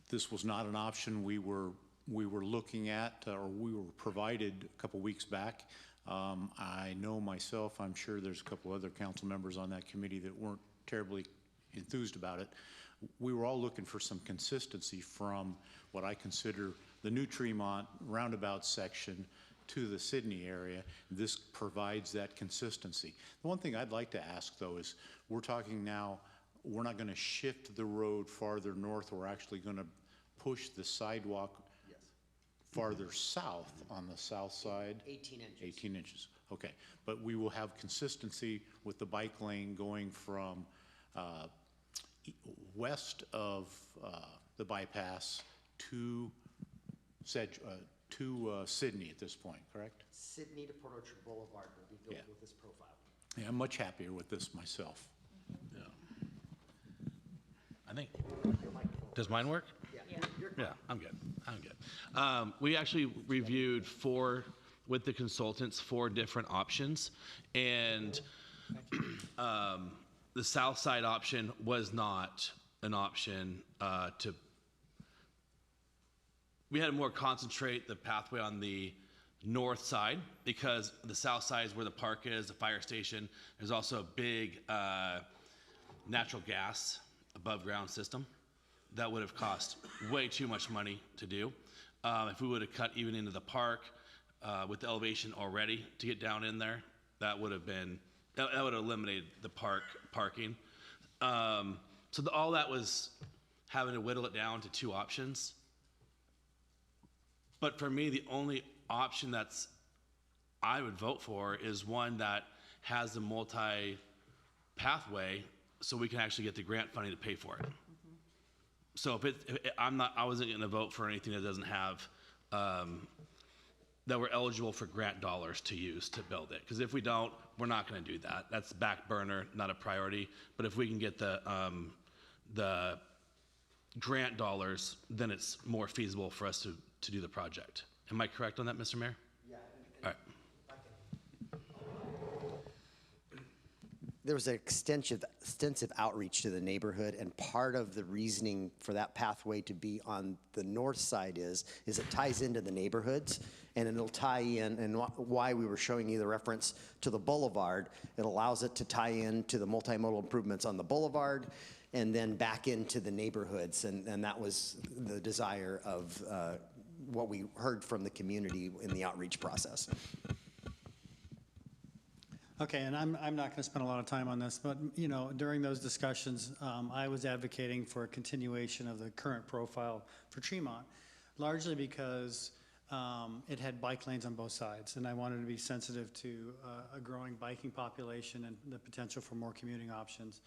This was not an option we were looking at or we were provided a couple weeks back. I know myself, I'm sure there's a couple other council members on that committee that weren't terribly enthused about it. We were all looking for some consistency from what I consider the new Tremont roundabout section to the Sydney area. This provides that consistency. The one thing I'd like to ask, though, is we're talking now, we're not going to shift the road farther north. We're actually going to push the sidewalk farther south on the south side. 18 inches. 18 inches, okay. But we will have consistency with the bike lane going from west of the bypass to Sydney at this point, correct? Sydney to Port Orchard Boulevard will be built with this profile. Yeah, I'm much happier with this myself. Yeah. I think, does mine work? Yeah, I'm good. We actually reviewed with the consultants, 4 different options, and the south side option was not an option we had to more concentrate the pathway on the north side because the south side is where the park is, the fire station. There's also a big natural gas above ground system. That would have cost way too much money to do. If we would have cut even into the park with the elevation already to get down in there, that would have eliminated the parking. So all that was having to whittle it down to 2 options. But for me, the only option that's I would vote for is one that has the multi-pathway so we can actually get the grant funding to pay for it. So I wasn't going to vote for anything that doesn't have, that we're eligible for grant dollars to use to build it. Because if we don't, we're not going to do that. That's back burner, not a priority. But if we can get the grant dollars, then it's more feasible for us to do the project. Am I correct on that, Mr. Mayor? Yeah. All right. There was an extensive outreach to the neighborhood, and part of the reasoning for that pathway to be on the north side is it ties into the neighborhoods, and it'll tie in, and why we were showing you the reference to the boulevard, it allows it to tie into the multimodal improvements on the boulevard, and then back into the neighborhoods, and that was the desire of what we heard from the community in the outreach process. Okay, and I'm not going to spend a lot of time on this, but you know, during those discussions, I was advocating for a continuation of the current profile for Tremont, largely because it had bike lanes on both sides, and I wanted to be sensitive to a growing biking population and the potential for more commuting options.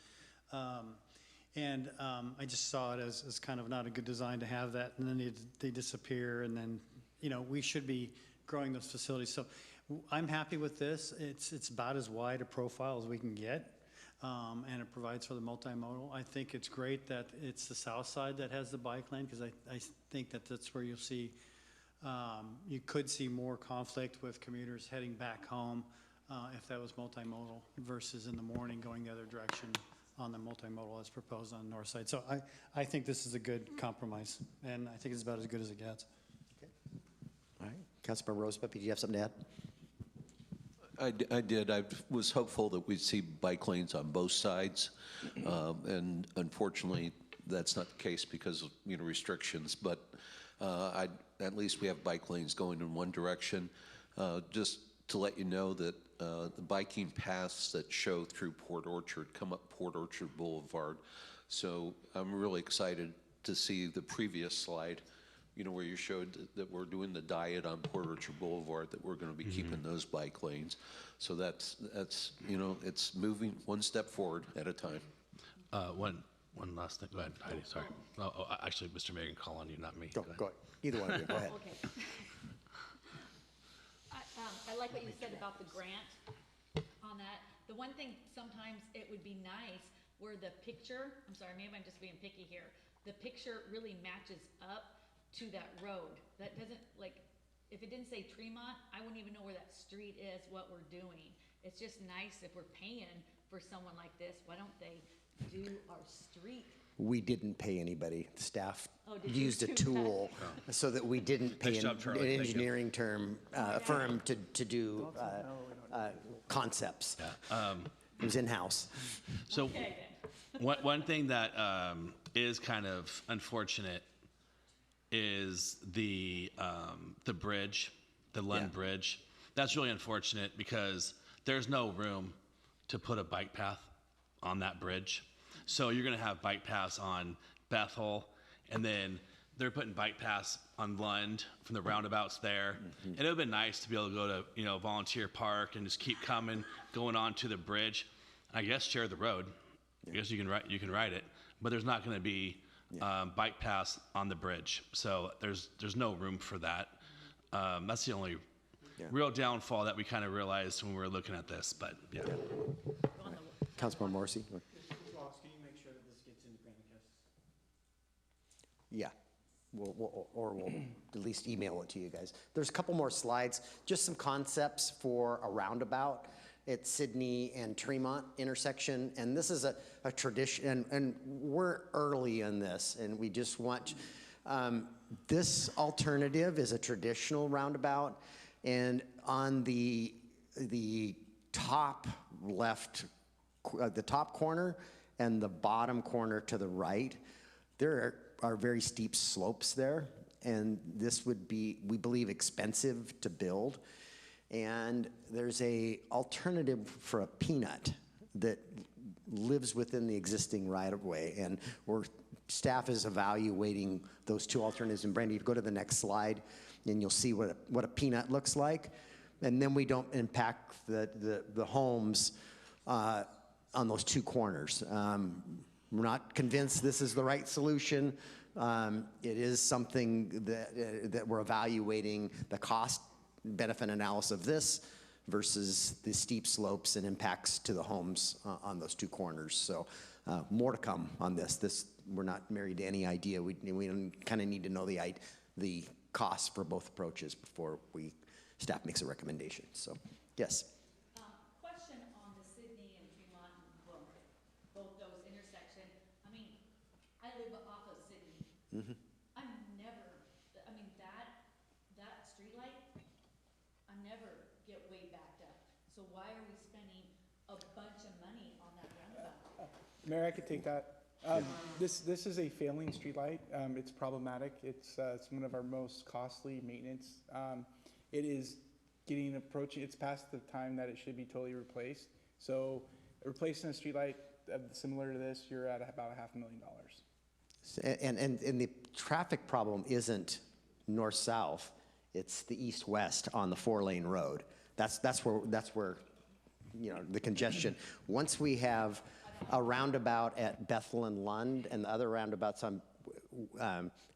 I just saw it as kind of not a good design to have that, and then they disappear, and then, you know, we should be growing those facilities. So I'm happy with this. It's about as wide a profile as we can get, and it provides for the multimodal. I think it's great that it's the south side that has the bike lane, because I think that's where you'll see, you could see more conflict with commuters heading back home if that was multimodal versus in the morning going the other direction on the multimodal as proposed on the north side. So I think this is a good compromise, and I think it's about as good as it gets. Okay. All right. Councilmember Rosepepe, do you have something to add? I did. I was hopeful that we'd see bike lanes on both sides, and unfortunately, that's not the case because of, you know, restrictions. But at least we have bike lanes going in one direction. Just to let you know that the biking paths that show through Port Orchard come up Port Orchard Boulevard. So I'm really excited to see the previous slide, you know, where you showed that we're doing the diet on Port Orchard Boulevard, that we're going to be keeping those bike lanes. So that's you know, it's moving one step forward at a time. One last thing. Go ahead, Heidi. Sorry. Actually, Mr. Mayor can call on you, not me. Go ahead. Either one of you. Go ahead. Okay. I like what you said about the grant on that. The one thing, sometimes it would be nice where the picture, I'm sorry, maybe I'm just being picky here, the picture really matches up to that road. That doesn't, like, if it didn't say Tremont, I wouldn't even know where that street is, what we're doing. It's just nice if we're paying for someone like this, why don't they do our street? We didn't pay anybody. The staff used a do tool so that we didn't pay Nice job, an Charlie. Thank engineering firm to do concepts. Yeah. It was in-house. So one thing that is kind of unfortunate is the bridge, the Lund Bridge. That's really unfortunate because there's no room to put a bike path on that bridge. So you're gonna have bike paths on Bethel, and then they're putting bike paths on Lund from the roundabouts there. And it would have been nice to be able to go to, you know, Volunteer Park and just keep going on to the bridge. I guess share the road. I guess you can ride it, but there's not gonna be bike paths on the bridge. So there's no room for that. That's the only real downfall that we kind of realized when we were looking at this, but yeah. Councilmember Morrissey? Can you make sure that this gets into Granicus? Yeah. We'll at least email it to you guys. There's a couple more slides, just some concepts for a roundabout at Sydney and Tremont intersection. And this is a tradition, and we're early in this, and we just want, this alternative is a traditional roundabout, and on the top left, the top corner and the bottom corner to the right, there are very steep slopes there, and this would be, we believe, expensive to build. And there's a alternative for a peanut that lives within the existing right-of-way, and we're staff is evaluating those two alternatives. And Brandy, if you go to the next slide, and you'll see what a peanut looks like. And then we don't impact the homes on those two corners. We're not convinced this is the right solution. It is something that we're evaluating the cost benefit analysis of this versus the steep slopes and impacts to the homes on those two corners. So more to come on this. We're not married to any idea. We kind of need to know the costs for both approaches before staff makes a recommendation. So, yes. Question on the Sydney and Fremont and both those intersections. I mean, I live off of Sydney. Mm-hmm. That streetlight, I never get way backed up. So why are we spending a bunch of money on that roundabout? Mayor, I could take that. This is a failing streetlight. It's problematic. It's one of our most costly maintenance. It is approaching. It's past the time that it should be totally replaced. So replacing a streetlight similar to this, you're at about $500,000. And the traffic problem isn't north-south. It's the east-west on the 4-lane road. That's where the congestion. Once we have a roundabout at Bethel and Lund and the other roundabouts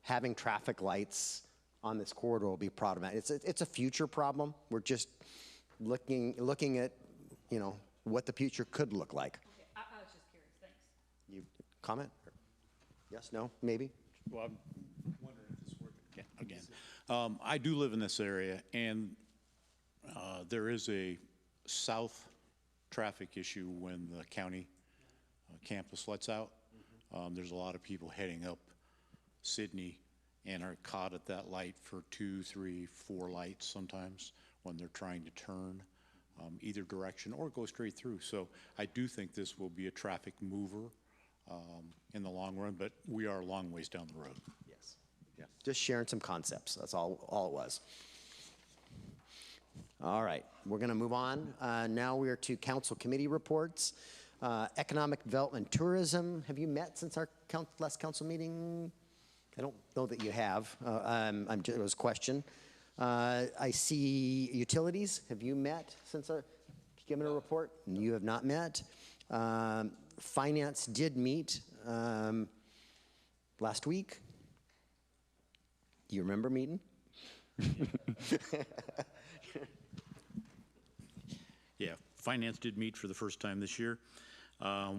having traffic lights on this corridor will be problematic. It's a future problem. We're just looking at what the future could look like. Okay, I was just curious. Thanks. You comment? Yes, no, maybe? Well, I'm wondering if this works again. I do live in this area, and there is a south traffic issue when the county campus lets out. There's a lot of people heading up Sydney and are caught at that light for 2, 3, 4 lights sometimes when they're trying to turn either direction or go straight through. So I do think this will be a traffic mover in the long run, but we are a long ways down the road. Yes. Yeah. Just sharing some concepts. That's all it was. All right, we're going to move on. Now we are to council committee reports. Economic development, tourism. Have you met since our last council meeting? I don't know that you have. It was a question. I see utilities. Have you met since given a report? You have not met. Finance did meet last week. Do you remember meeting? Yeah, finance did meet for the first time this year.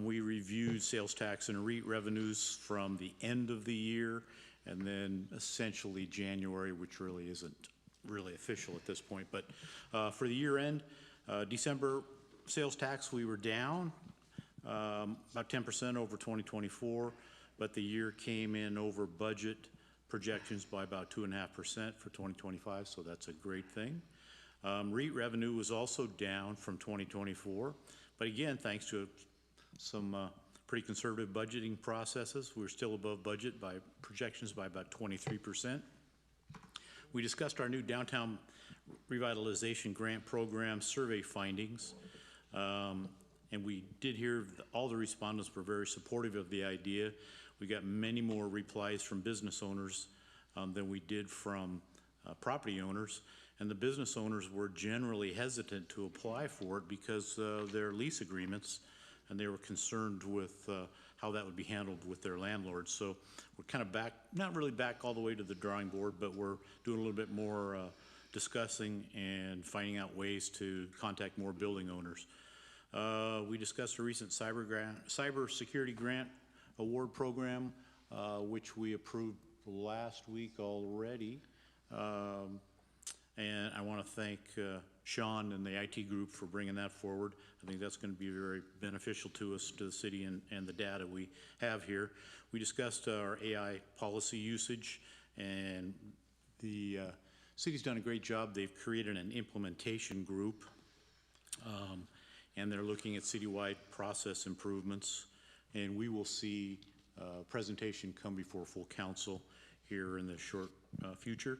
We reviewed sales tax and REIT revenues from the end of the year and then essentially January, which really isn't really official at this point. But for the year end, December sales tax, we were down about 10% over 2024, but the year came in over budget projections by about 2.5% for 2025, so that's a great thing. REIT revenue was also down from 2024, but again, thanks to some pretty conservative budgeting processes, we're still above budget by projections by about 23%. We discussed our new downtown revitalization grant program survey findings, and we did hear all the respondents were very supportive of the idea. We got many more replies from business owners than we did from property owners. And the business owners were generally hesitant to apply for it because their lease agreements, and they were concerned with how that would be handled with their landlords. So we're kind of back, not really back all the way to the drawing board, but we're doing a little bit more discussing and finding out ways to contact more building owners. We discussed a recent cyber security grant award program, which we approved last week already. And I want to thank Sean and the IT group for bringing that forward. I think that's going to be very beneficial to us, to the city, and the data we have here. We discussed our AI policy usage, and the city's done a great job. They've created an implementation group, and they're looking at citywide process improvements, and we will see a presentation come before full council here in the short future.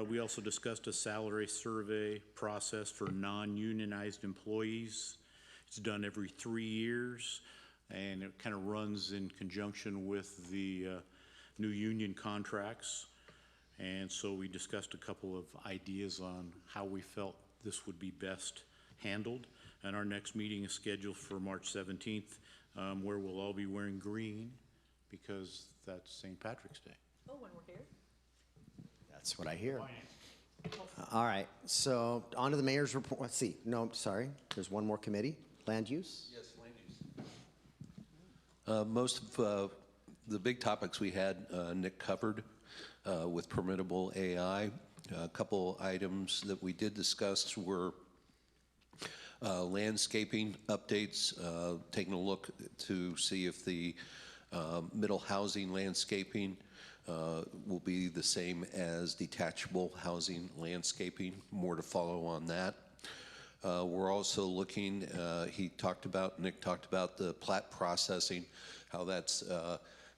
We also discussed a salary survey process for non-unionized employees. It's done every 3 years. and it kind of runs in conjunction with the new union contracts. And so we discussed a couple of ideas on how we felt this would be best handled. And our next meeting is scheduled for March 17th, where we'll all be wearing green because that's St. Patrick's Day. Oh, when we're here? That's what I hear. All right, so on to the mayor's report. Let's see. No, sorry. There's one more committee. Land use? Yes, land use. Most of the big topics we had, Nick covered with permittable AI. A couple items that we did discuss were landscaping updates, taking a look to see if the middle housing landscaping will be the same as detachable housing landscaping. More to follow on that. We're also looking, Nick talked about the plat processing, how that's,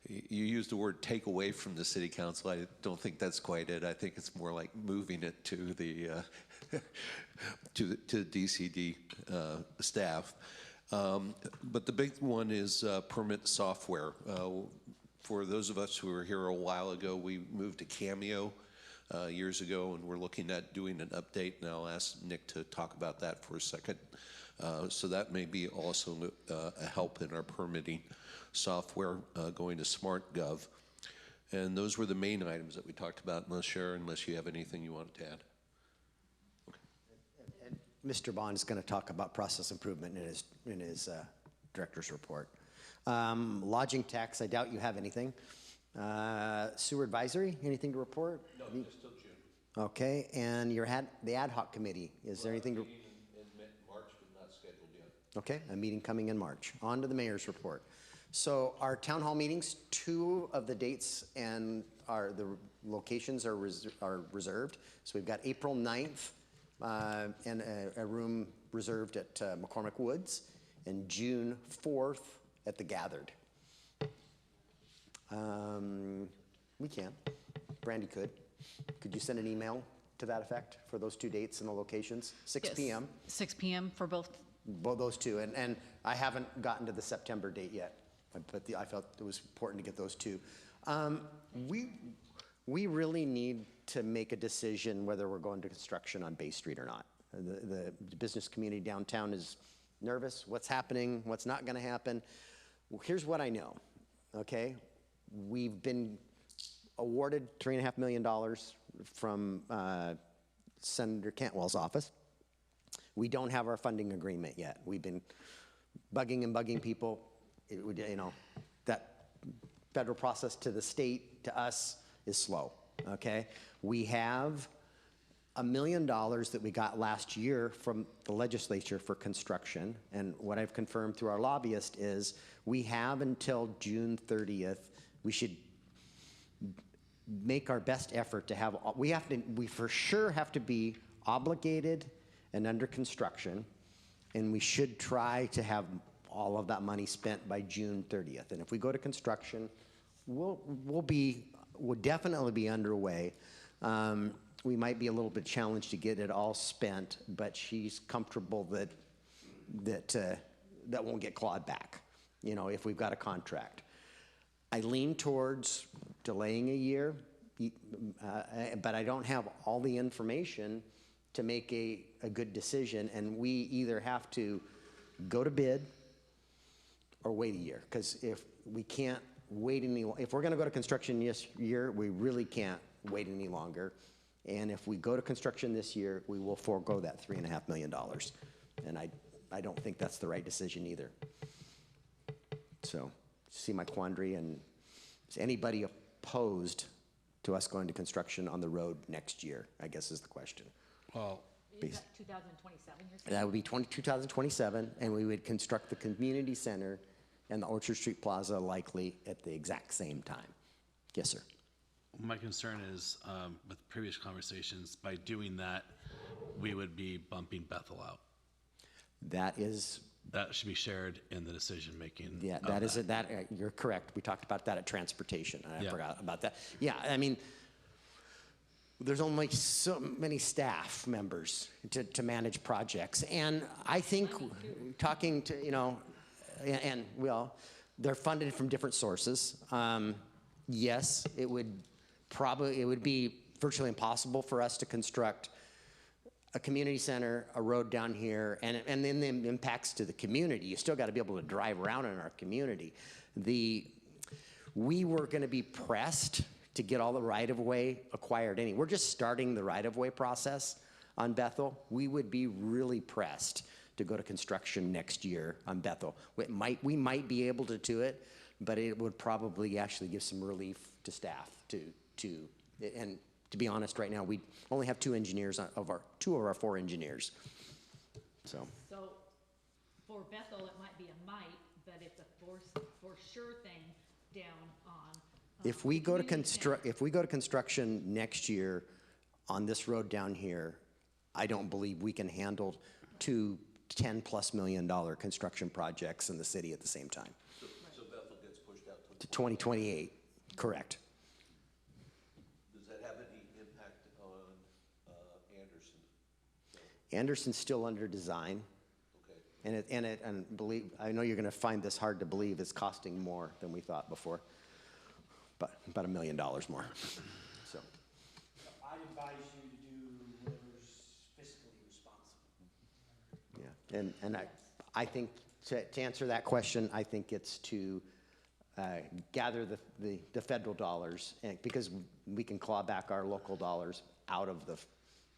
you used the word take away from the city council. I don't think that's quite it. I think it's more like moving it to the, to the DCD staff. But the big one is permit software. For those of us who were here a while ago, we moved to Cameo years ago, and we're looking at doing an update, and I'll ask Nick to talk about that for a second. So that may be also a help in our permitting software going to SmartGov. And those were the main items that we talked about, unless you have anything you wanted to add. And Mr. Bond is going to talk about process improvement in his director's report. Lodging tax, I doubt you have anything. Sewer advisory, anything to report? No, just till June. Okay, and the ad hoc committee, is there anything to? Meeting in March, but not scheduled yet. Okay, a meeting coming in March. On to the mayor's report. So our town hall meetings, 2 of the dates and the locations are reserved. So we've got April 9th and a room reserved at McCormick Woods, and June 4th at the Gathered. We can. Brandy could. Could you send an email to that effect for those 2 dates and the locations? 6 p.m. 6 p.m. for both. Both those 2, and I haven't gotten to the September date yet, but I felt it was important to get those 2. We really need to make a decision whether we're going to construction on Bay Street or not. The business community downtown is nervous. What's happening? What's not going to happen? Well, here's what I know. Okay, we've been awarded $3.5 million from Senator Cantwell's office. We don't have our funding agreement yet. We've been bugging people. It would, that federal process to the state, to us, is slow, okay? We have $1 million that we got last year from the legislature for construction, and what I've confirmed through our lobbyist is we have until June 30th. We should make our best effort to have, we for sure have to be obligated and under construction, and we should try to have all of that money spent by June 30th. And if we go to construction, we'll definitely be underway. We might be a little bit challenged to get it all spent, but she's comfortable that won't get clawed back, if we've got a contract. I lean towards delaying a year, but I don't have all the information to make a good decision, and we either have to go to bid or wait a year, because if we can't wait if we're going to go to construction this year, we really can't wait any longer. And if we go to construction this year, we will forego that $3.5 million. And I don't think that's the right decision either. So, see my quandary, and is anybody opposed to us going to construction on the road next year, I guess is the question. Well, Is that 2027 you're saying? That would be 2027, and we would construct the community center and the Orchard Street Plaza likely at the exact same time. Yes, sir. my concern is, with previous conversations, by doing that, we would be bumping Bethel out. That should be shared in the decision-making. Yeah, you're correct. We talked about that at transportation, and I forgot about that. Yeah, I mean, there's only so many staff members to manage projects. And I think talking to, and well, they're funded from different sources. Yes, it would be virtually impossible for us to construct a community center, a road down here, and then the impacts to the community. You still got to be able to drive around in our community. We were going to be pressed to get all the right-of-way acquired we're just starting the right-of-way process on Bethel. We would be really pressed to go to construction next year on Bethel. We might be able to do it, but it would probably actually give some relief to staff and to be honest, right now, we only have two of our four engineers. So for Bethel, it might be a might, but it's a for sure thing down on. If we go to construction next year on this road down here, I don't believe we can handle two $10+ million construction projects in the city at the same time. So Bethel gets pushed out To 2028, correct. Does that have any impact on Anderson? Anderson's still under design. Okay. And believe, I know you're going to find this hard to believe, it's costing more than we thought before, but about $1 million more. So. I'd advise you to do whatever's fiscally responsible. Yeah, and I think to answer that question, I think it's to gather the federal dollars, because we can claw back our local dollars out of the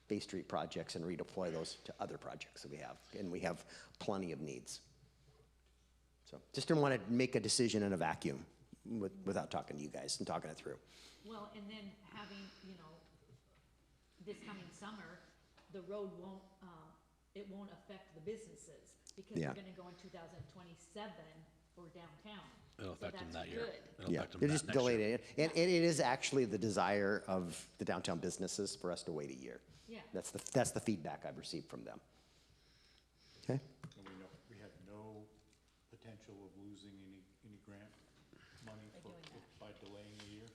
Bay Street projects and redeploy those to other projects that we have, and we have plenty of needs. So just didn't want to make a decision in a vacuum without talking to you guys and talking it through. Well, and then having, this coming summer, the road won't affect the businesses, because we're gonna go in 2027 for downtown. It'll affect them that year. Yeah, they just delayed it. And it is actually the desire of the downtown businesses for us to wait a year. Yeah. That's the feedback I've received from them. Okay? And we have no potential of losing any grant money by delaying a year?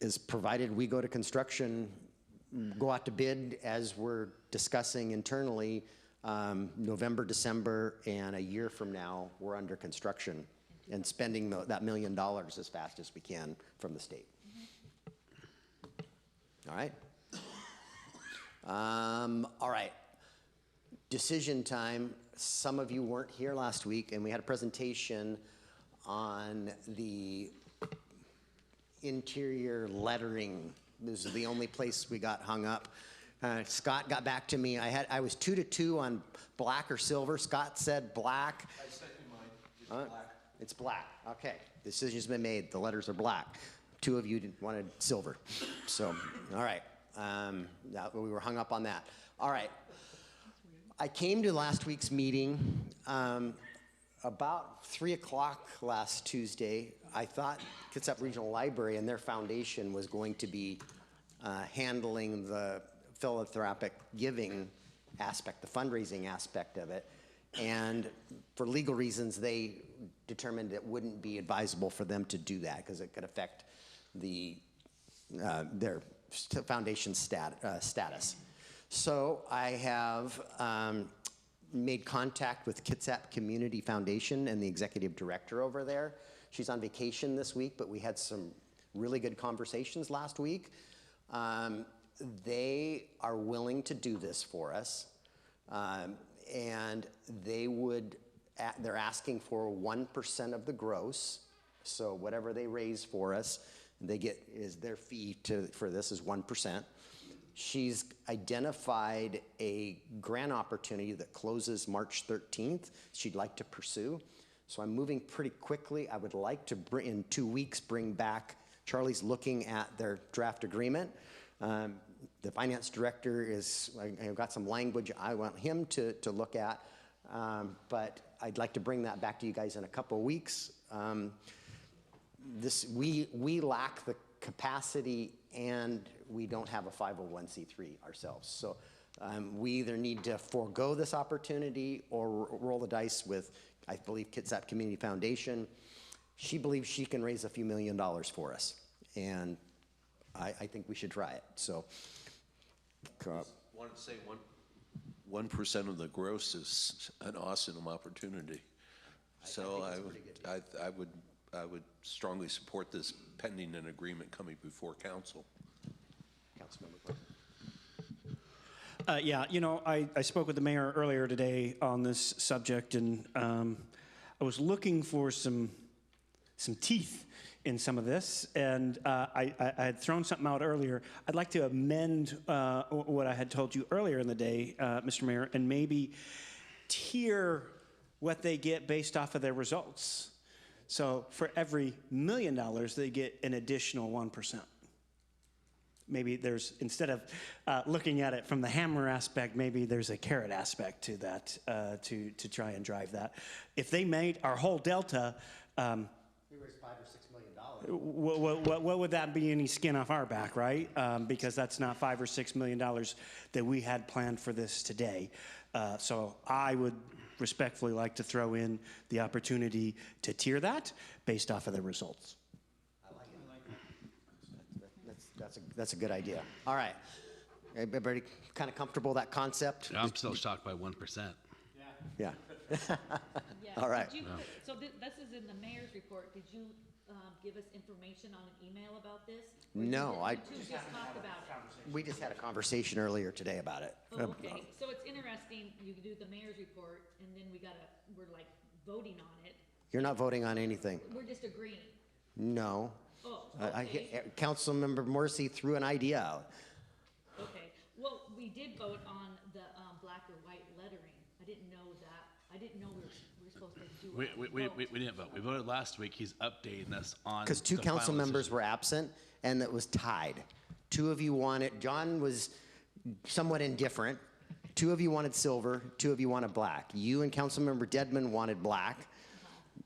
Is provided we go to construction, go out to bid as we're discussing internally, November, December, and a year from now, we're under construction and spending that $1 million as fast as we can from the state. All right? All right. Decision time. Some of you weren't here last week, and we had a presentation on the interior lettering. This is the only place we got hung up. Scott got back to me. I was 2-2 on black or silver. Scott said black. I second mine. It's black. It's black. Okay. Decision's been made. The letters are black. Two of you wanted silver. So, all right. We were hung up on that. All right. I came to last week's meeting about 3 o'clock last Tuesday. I thought Kitsap Regional Library and their foundation was going to be handling the philanthropic giving aspect, the fundraising aspect of it. And for legal reasons, they determined it wouldn't be advisable for them to do that because it could affect their foundation status. So I have made contact with Kitsap Community Foundation and the executive director over there. She's on vacation this week, but we had some really good conversations last week. They are willing to do this for us, and they're asking for 1% of the gross. So whatever they raise for us, they get is their fee for this is 1%. She's identified a grant opportunity that closes March 13th. She'd like to pursue. So I'm moving pretty quickly. I would like to in 2 weeks bring back. Charlie's looking at their draft agreement. The finance director I've got some language I want him to look at, but I'd like to bring that back to you guys in a couple of weeks. We lack the capacity and we don't have a 501c3 ourselves. So we either need to forego this opportunity or roll the dice with, I believe, Kitsap Community Foundation. She believes she can raise a few $1 million for us. And I think we should try it. So, I want to say 1% of the gross is an awesome opportunity. So I would strongly support this pending an agreement coming before council. Councilmember Plat. Yeah, you know, I spoke with the mayor earlier today on this subject, and I was looking for some teeth in some of this, and I had thrown something out earlier. I'd like to amend what I had told you earlier in the day, Mr. Mayor, and maybe tier what they get based off of their results. So for every $1 million, they get an additional 1%. Maybe there's, instead of looking at it from the hammer aspect, maybe there's a carrot aspect to that to try and drive that. If they made our whole delta, We raised $5 or $6 million. what would that be any skin off our back, right? Because that's not $5 or $6 million that we had planned for this today. So I would respectfully like to throw in the opportunity to tier that based off of the results. That's a good idea. All right. Everybody kind of comfortable with that concept? I'm still shocked by 1%. Yeah. Yeah. All right. Did you so this is in the mayor's report. Did you give us information on an email about this? No, you two just talked about it? we just had a conversation earlier today about it. Oh, okay. So it's interesting. You do the mayor's report, and then we're like voting on it. You're not voting on anything. We're just agreeing. No. Oh, okay. Councilmember Morrissey threw an idea out. Okay. Well, we did vote on the black or white lettering. I didn't know that. I didn't know we were supposed to do We didn't vote. We voted last week. He's updating us on Because two the council final members decision. were absent, and it was tied. Two of you wanted, John was somewhat indifferent. Two of you wanted silver, two of you wanted black. You and Councilmember Dedman wanted black.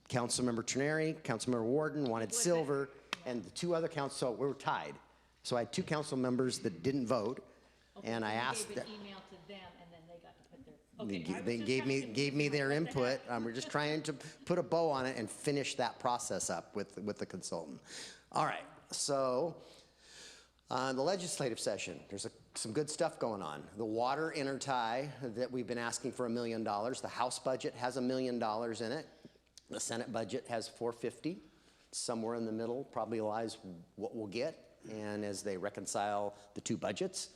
Councilmember Trenary, Councilmember Warden wanted silver, and the two other so we were tied. So I had two council members that didn't vote, and I asked Gave that. an email to them, and then they got to put their. They gave me their input. We're just trying to put a bow on it and finish that process up with the consultant. All right, so the legislative session, there's some good stuff going on. The water intertie that we've been asking for $1 million. The House budget has $1 million in it. The Senate budget has $450. Somewhere in the middle probably lies what we'll get, and as they reconcile the two budgets.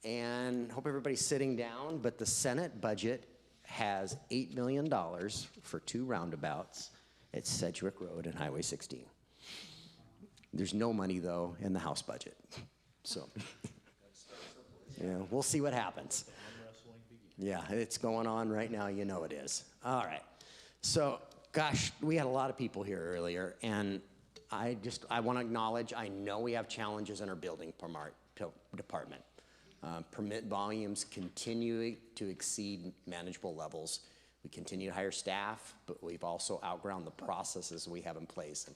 And hope everybody's sitting down, but the Senate budget has $8 million for 2 roundabouts at Sedgwick Road and Highway 16. There's no money, though, in the House budget. So, we'll see what happens. Yeah, it's going on right now. You know it is. All right. So, gosh, we had a lot of people here earlier, and I want to acknowledge, I know we have challenges in our building department. Permit volumes continue to exceed manageable levels. We continue to hire staff, but we've also outgrown the processes we have in place.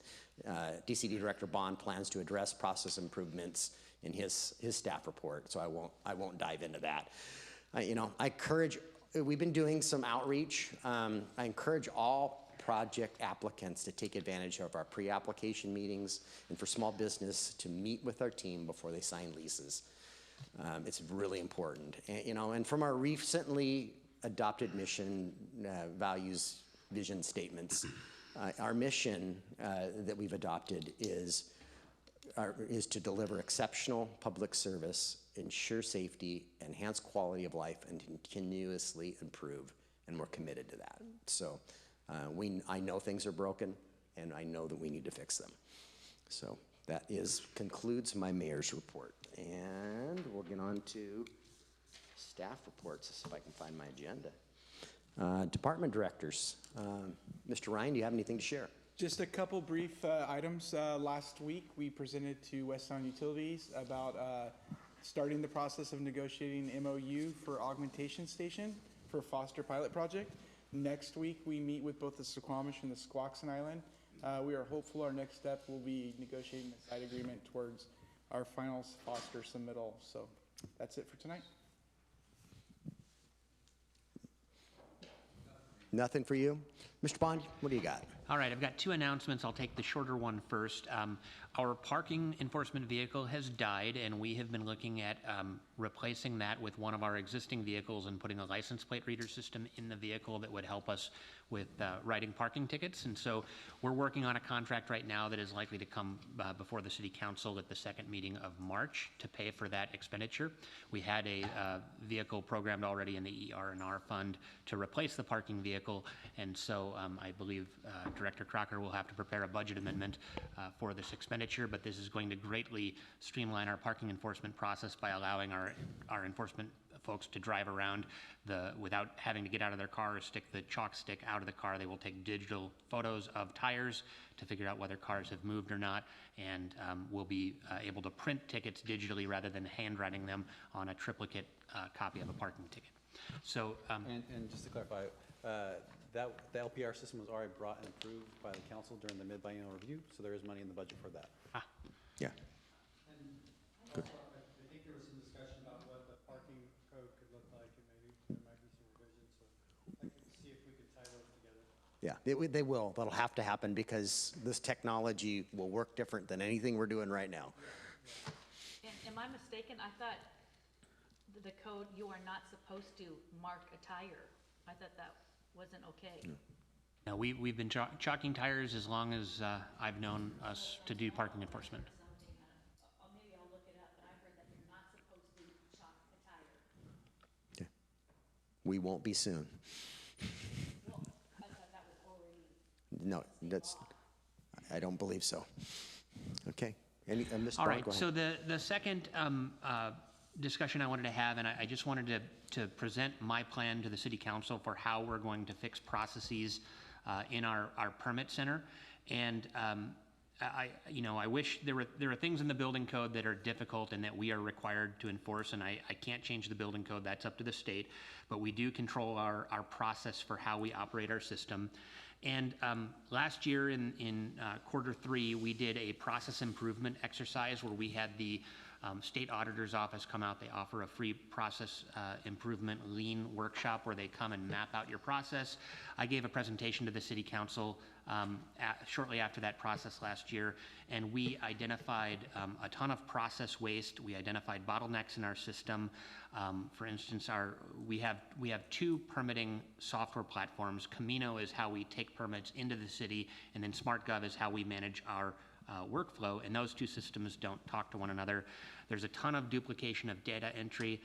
And DCD Director Bond plans to address process improvements in his staff report, so I won't dive into that. I encourage, we've been doing some outreach. I encourage all project applicants to take advantage of our pre-application meetings, and for small business to meet with our team before they sign leases. It's really important. And from our recently adopted mission, values, vision statements, our mission that we've adopted is to deliver exceptional public service, ensure safety, enhance quality of life, and continuously improve. And we're committed to that. So I know things are broken, and I know that we need to fix them. So that concludes my mayor's report. And we'll get on to staff reports, if I can find my agenda. Department directors. Mr. Ryan, do you have anything to share? Just a couple brief items. Last week, we presented to West Sound Utilities about starting the process of negotiating MOU for augmentation station for Foster pilot project. Next week, we meet with both the Suquamish and the Squaxin Island. We are hopeful our next step will be negotiating a side agreement towards our final Foster submittal. So that's it for tonight. Nothing for you? Mr. Bond, what do you got? All right, I've got two announcements. I'll take the shorter one first. Our parking enforcement vehicle has died, and we have been looking at replacing that with one of our existing vehicles and putting a license plate reader system in the vehicle that would help us with writing parking tickets. And so we're working on a contract right now that is likely to come before the City Council at the second meeting of March to pay for that expenditure. We had a vehicle programmed already in the ER&R fund to replace the parking vehicle, and so I believe Director Crocker will have to prepare a budget amendment for this expenditure, but this is going to greatly streamline our parking enforcement process by allowing our enforcement folks to drive around without having to get out of their car or stick the chalk stick out of the car. They will take digital photos of tires to figure out whether cars have moved or not, and will be able to print tickets digitally rather than handwriting them on a triplicate copy of a parking ticket. So, and just to clarify, the LPR system was already brought and approved by the council during the mid-biennial review, so there is money in the budget for that. Yeah. I think there was some discussion about what the parking code could look like, and maybe there might be some revisions, so I could see if we could tie those together. Yeah, they will. That'll have to happen because this technology will work different than anything we're doing right now. And am I mistaken? I thought the code, you are not supposed to mark a tire. I thought that wasn't okay. no, we've been chalking tires as long as I've known us to do parking enforcement. Maybe I'll look it up, but I heard that you're not supposed to chalk a tire. Okay. We won't be soon. Well, I thought that was already. No, I don't believe so. Okay. Mr. All Bond, right, go ahead. so the second discussion I wanted to have, and I just wanted to present my plan to the City Council for how we're going to fix processes in our permit center. And I wish there were things in the building code that are difficult and that we are required to enforce, and I can't change the building code, that's up to the state, but we do control our process for how we operate our system. And last year in Q3, we did a process improvement exercise where we had the state auditor's office come out. They offer a free process improvement lean workshop where they come and map out your process. I gave a presentation to the City Council shortly after that process last year, and we identified a ton of process waste. We identified bottlenecks in our system. For instance, we have two permitting software platforms. Camino is how we take permits into the city, and then SmartGov is how we manage our workflow, and those two systems don't talk to one another. There's a ton of duplication of data entry.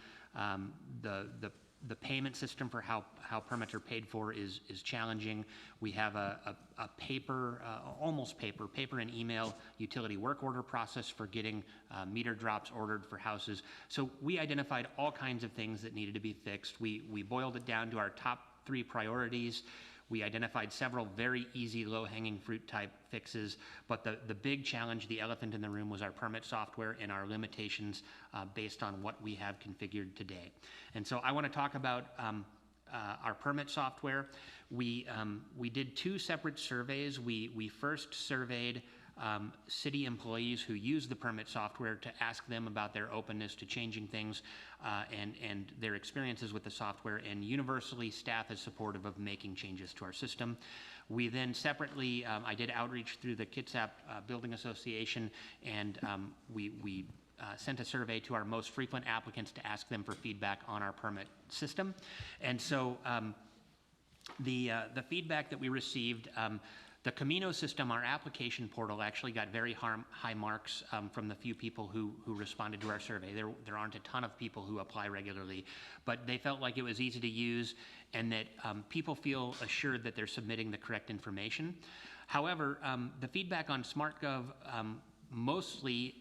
The payment system for how permits are paid for is challenging. We have a almost paper and email utility work order process for getting meter drops ordered for houses. So we identified all kinds of things that needed to be fixed. We boiled it down to our top 3 priorities. We identified several very easy, low-hanging fruit type fixes, but the big challenge, the elephant in the room, was our permit software and our limitations based on what we have configured today. And so I want to talk about our permit software. We did 2 separate surveys. We first surveyed city employees who use the permit software to ask them about their openness to changing things and their experiences with the software, and universally staff is supportive of making changes to our system. We then separately, I did outreach through the Kitsap Building Association, and we sent a survey to our most frequent applicants to ask them for feedback on our permit system. And so the feedback that we received, the Camino system, our application portal, actually got very high marks from the few people who responded to our survey. There aren't a ton of people who apply regularly, but they felt like it was easy to use and that people feel assured that they're submitting the correct information. However, the feedback on SmartGov, mostly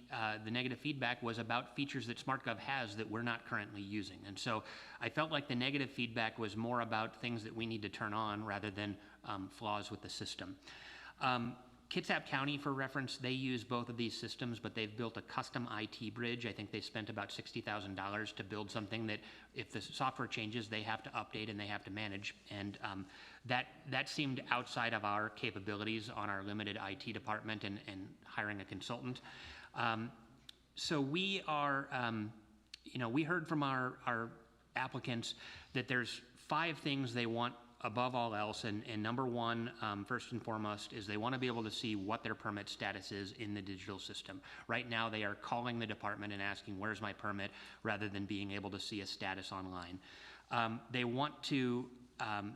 the negative feedback was about features that SmartGov has that we're not currently using. And so I felt like the negative feedback was more about things that we need to turn on rather than flaws with the system. Kitsap County, for reference, they use both of these systems, but they've built a custom IT bridge. I think they spent about $60,000 to build something that if the software changes, they have to update and they have to manage. And that seemed outside of our capabilities on our limited IT department and hiring a consultant. So we are, we heard from our applicants that there's 5 things they want above all else, and number one, first and foremost, is they want to be able to see what their permit status is in the digital system. Right now, they are calling the department and asking, where's my permit, rather than being able to see a status online. They want to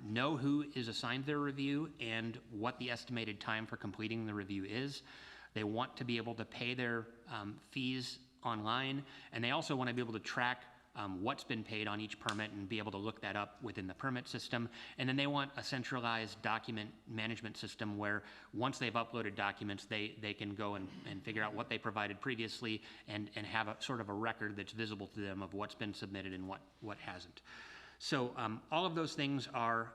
know who is assigned their review and what the estimated time for completing the review is. They want to be able to pay their fees online, and they also want to be able to track what's been paid on each permit and be able to look that up within the permit system. And then they want a centralized document management system where once they've uploaded documents, they can go and figure out what they provided previously and have a sort of a record that's visible to them of what's been submitted and what hasn't. So all of those things are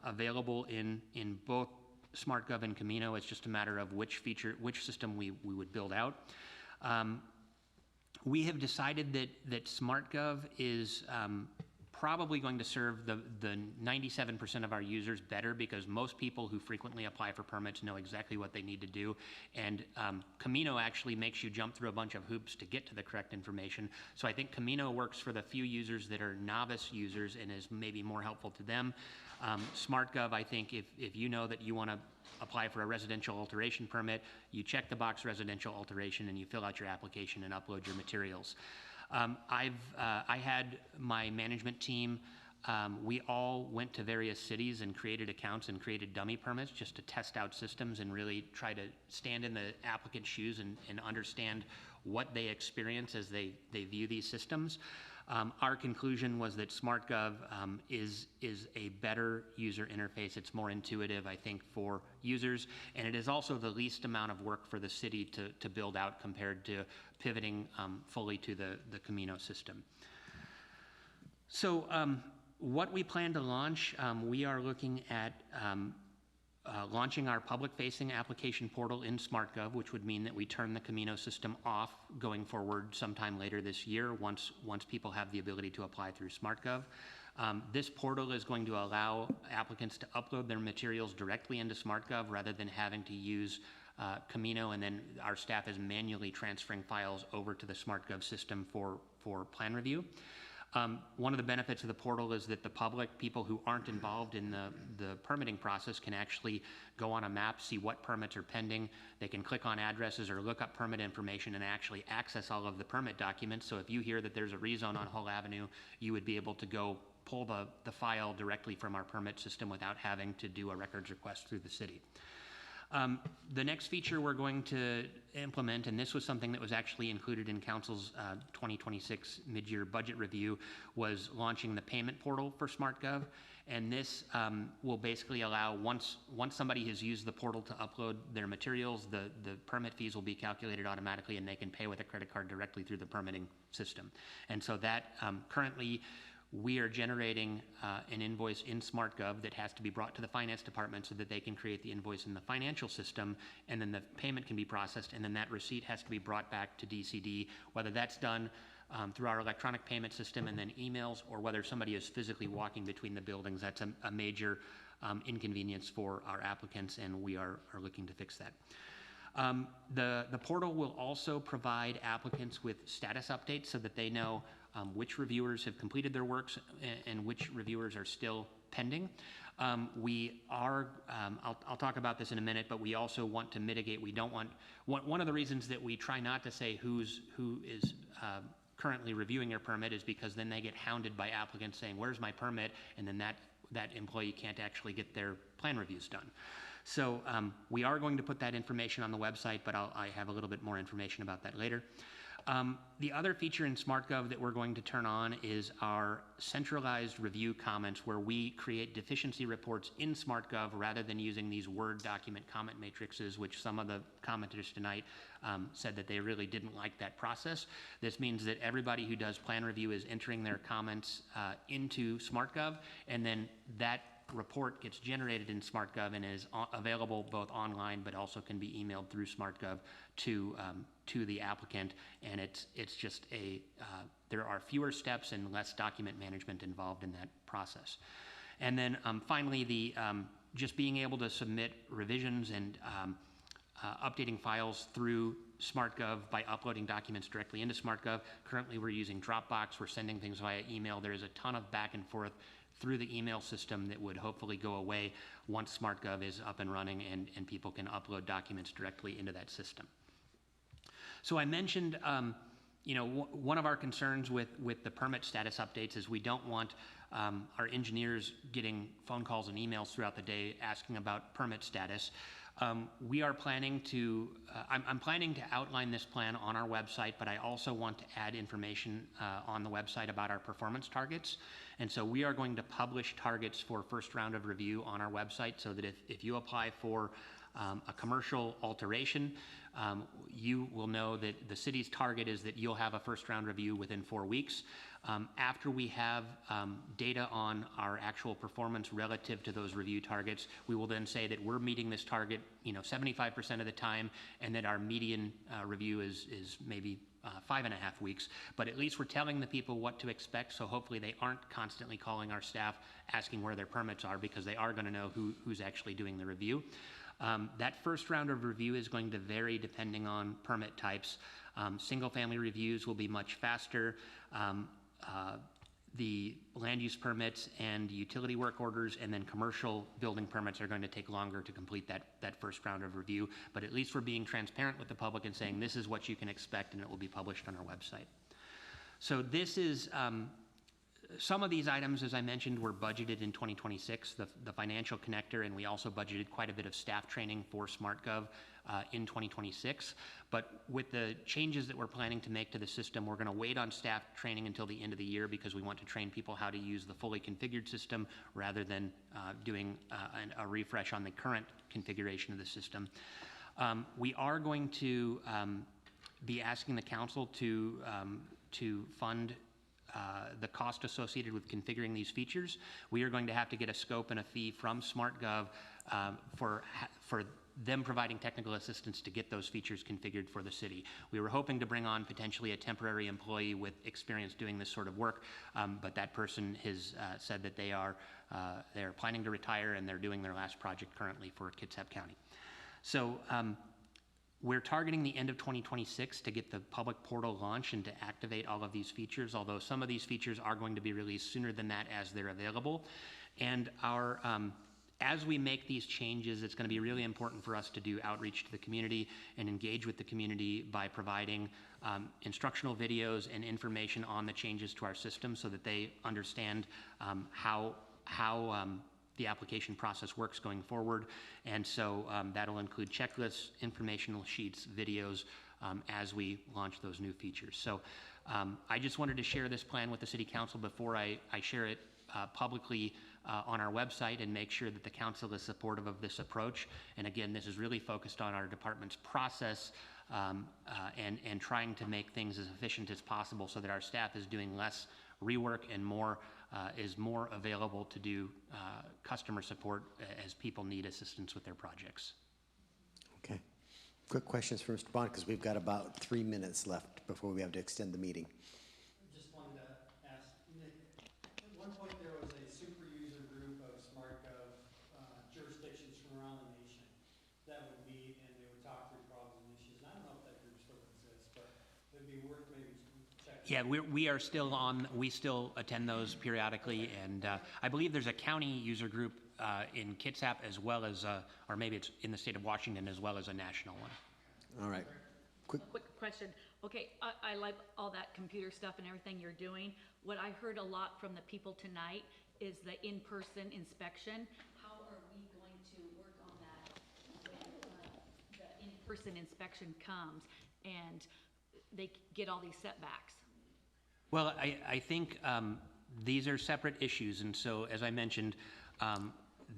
available in both SmartGov and Camino. It's just a matter of which system we would build out. We have decided that SmartGov is probably going to serve the 97% of our users better, because most people who frequently apply for permits know exactly what they need to do. And Camino actually makes you jump through a bunch of hoops to get to the correct information. So I think Camino works for the few users that are novice users and is maybe more helpful to them. SmartGov, I think if you know that you want to apply for a residential alteration permit, you check the box residential alteration and you fill out your application and upload your materials. I had my management team, we all went to various cities and created accounts and created dummy permits just to test out systems and really try to stand in the applicant's shoes and understand what they experience as they view these systems. Our conclusion was that SmartGov is a better user interface. It's more intuitive, I think, for users, and it is also the least amount of work for the city to build out compared to pivoting fully to the Camino system. So what we plan to launch, we are looking at launching our public-facing application portal in SmartGov, which would mean that we turn the Camino system off going forward sometime later this year once people have the ability to apply through SmartGov. This portal is going to allow applicants to upload their materials directly into SmartGov rather than having to use Camino, and then our staff is manually transferring files over to the SmartGov system for plan review. One of the benefits of the portal is that the public, people who aren't involved in the permitting process, can actually go on a map, see what permits are pending. They can click on addresses or look up permit information and actually access all of the permit documents. So if you hear that there's a rezone on Hull Avenue, you would be able to go pull the file directly from our permit system without having to do a records request through the city. The next feature we're going to implement, and this was something that was actually included in Council's 2026 mid-year budget review, was launching the payment portal for SmartGov. And this will basically allow, once somebody has used the portal to upload their materials, the permit fees will be calculated automatically and they can pay with a credit card directly through the permitting system. And so that currently, we are generating an invoice in SmartGov that has to be brought to the finance department so that they can create the invoice in the financial system, and then the payment can be processed, and then that receipt has to be brought back to DCD, whether that's done through our electronic payment system and then emails, or whether somebody is physically walking between the buildings. That's a major inconvenience for our applicants, and we are looking to fix that. The portal will also provide applicants with status updates so that they know which reviewers have completed their works and which reviewers are still pending. We are, I'll talk about this in a minute, but we also want to mitigate. We don't want, one of the reasons that we try not to say who is currently reviewing your permit is because then they get hounded by applicants saying, where's my permit? And then that employee can't actually get their plan reviews done. So we are going to put that information on the website, but I have a little bit more information about that later. The other feature in SmartGov that we're going to turn on is our centralized review comments, where we create deficiency reports in SmartGov rather than using these Word document comment matrices, which some of the commenters tonight said that they really didn't like that process. This means that everybody who does plan review is entering their comments into SmartGov, and then that report gets generated in SmartGov and is available both online but also can be emailed through SmartGov to the applicant. And it's just there are fewer steps and less document management involved in that process. And then finally, just being able to submit revisions and updating files through SmartGov by uploading documents directly into SmartGov. Currently we're using Dropbox, we're sending things via email. There is a ton of back and forth through the email system that would hopefully go away once SmartGov is up and running and people can upload documents directly into that system. So I mentioned, one of our concerns with the permit status updates is we don't want our engineers getting phone calls and emails throughout the day asking about permit status. We are planning to, I'm planning to outline this plan on our website, but I also want to add information on the website about our performance targets. And so we are going to publish targets for first round of review on our website so that if you apply for a commercial alteration, you will know that the city's target is that you'll have a first round review within 4 weeks. After we have data on our actual performance relative to those review targets, we will then say that we're meeting this target 75% of the time, and that our median review is maybe 5.5 weeks. But at least we're telling the people what to expect, so hopefully they aren't constantly calling our staff asking where their permits are, because they are going to know who's actually doing the review. That first round of review is going to vary depending on permit types. Single-family reviews will be much faster. The land use permits and utility work orders and then commercial building permits are going to take longer to complete that first round of review. But at least we're being transparent with the public and saying this is what you can expect, and it will be published on our website. So this is, some of these items, as I mentioned, were budgeted in 2026, the financial connector, and we also budgeted quite a bit of staff training for SmartGov in 2026. But with the changes that we're planning to make to the system, we're going to wait on staff training until the end of the year, because we want to train people how to use the fully configured system rather than doing a refresh on the current configuration of the system. We are going to be asking the council to fund the cost associated with configuring these features. We are going to have to get a scope and a fee from SmartGov for them providing technical assistance to get those features configured for the city. We were hoping to bring on potentially a temporary employee with experience doing this sort of work, but that person has said that they are planning to retire, and they're doing their last project currently for Kitsap County. So we're targeting the end of 2026 to get the public portal launched and to activate all of these features, although some of these features are going to be released sooner than that as they're available. And as we make these changes, it's going to be really important for us to do outreach to the community and engage with the community by providing instructional videos and information on the changes to our system so that they understand how the application process works going forward. And so that'll include checklists, informational sheets, videos as we launch those new features. So I just wanted to share this plan with the City Council before I share it publicly on our website, and make sure that the council is supportive of this approach. And again, this is really focused on our department's process and trying to make things as efficient as possible so that our staff is doing less rework and is more available to do customer support as people need assistance with their projects. Okay. Quick questions for Mr. Bond, because we've got about 3 minutes left before we have to extend the meeting. Just wanted to ask, Nick, at one point there was a super user group of SmartGov jurisdictions from around the nation that would meet and they would talk through problems and issues. And I don't know if that group still exists, but it'd be worth maybe checking. Yeah, we are still on, we still attend those periodically, and I believe there's a county user group in Kitsap as well as, or maybe it's in the state of Washington as well as a national one. All right. Quick question. Okay, I like all that computer stuff and everything you're doing. What I heard a lot from the people tonight is the in-person inspection. How are we going to work on that when the in-person inspection comes and they get all these setbacks? Well, I think these are separate issues, and so as I mentioned,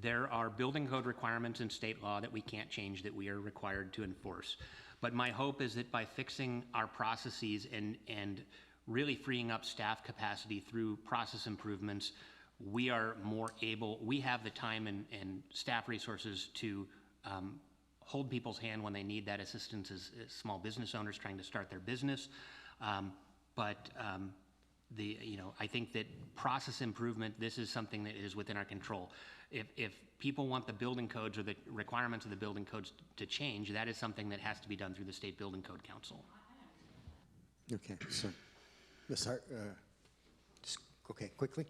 there are building code requirements in state law that we can't change that we are required to enforce. But my hope is that by fixing our processes and really freeing up staff capacity through process improvements, we are more able, we have the time and staff resources to hold people's hand when they need that assistance as small business owners trying to start their business. I think that process improvement, this is something that is within our control. If people want the building codes or the requirements of the building codes to change, that is something that has to be done through the State Building Code Council. Okay, so, Ms. Hart, just, okay, quickly.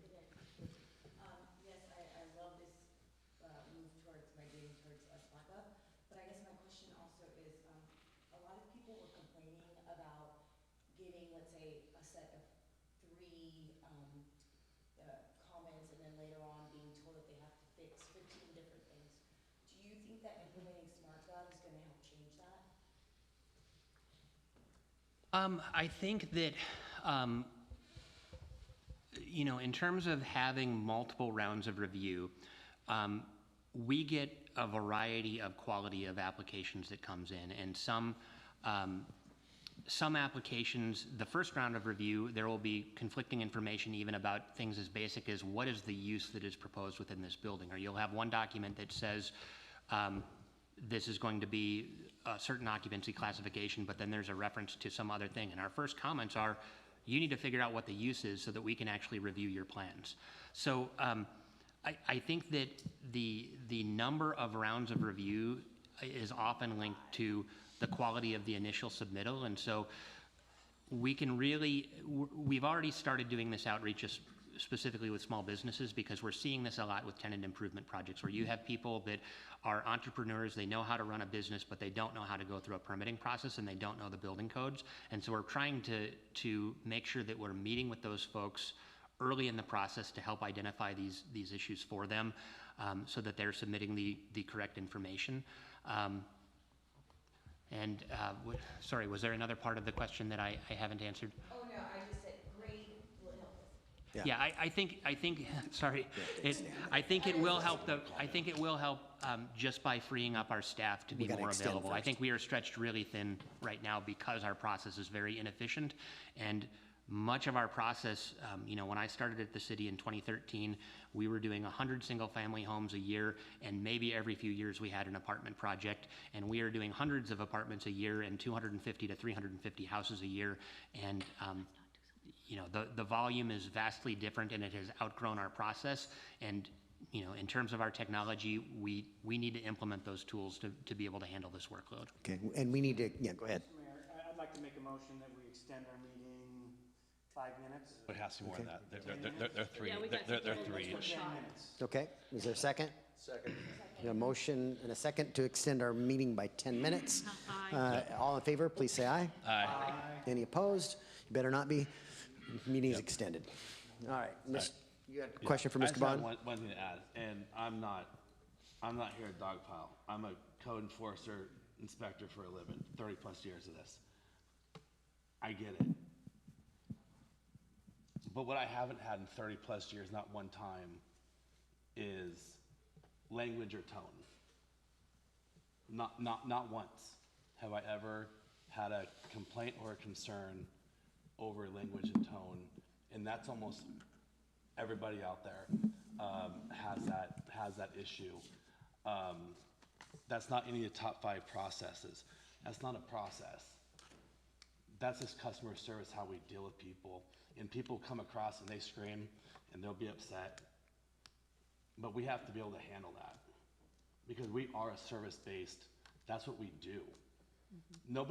set of three comments, and then later on being told that they have to fix 15 different things. Do you think that implementing SmartGov is going to help change that? I think that, you know, in terms of having multiple rounds of review, we get a variety of quality of applications that comes in, and some applications, the first round of review, there will be conflicting information even about things as basic as what is the use that is proposed within this building, or you'll have one document that says this is going to be a certain occupancy classification, but then there's a reference to some other thing. And our first comments are, you need to figure out what the use is so that we can actually review your plans. So I think that the number of rounds of review is often linked to the quality of the initial submittal. And so we can really, we've already started doing this outreach specifically with small businesses, because we're seeing this a lot with tenant improvement projects, where you have people that are entrepreneurs, they know how to run a business, but they don't know how to go through a permitting process, and they don't know the building codes. And so we're trying to make sure that we're meeting with those folks early in the process to help identify these issues for them, so that they're submitting the correct information. Sorry, was there another part of the question that I haven't answered? Oh, no, I just said grade will help us. Yeah, I think sorry, I think it will help just by freeing up our staff to be more available. I think we are stretched really thin right now because our process is very inefficient, and much of our process, you know, when I started at the city in 2013, we were doing 100 single-family homes a year, and maybe every few years we had an apartment project, and we are doing hundreds of apartments a year and 250 to 350 houses a year, and you know, the volume is vastly different, and it has outgrown our process. And you know, in terms of our technology, we need to implement those tools to be able to handle this workload. Okay, and we need to, yeah, go ahead. Mr. Mayor, I'd like to make a motion that we extend our meeting 5 minutes. It has to be more than that. They're three. Yeah, we got They're some three people each. 10 minutes. Okay, is there a second? Second. A motion and a second to extend our meeting by 10 minutes. All in favor, please say aye. Aye. Any opposed? You better not be. Meeting is extended. All right, you had a question for Mr. Bond? I just have one thing to add, and I'm not here to dogpile. I'm a code enforcer, inspector for a living, 30 plus years of this. I get it. But what I haven't had in 30 plus years, not one time, is language or tone. Not once have I ever had a complaint or a concern over language and tone, and that's almost everybody out there has that issue. That's not any of the top 5 processes. That's not a process. That's just customer service, how we deal with people. And people come across and they scream and they'll be upset. But we have to be able to handle that, because we are a service-based, that's what we do. No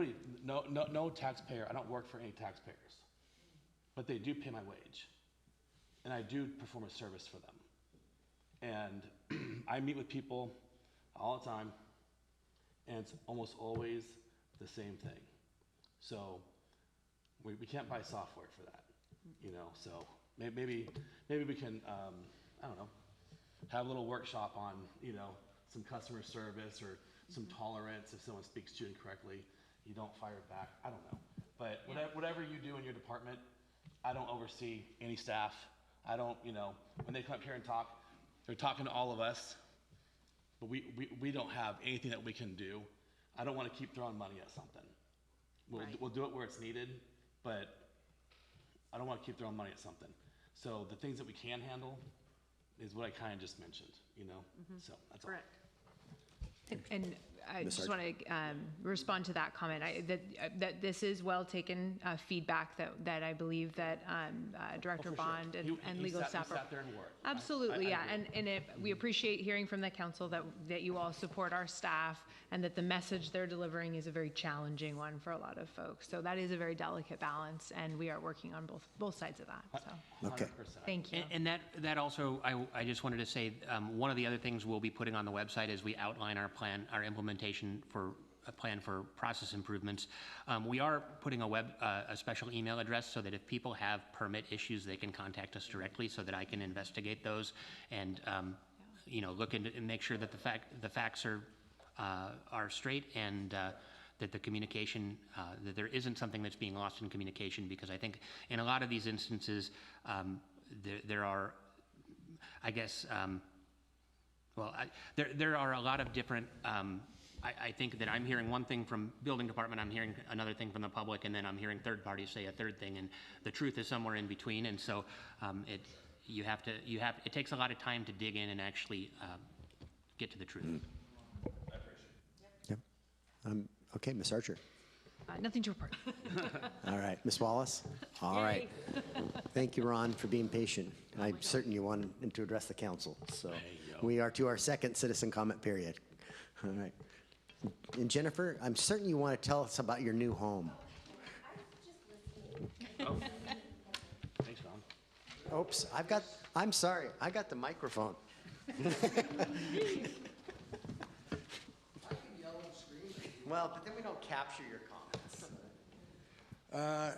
taxpayer, I don't work for any taxpayers, but they do pay my wage. And I do perform a service for them. And I meet with people all the time, and it's almost always the same thing. So we can't buy software for that, you know, so maybe we can, I don't know, have a little workshop on, you know, some customer service or some tolerance. If someone speaks to you incorrectly, you don't fire it back. I don't know. But whatever you do in your department, I don't oversee any staff. I don't, you know, when they come up here and talk, they're talking to all of us, but we don't have anything that we can do. I don't want to keep throwing money at something. We'll do it where it's needed, but I don't want to keep throwing money at something. So the things that we can handle is what I kind of just mentioned, you know? So that's all. Correct. And I just want to respond to that comment. That this is well taken feedback that I believe that Director Bond and legal staff are. Sat there and worked. Absolutely, yeah. agree. And we appreciate hearing from the council that you all support our staff, and that the message they're delivering is a very challenging one for a lot of folks. So that is a very delicate balance, and we are working on both sides of that. So. Okay. 100%. Thank you. And that also, I just wanted to say, one of the other things we'll be putting on the website is we outline our plan, our implementation for plan for process improvements. We are putting a special email address so that if people have permit issues, they can contact us directly so that I can investigate those and look into and make sure that the facts are straight and that the communication, that there isn't something that's being lost in communication, because I think in a lot of these instances, there are, I guess, there are a lot of different, I think that I'm hearing one thing from building department, I'm hearing another thing from the public, and then I'm hearing third parties say a third thing, and the truth is somewhere in between, and so it takes a lot of time to dig in and actually get to the truth. I appreciate it. Yep. Okay, Ms. Archer. Nothing to report. All right, Ms. Wallace. All right. Thank you, Ron, for being patient. I'm certain you wanted him to address the council. So we are to our second citizen comment period. All right. And Jennifer, I'm certain you want to tell us about your new home. Oh. Thanks, Ron. Oops, I'm sorry, I got the microphone. Well, but then we don't capture your comments.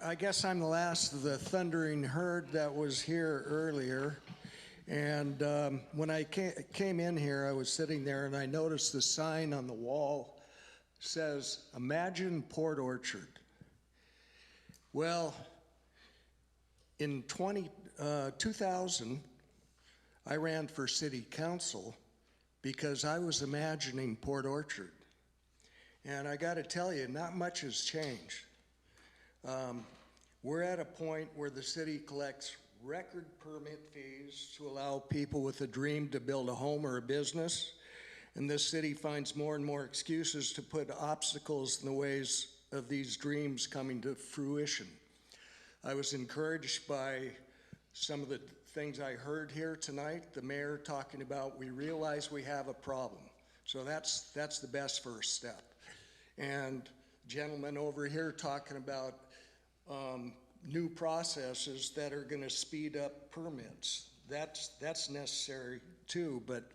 I guess I'm the last of the thundering herd that was here earlier. And when I came in here, I was sitting there and I noticed the sign on the wall says, "Imagine Port Orchard." Well, in 2000, I ran for city council because I was imagining Port Orchard. And I got to tell you, not much has changed. We're at a point where the city collects record permit fees to allow people with a dream to build a home or a business. And this city finds more and more excuses to put obstacles in the ways of these dreams coming to fruition. I was encouraged by some of the things I heard here tonight, the mayor talking about, we realize we have a problem. So that's the best first step. And gentlemen over here talking about new processes that are going to speed up permits. That's necessary too, but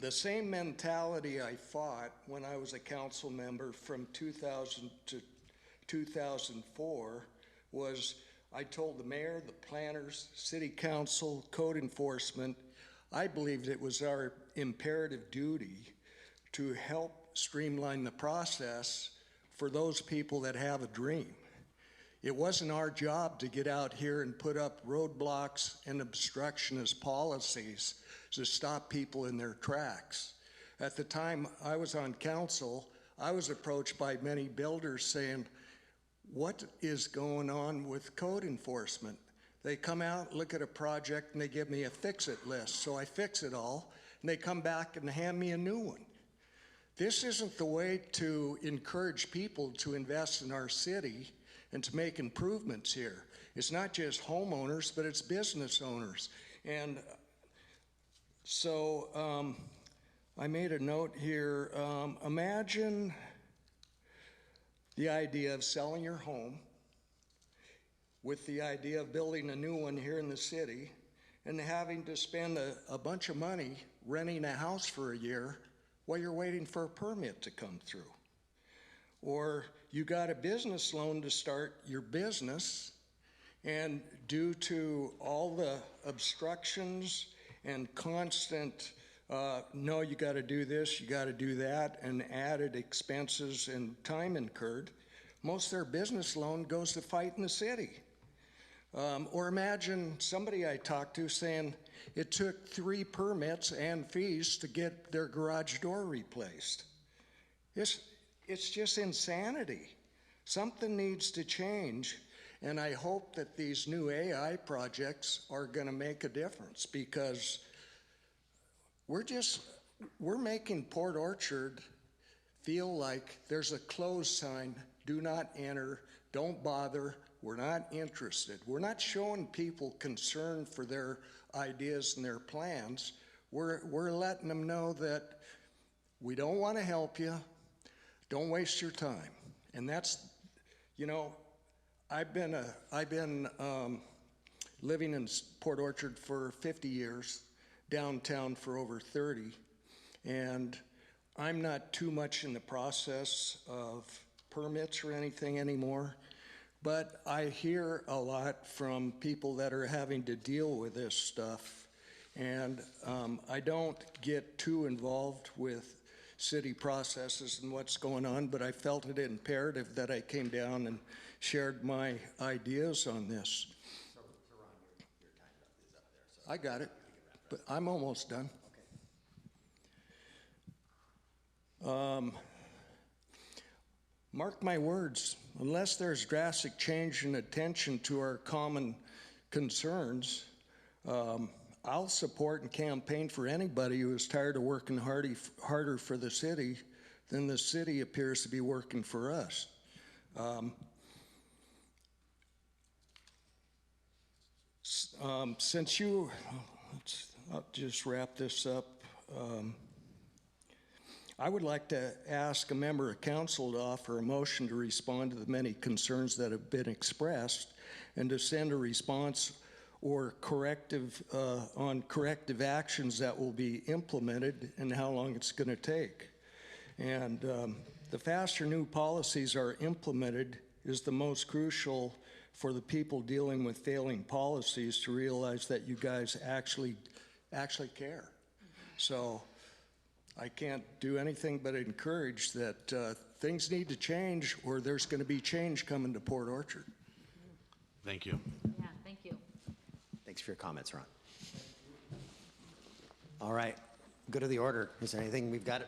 the same mentality I fought when I was a council member from 2000 to 2004 was I told the mayor, the planners, city council, code enforcement, I believed it was our imperative duty to help streamline the process for those people that have a dream. It wasn't our job to get out here and put up roadblocks and obstructionist policies to stop people in their tracks. At the time I was on council, I was approached by many builders saying, what is going on with code enforcement? They come out, look at a project, and they give me a fix-it list. So I fix it all, and they come back and hand me a new one. This isn't the way to encourage people to invest in our city and to make improvements here. It's not just homeowners, but it's business owners. And so I made a note here. Imagine the idea of selling your home with the idea of building a new one here in the city and having to spend a bunch of money renting a house for a year while you're waiting for a permit to come through. Or you got a business loan to start your business, and due to all the obstructions and constant, no, you got to do this, you got to do that, and added expenses and time incurred, most of their business loan goes to fighting the city. Or imagine somebody I talked to saying it took 3 permits and fees to get their garage door replaced. It's just insanity. Something needs to change, and I hope that these new AI projects are going to make a difference, because we're making Port Orchard feel like there's a closed sign, do not enter, don't bother, we're not interested. We're not showing people concern for their ideas and their plans. We're letting them know that we don't want to help you, don't waste your time. And that's, you know, I've been living in Port Orchard for 50 years, downtown for over 30, and I'm not too much in the process of permits or anything anymore, but I hear a lot from people that are having to deal with this stuff. And I don't get too involved with city processes and what's going on, but I felt it imperative that I came down and shared my ideas on this. So Ron, your time is up there. So I got it, but I'm almost done. Mark my words, unless there's drastic change in attention to our common concerns, I'll support and campaign for anybody who is tired of working harder for the city than the city appears to be working for us. Since you, I'll just wrap this up. I would like to ask a member of council to offer a motion to respond to the many concerns that have been expressed and to send a response or corrective actions that will be implemented and how long it's going to take. And the faster new policies are implemented is the most crucial for the people dealing with failing policies to realize that you guys actually care. So I can't do anything but encourage that things need to change or there's going to be change coming to Port Orchard. Thank you. Yeah, thank you. thanks for your comments, Ron. All right, go to the order. Is there anything we've got?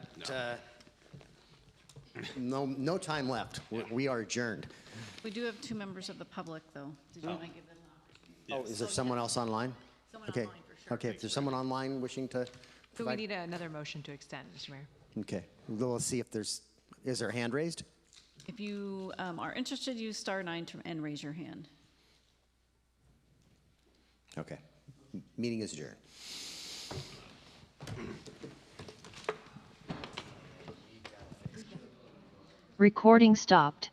No time left. We are adjourned. We do have 2 members of the public, though. Did you want to give them an opportunity? Oh, is there someone else online? Someone Okay. online, for sure. Okay, if there's someone online wishing to So we provide. need another motion to extend, Mr. Mayor. Okay, we'll see if is there a hand raised? If you are interested, use *9 and raise your hand. Okay, meeting is adjourned. Recording stopped.